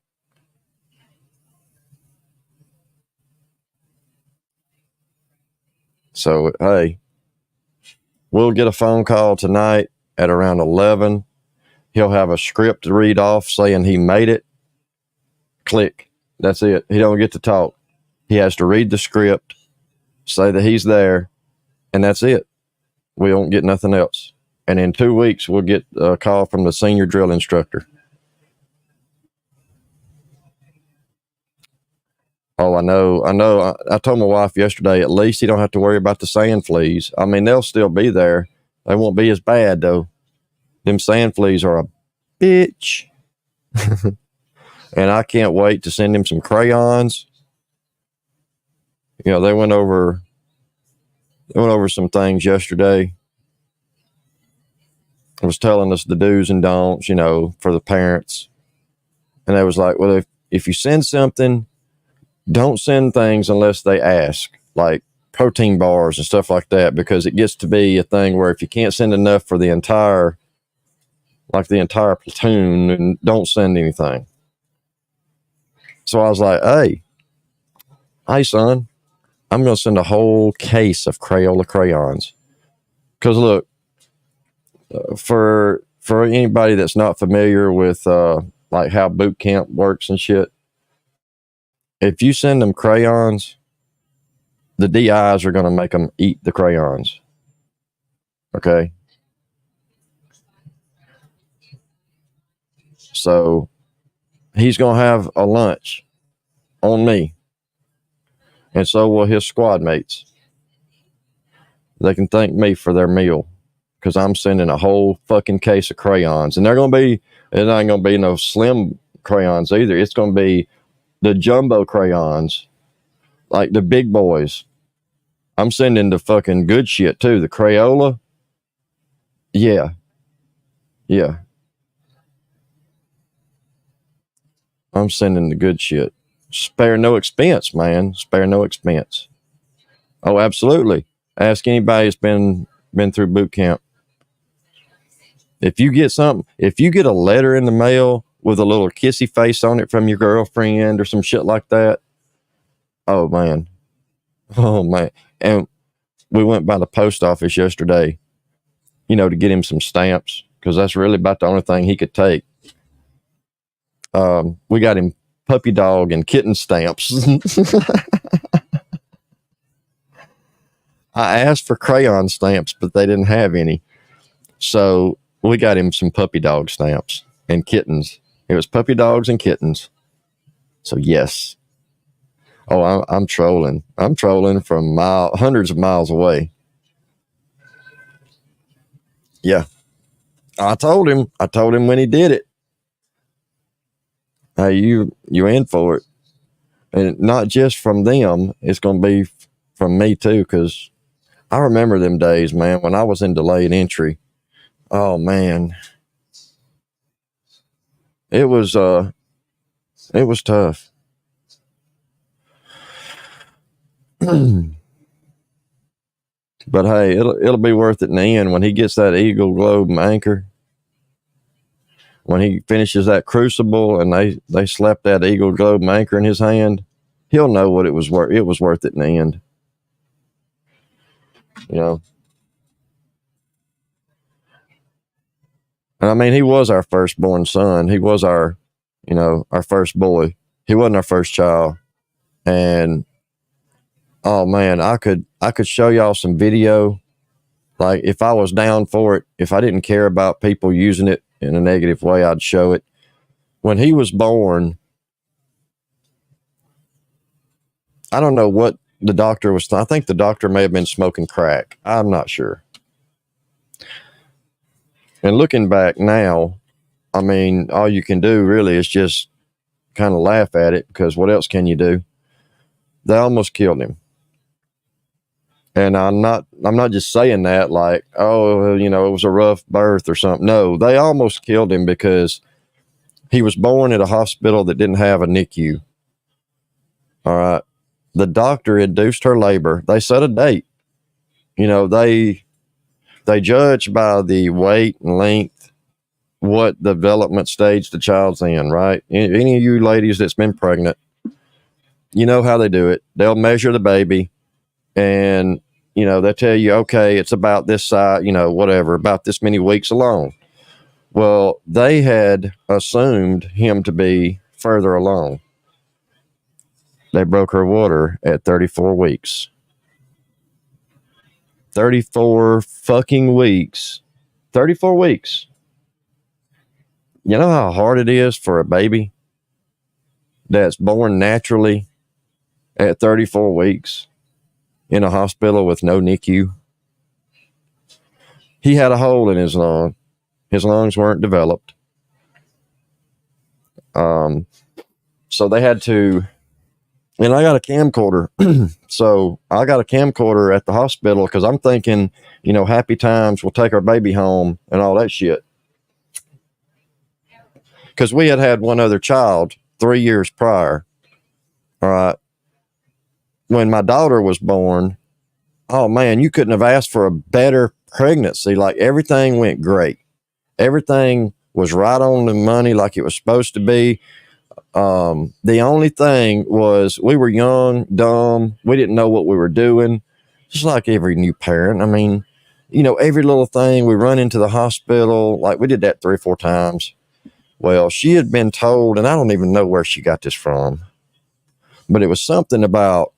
Speaker 2: So, hey, we'll get a phone call tonight at around 11. He'll have a script to read off saying he made it. Click. That's it. He don't get to talk. He has to read the script, say that he's there, and that's it. We don't get nothing else. And in 2 weeks, we'll get a call from the senior drill instructor. Oh, I know. I told my wife yesterday, at least he don't have to worry about the sand fleas. I mean, they'll still be there. They won't be as bad, though. Them sand fleas are a bitch. And I can't wait to send him some crayons. You know, they went over some things yesterday. It was telling us the do's and don'ts, you know, for the parents. And they was like, well, if you send something, don't send things unless they ask, like protein bars and stuff like that, because it gets to be a thing where if you can't send enough for the entire platoon, then don't send anything. So I was like, hey, son, I'm going to send a whole case of Crayola crayons. Because look, for anybody that's not familiar with like how boot camp works and shit, if you send them crayons, the DIs are going to make them eat the crayons. Okay? So he's going to have a lunch on me. And so will his squad mates. They can thank me for their meal because I'm sending a whole fucking case of crayons. And it ain't going to be no slim crayons either. It's going to be the jumbo crayons, like the big boys. I'm sending the fucking good shit too. The Crayola. Yeah. I'm sending the good shit. Spare no expense, man. Spare no expense. Oh, absolutely. Ask anybody that's been through boot camp. If you get a letter in the mail with a little kissy face on it from your girlfriend or some shit like that, oh man. And we went by the post office yesterday, to get him some stamps, because that's really about the only thing he could take. We got him puppy dog and kitten stamps. I asked for crayon stamps, but they didn't have any. So we got him some puppy dog stamps and kittens. It was puppy dogs and kittens. So yes. Oh, I'm trolling. I'm trolling from hundreds of miles away. Yeah. I told him when he did it, hey, you in for it. And not just from them, it's going to be from me too, because I remember them days, man, when I was in delayed entry. Oh man. It was tough. But hey, it'll be worth it in the end when he gets that Eagle, Globe, and Anchor. When he finishes that Crucible and they slap that Eagle, Globe, and Anchor in his hand, he'll know what it was worth. It was worth it in the end. And I mean, he was our firstborn son. He was our first boy. He wasn't our first child. And oh man, I could show y'all some video. Like if I was down for it, if I didn't care about people using it in a negative way, I'd show it. When he was born, I don't know what the doctor was. I think the doctor may have been smoking crack. I'm not sure. And looking back now, I mean, all you can do really is just kind of laugh at it, because what else can you do? They almost killed him. And I'm not just saying that like, oh, it was a rough birth or something. No, they almost killed him because he was born at a hospital that didn't have a NICU. All right. The doctor induced her labor. They set a date. They judge by the weight and length, what development stage the child's in, right? Any of you ladies that's been pregnant, you know how they do it. They'll measure the baby and, they'll tell you, okay, it's about this size, whatever, about this many weeks along. Well, they had assumed him to be further along. They broke her water at 34 weeks. 34 fucking weeks. 34 weeks. You know how hard it is for a baby that's born naturally at 34 weeks in a hospital with no NICU? He had a hole in his lung. His lungs weren't developed. So they had to, and I got a camcorder. So I got a camcorder at the hospital because I'm thinking, happy times, we'll take our baby home and all that shit. Because we had one other child 3 years prior. All right. When my daughter was born, oh man, you couldn't have asked for a better pregnancy. Like everything went great. Everything was right on the money like it was supposed to be. The only thing was we were young, dumb. We didn't know what we were doing. Just like every new parent. I mean, every little thing, we run into the hospital. Like we did that 3 or 4 times. Well, she had been told, and I don't even know where she got this from, but it was something about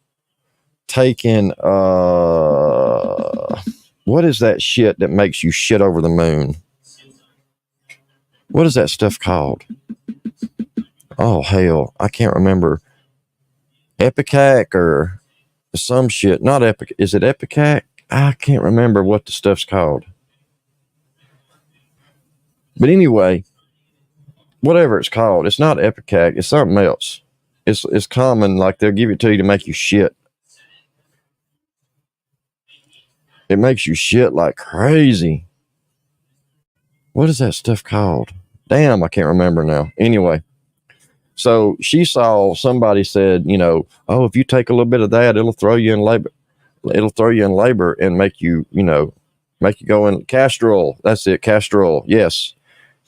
Speaker 2: taking, what is that shit that makes you shit over the moon? What is that stuff called? Oh, hell, I can't remember. Epicac or some shit. Not Epic. Is it Epicac? I can't remember what the stuff's called. But anyway, whatever it's called, it's not Epicac. It's something else. It's common, like they'll give it to you to make you shit. It makes you shit like crazy. What is that stuff called? Damn, I can't remember now. Anyway, so she saw somebody said, oh, if you take a little bit of that, it'll throw you in labor. It'll throw you in labor and make you, Make you go in castor oil. That's it, castor oil. Yes.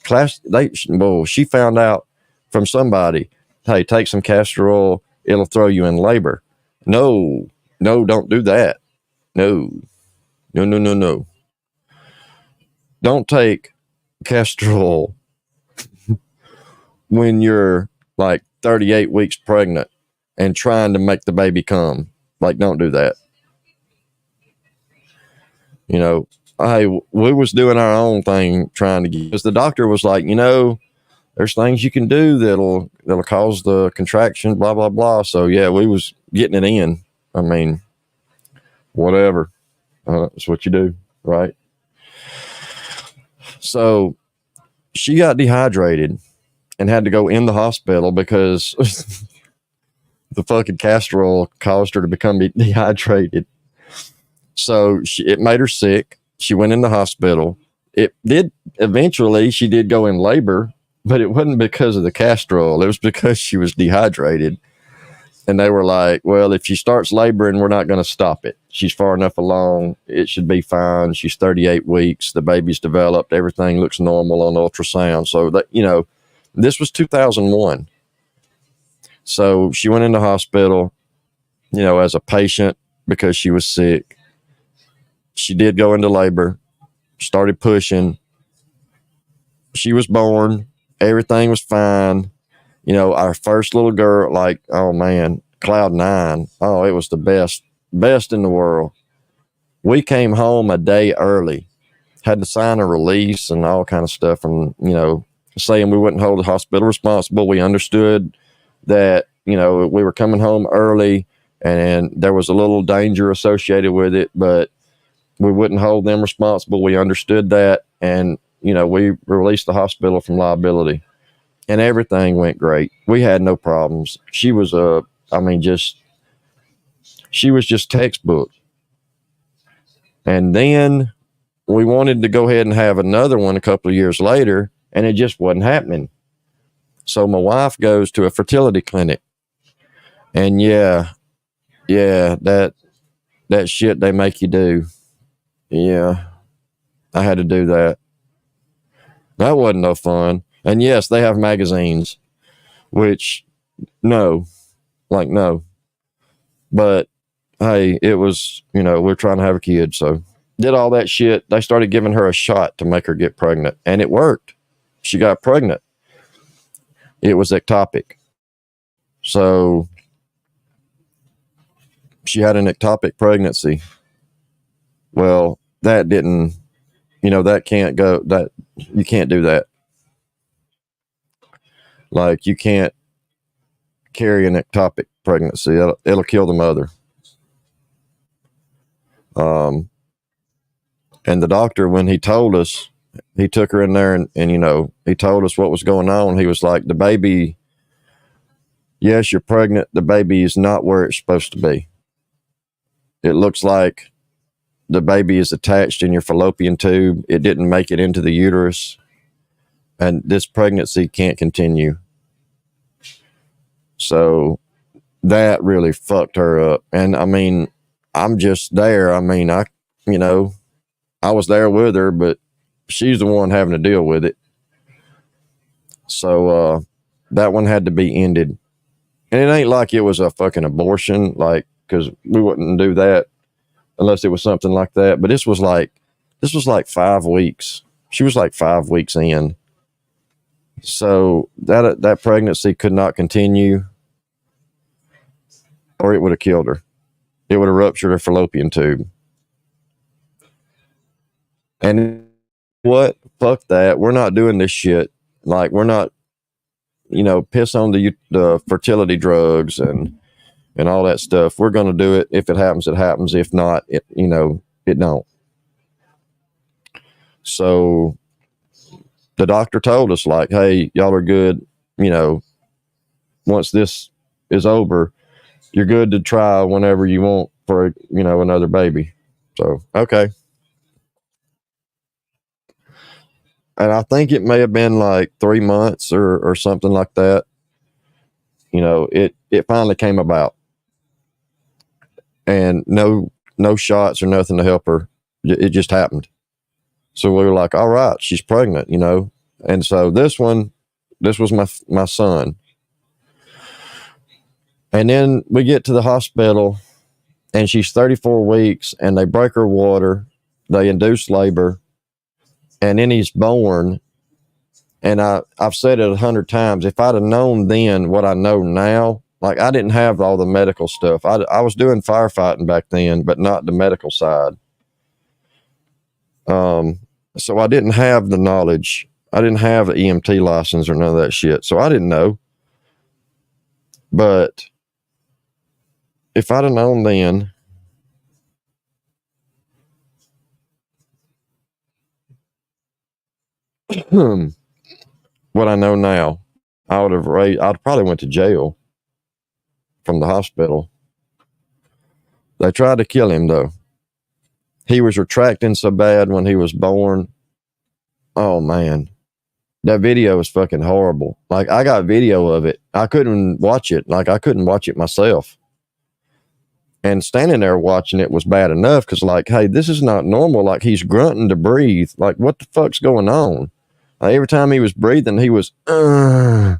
Speaker 2: She found out from somebody, hey, take some castor oil, it'll throw you in labor. No, don't do that. No. Don't take castor oil when you're like 38 weeks pregnant and trying to make the baby come. Like, don't do that. You know, we was doing our own thing trying to get, because the doctor was like, there's things you can do that'll cause the contraction, blah, blah, blah. So yeah, we was getting it in. I mean, whatever. That's what you do, right? So she got dehydrated and had to go in the hospital because the fucking castor oil caused her to become dehydrated. So it made her sick. She went in the hospital. It did eventually, she did go in labor, but it wasn't because of the castor oil. It was because she was dehydrated. And they were like, well, if she starts laboring, we're not going to stop it. She's far enough along. It should be fine. She's 38 weeks. The baby's developed. Everything looks normal on ultrasound. So that, this was 2001. So she went in the hospital, as a patient because she was sick. She did go into labor, started pushing. She was born. Everything was fine. Our first little girl, like, oh man, cloud nine. Oh, it was the best in the world. We came home a day early, had to sign a release and all kind of stuff. And, saying we wouldn't hold the hospital responsible. We understood that, we were coming home early and there was a little danger associated with it, but we wouldn't hold them responsible. We understood that. And, we released the hospital from liability. And everything went great. We had no problems. She was she was just textbook. And then we wanted to go ahead and have another one a couple of years later, and it just wasn't happening. So my wife goes to a fertility clinic. And yeah, that shit they make you do. Yeah, I had to do that. That wasn't no fun. And yes, they have magazines, which no. But hey, it was, we're trying to have a kid. So did all that shit. They started giving her a shot to make her get pregnant, and it worked. She got pregnant. It was ectopic. So she had an ectopic pregnancy. Well, that didn't, that can't go, that you can't do that. Like, you can't carry an ectopic pregnancy. It'll kill the mother. And the doctor, when he told us, he took her in there and he told us what was going on. He was like, the baby, yes, you're pregnant. The baby is not where it's supposed to be. It looks like the baby is attached in your fallopian tube. It didn't make it into the uterus. And this pregnancy can't continue. So that really fucked her up. And I mean, I'm just there. I mean, I was there with her, but she's the one having to deal with it. So that one had to be ended. And it ain't like it was a fucking abortion, like, because we wouldn't do that unless it was something like that. But this was like 5 weeks. She was like 5 weeks in. So that pregnancy could not continue, or it would have killed her. It would have ruptured her fallopian tube. And what? Fuck that. We're not doing this shit. Like, we're not, piss on the fertility drugs and all that stuff. We're going to do it. If it happens, it happens. If not, it don't. So the doctor told us, like, hey, y'all are good. Once this is over, you're good to try whenever you want for, another baby. So, okay. And I think it may have been like 3 months or something like that. It finally came about. And no shots or nothing to help her. It just happened. So we were like, all right, she's pregnant, you know. And so this was my son. And then we get to the hospital and she's 34 weeks and they break her water, they induce labor, and then he's born. And I've said it 100 times. If I'd have known then what I know now, like I didn't have all the medical stuff. I was doing firefighting back then, but not the medical side. So I didn't have the knowledge. I didn't have an EMT license or none of that shit. So I didn't know. But if I'd have known then, what I know now, I'd probably went to jail from the hospital. They tried to kill him though. He was retracting so bad when he was born. Oh man, that video was fucking horrible. Like I got video of it. I couldn't watch it. Like I couldn't watch it myself. And standing there watching it was bad enough because like, hey, this is not normal. Like he's grunting to breathe. Like what the fuck's going on? Like, every time he was breathing, he was, like,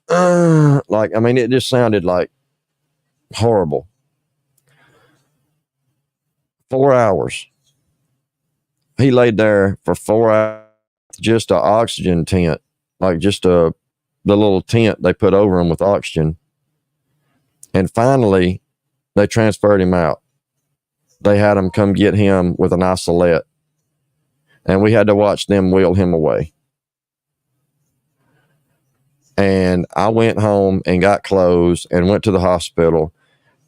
Speaker 2: I mean, it just sounded like horrible. 4 hours. He laid there for 4 hours, just an oxygen tent, like just the little tent they put over him with oxygen. And finally, they transferred him out. They had him come get him with an isolette. And we had to watch them wheel him away. And I went home and got clothes and went to the hospital.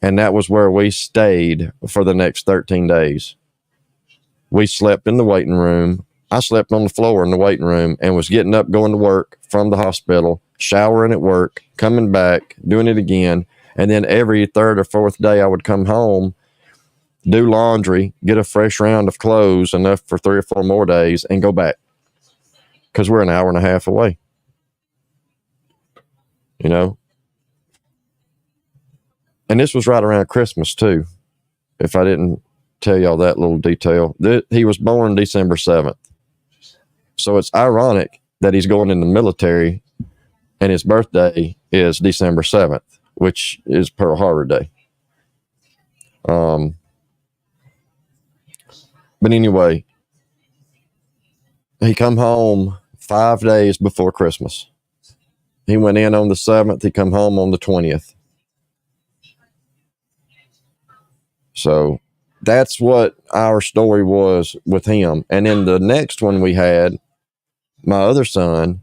Speaker 2: And that was where we stayed for the next 13 days. We slept in the waiting room. I slept on the floor in the waiting room and was getting up, going to work from the hospital, showering at work, coming back, doing it again. And then every third or fourth day I would come home, do laundry, get a fresh round of clothes, enough for 3 or 4 more days, and go back. Because we're an hour and a half away. You know? And this was right around Christmas too, if I didn't tell y'all that little detail. He was born December 7th. So it's ironic that he's going in the military and his birthday is December 7th, which is Pearl Harbor Day. But anyway, he come home 5 days before Christmas. He went in on the 7th. He come home on the 20th. So that's what our story was with him. And then the next one we had, my other son,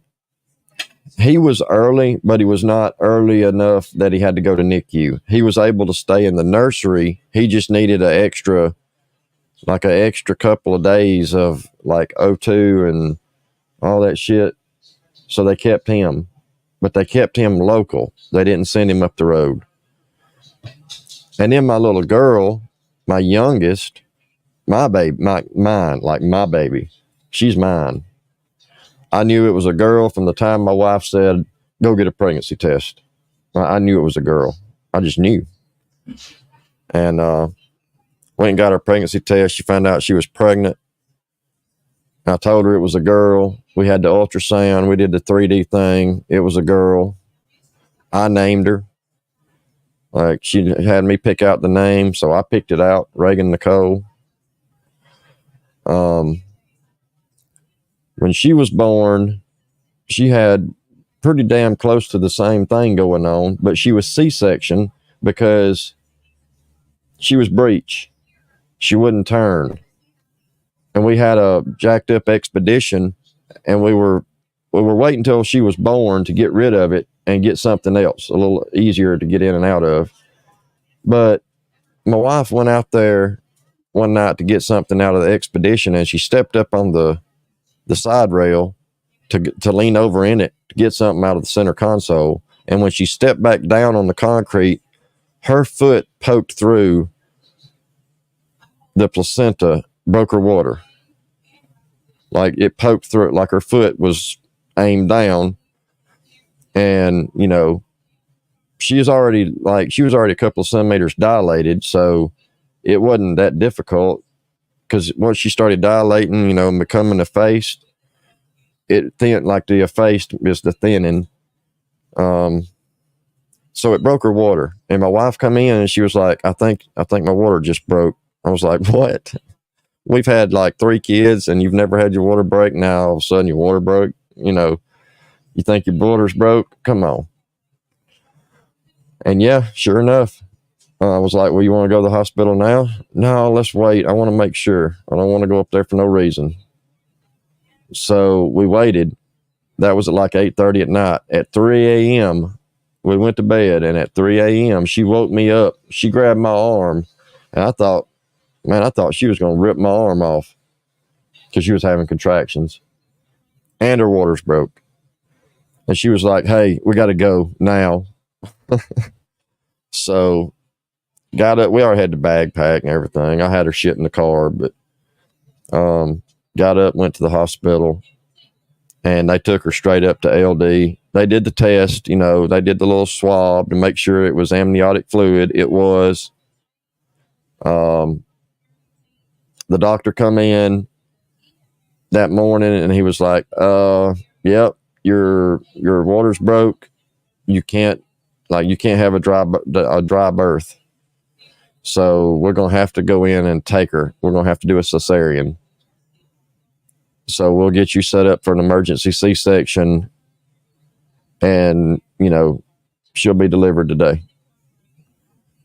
Speaker 2: he was early, but he was not early enough that he had to go to NICU. He was able to stay in the nursery. He just needed an extra couple of days of like O2 and all that shit. So they kept him, but they kept him local. They didn't send him up the road. And then my little girl, my youngest, my baby, my baby, she's mine. I knew it was a girl from the time my wife said, go get a pregnancy test. I knew it was a girl. I just knew. And went and got her pregnancy test. She found out she was pregnant. I told her it was a girl. We had the ultrasound. We did the 3D thing. It was a girl. I named her. Like she had me pick out the name, so I picked it out, Reagan Nicole. When she was born, she had pretty damn close to the same thing going on, but she was C-section because she was breech. She wouldn't turn. And we had a jacked up expedition, and we were waiting until she was born to get rid of it and get something else a little easier to get in and out of. But my wife went out there one night to get something out of the expedition, and she stepped up on the side rail to lean over in it to get something out of the center console. And when she stepped back down on the concrete, her foot poked through the placenta, broke her water. Like it poked through it, like her foot was aimed down. And, you know, she was already a couple of centimeters dilated, so it wasn't that difficult. because once she started dilating, and becoming effaced, it thin, like the effaced is the thinning. So it broke her water, and my wife come in and she was like, I think my water just broke. I was like, what? We've had like 3 kids and you've never had your water break. Now all of a sudden your water broke. You think your water's broke? Come on. And yeah, sure enough, I was like, well, you want to go to the hospital now? No, let's wait. I want to make sure. I don't want to go up there for no reason. So we waited. That was at like 8:30 at night. At 3 a.m., we went to bed, and at 3 a.m., she woke me up. She grabbed my arm, and I thought she was going to rip my arm off because she was having contractions, and her waters broke. And she was like, hey, we got to go now. So got up. We already had the bag packed and everything. I had her shit in the car, but got up, went to the hospital, and they took her straight up to LD. They did the test, they did the little swab to make sure it was amniotic fluid. It was. The doctor come in that morning and he was like, yep, your water's broke. You can't have a dry birth. So we're going to have to go in and take her. We're going to have to do a cesarean. So we'll get you set up for an emergency C-section, and, she'll be delivered today.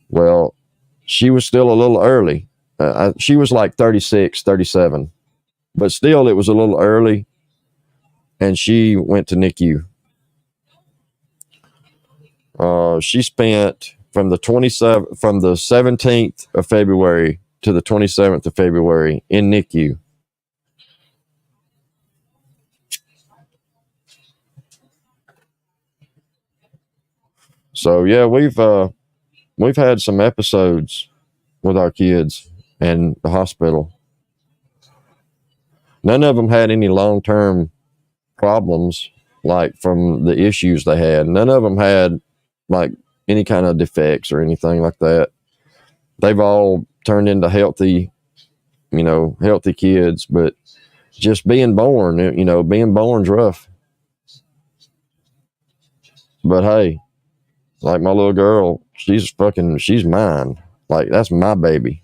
Speaker 2: Well, she was still a little early. She was like 36, 37, but still it was a little early, and she went to NICU. She spent from the 17th of February to the 27th of February in NICU. So yeah, we've had some episodes with our kids and the hospital. None of them had any long-term problems, like from the issues they had. None of them had like any kind of defects or anything like that. They've all turned into healthy kids, but just being born, being born's rough. But hey, like my little girl, she's mine. Like, that's my baby.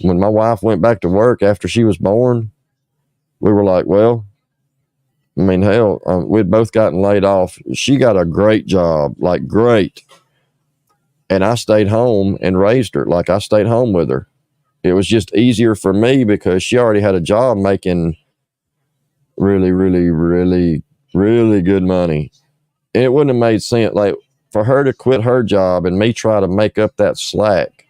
Speaker 2: When my wife went back to work after she was born, we were like, well, I mean, hell, we'd both gotten laid off. She got a great job, like great. And I stayed home and raised her. Like, I stayed home with her. It was just easier for me because she already had a job making really, really, really, really good money. And it wouldn't have made sense, like, for her to quit her job and me try to make up that slack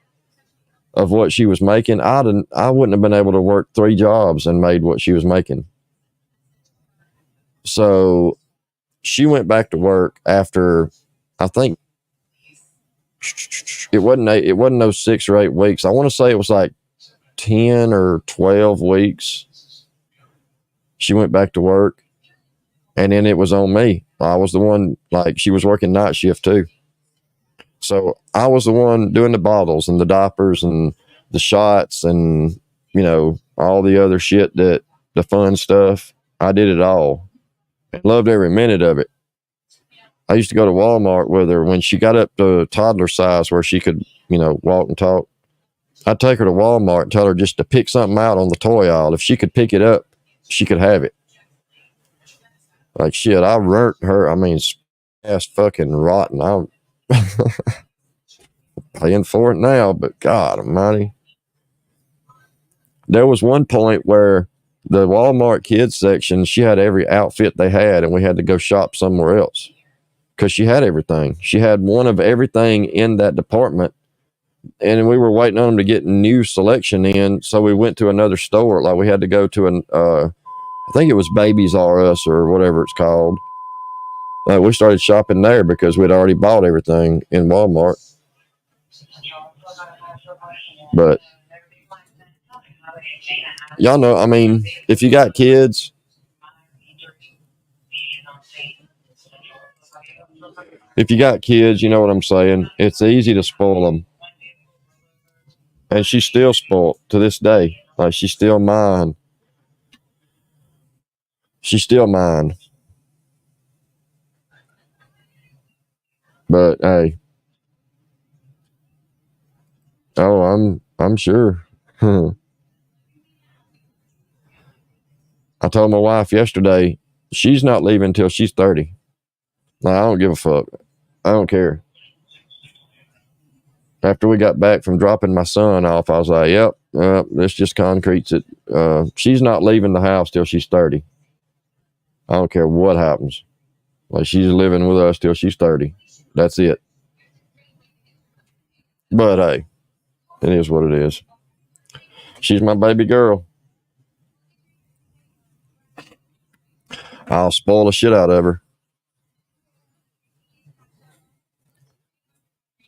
Speaker 2: of what she was making. I wouldn't have been able to work 3 jobs and made what she was making. So she went back to work after, I think it wasn't no 6 or 8 weeks. I want to say it was like 10 or 12 weeks. She went back to work, and then it was on me. I was the one, like, she was working night shift too. So I was the one doing the bottles and the diapers and the shots and, all the other shit, the fun stuff. I did it all. I loved every minute of it. I used to go to Walmart with her when she got up to toddler size where she could, walk and talk. I'd take her to Walmart and tell her just to pick something out on the toy aisle. If she could pick it up, she could have it. Like, shit, I burnt her. I mean, ass fucking rotten. I'm paying for it now, but God almighty. There was one point where the Walmart kids section, she had every outfit they had, and we had to go shop somewhere else because she had everything. She had one of everything in that department, and we were waiting on them to get new selection in, so we went to another store. Like, we had to go to I think it was Babies R Us or whatever it's called. We started shopping there because we'd already bought everything in Walmart. But y'all know, I mean, if you got kids, you know what I'm saying. It's easy to spoil them. And she's still spoiled to this day. Like, she's still mine. She's still mine. But hey, I'm sure. I told my wife yesterday, she's not leaving until she's 30. Like, I don't give a fuck. I don't care. After we got back from dropping my son off, I was like, yep, this just concretes it. She's not leaving the house till she's 30. I don't care what happens. Like, she's living with us till she's 30. That's it. But hey, it is what it is. She's my baby girl. I'll spoil the shit out of her.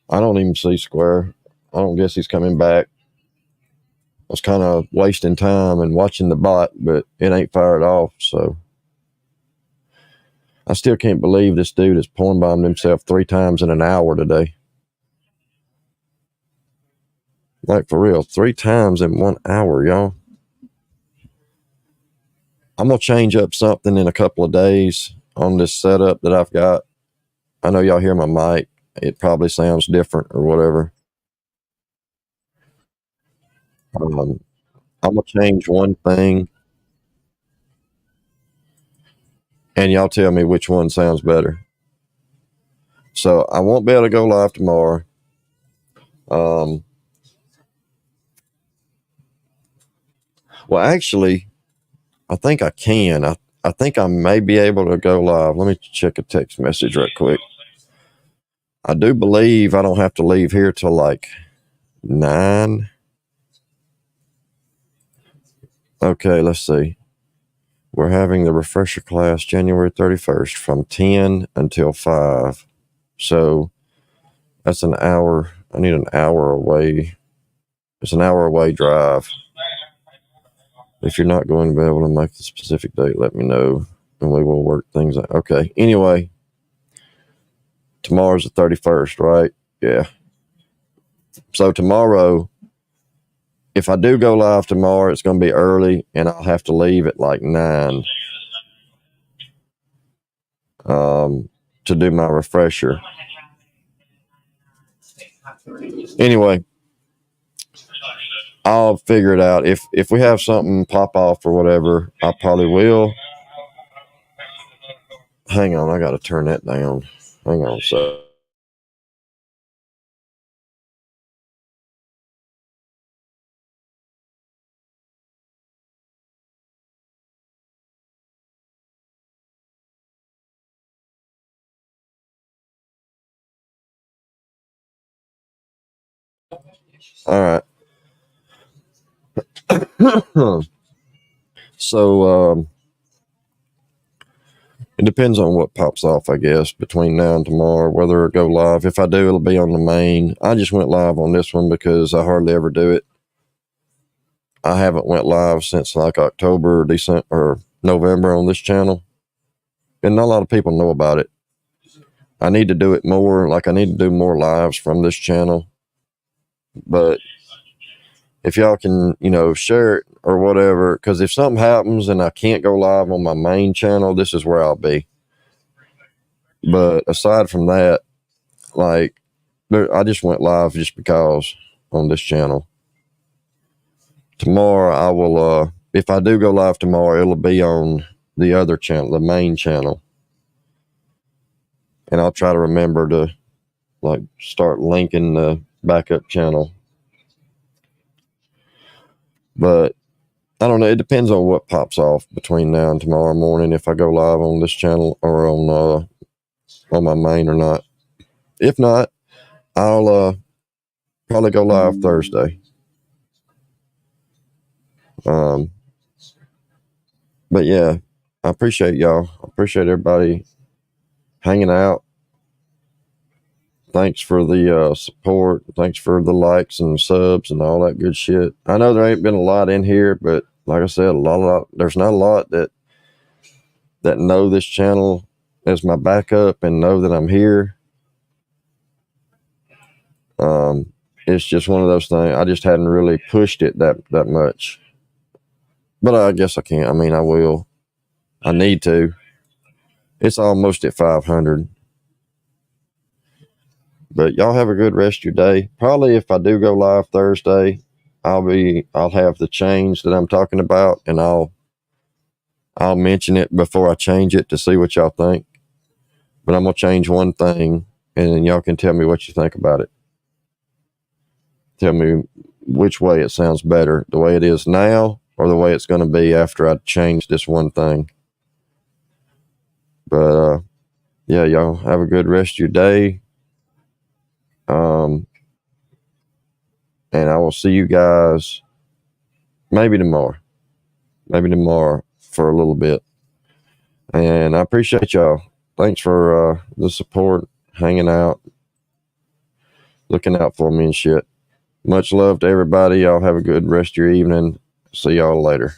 Speaker 2: I don't even see Square. I don't guess he's coming back. I was kind of wasting time and watching the bot, but it ain't fired off, so I still can't believe this dude has porn bombed himself 3 times in an hour today. Like, for real, 3 times in 1 hour, y'all. I'm going to change up something in a couple of days on this setup that I've got. I know y'all hear my mic. It probably sounds different or whatever. I'm going to change one thing, and y'all tell me which one sounds better. So I won't be able to go live tomorrow. Well, actually, I think I can. I think I may be able to go live. Let me check a text message right quick. I do believe I don't have to leave here till like 9. Okay, let's see. We're having the refresher class January 31st from 10 until 5. So that's an hour. I need an hour away. It's an hour away drive. If you're not going to be able to make the specific date, let me know and we will work things out. Okay. Anyway, tomorrow's the 31st, right? Yeah. So tomorrow, if I do go live tomorrow, it's going to be early and I'll have to leave at like 9 to do my refresher. Anyway, I'll figure it out. If we have something pop off or whatever, I probably will. Hang on, I got to turn that down. Hang on, so. All right. So it depends on what pops off, I guess, between now and tomorrow, whether it go live. If I do, it'll be on the main. I just went live on this one because I hardly ever do it. I haven't went live since like October or December or November on this channel. And not a lot of people know about it. I need to do it more. Like, I need to do more lives from this channel. But if y'all can, share it or whatever, because if something happens and I can't go live on my main channel, this is where I'll be. But aside from that, like, I just went live just because on this channel. Tomorrow I will, if I do go live tomorrow, it'll be on the other channel, the main channel. And I'll try to remember to like start linking the backup channel. But I don't know. It depends on what pops off between now and tomorrow morning, if I go live on this channel or on my main or not. If not, I'll probably go live Thursday. But yeah, I appreciate y'all. I appreciate everybody hanging out. Thanks for the support. Thanks for the likes and subs and all that good shit. I know there ain't been a lot in here, but like I said, there's not a lot that know this channel as my backup and know that I'm here. it's just one of those things. I just hadn't really pushed it that much. But I guess I can't. I mean, I will. I need to. It's almost at 500. But y'all have a good rest of your day. Probably if I do go live Thursday, I'll have the change that I'm talking about, and I'll mention it before I change it to see what y'all think. But I'm gonna change one thing, and then y'all can tell me what you think about it. Tell me which way it sounds better, the way it is now or the way it's going to be after I change this one thing. But yeah, y'all have a good rest of your day. And I will see you guys maybe tomorrow for a little bit. And I appreciate y'all. Thanks for the support, hanging out, looking out for me and shit. Much love to everybody. Y'all have a good rest of your evening. See y'all later.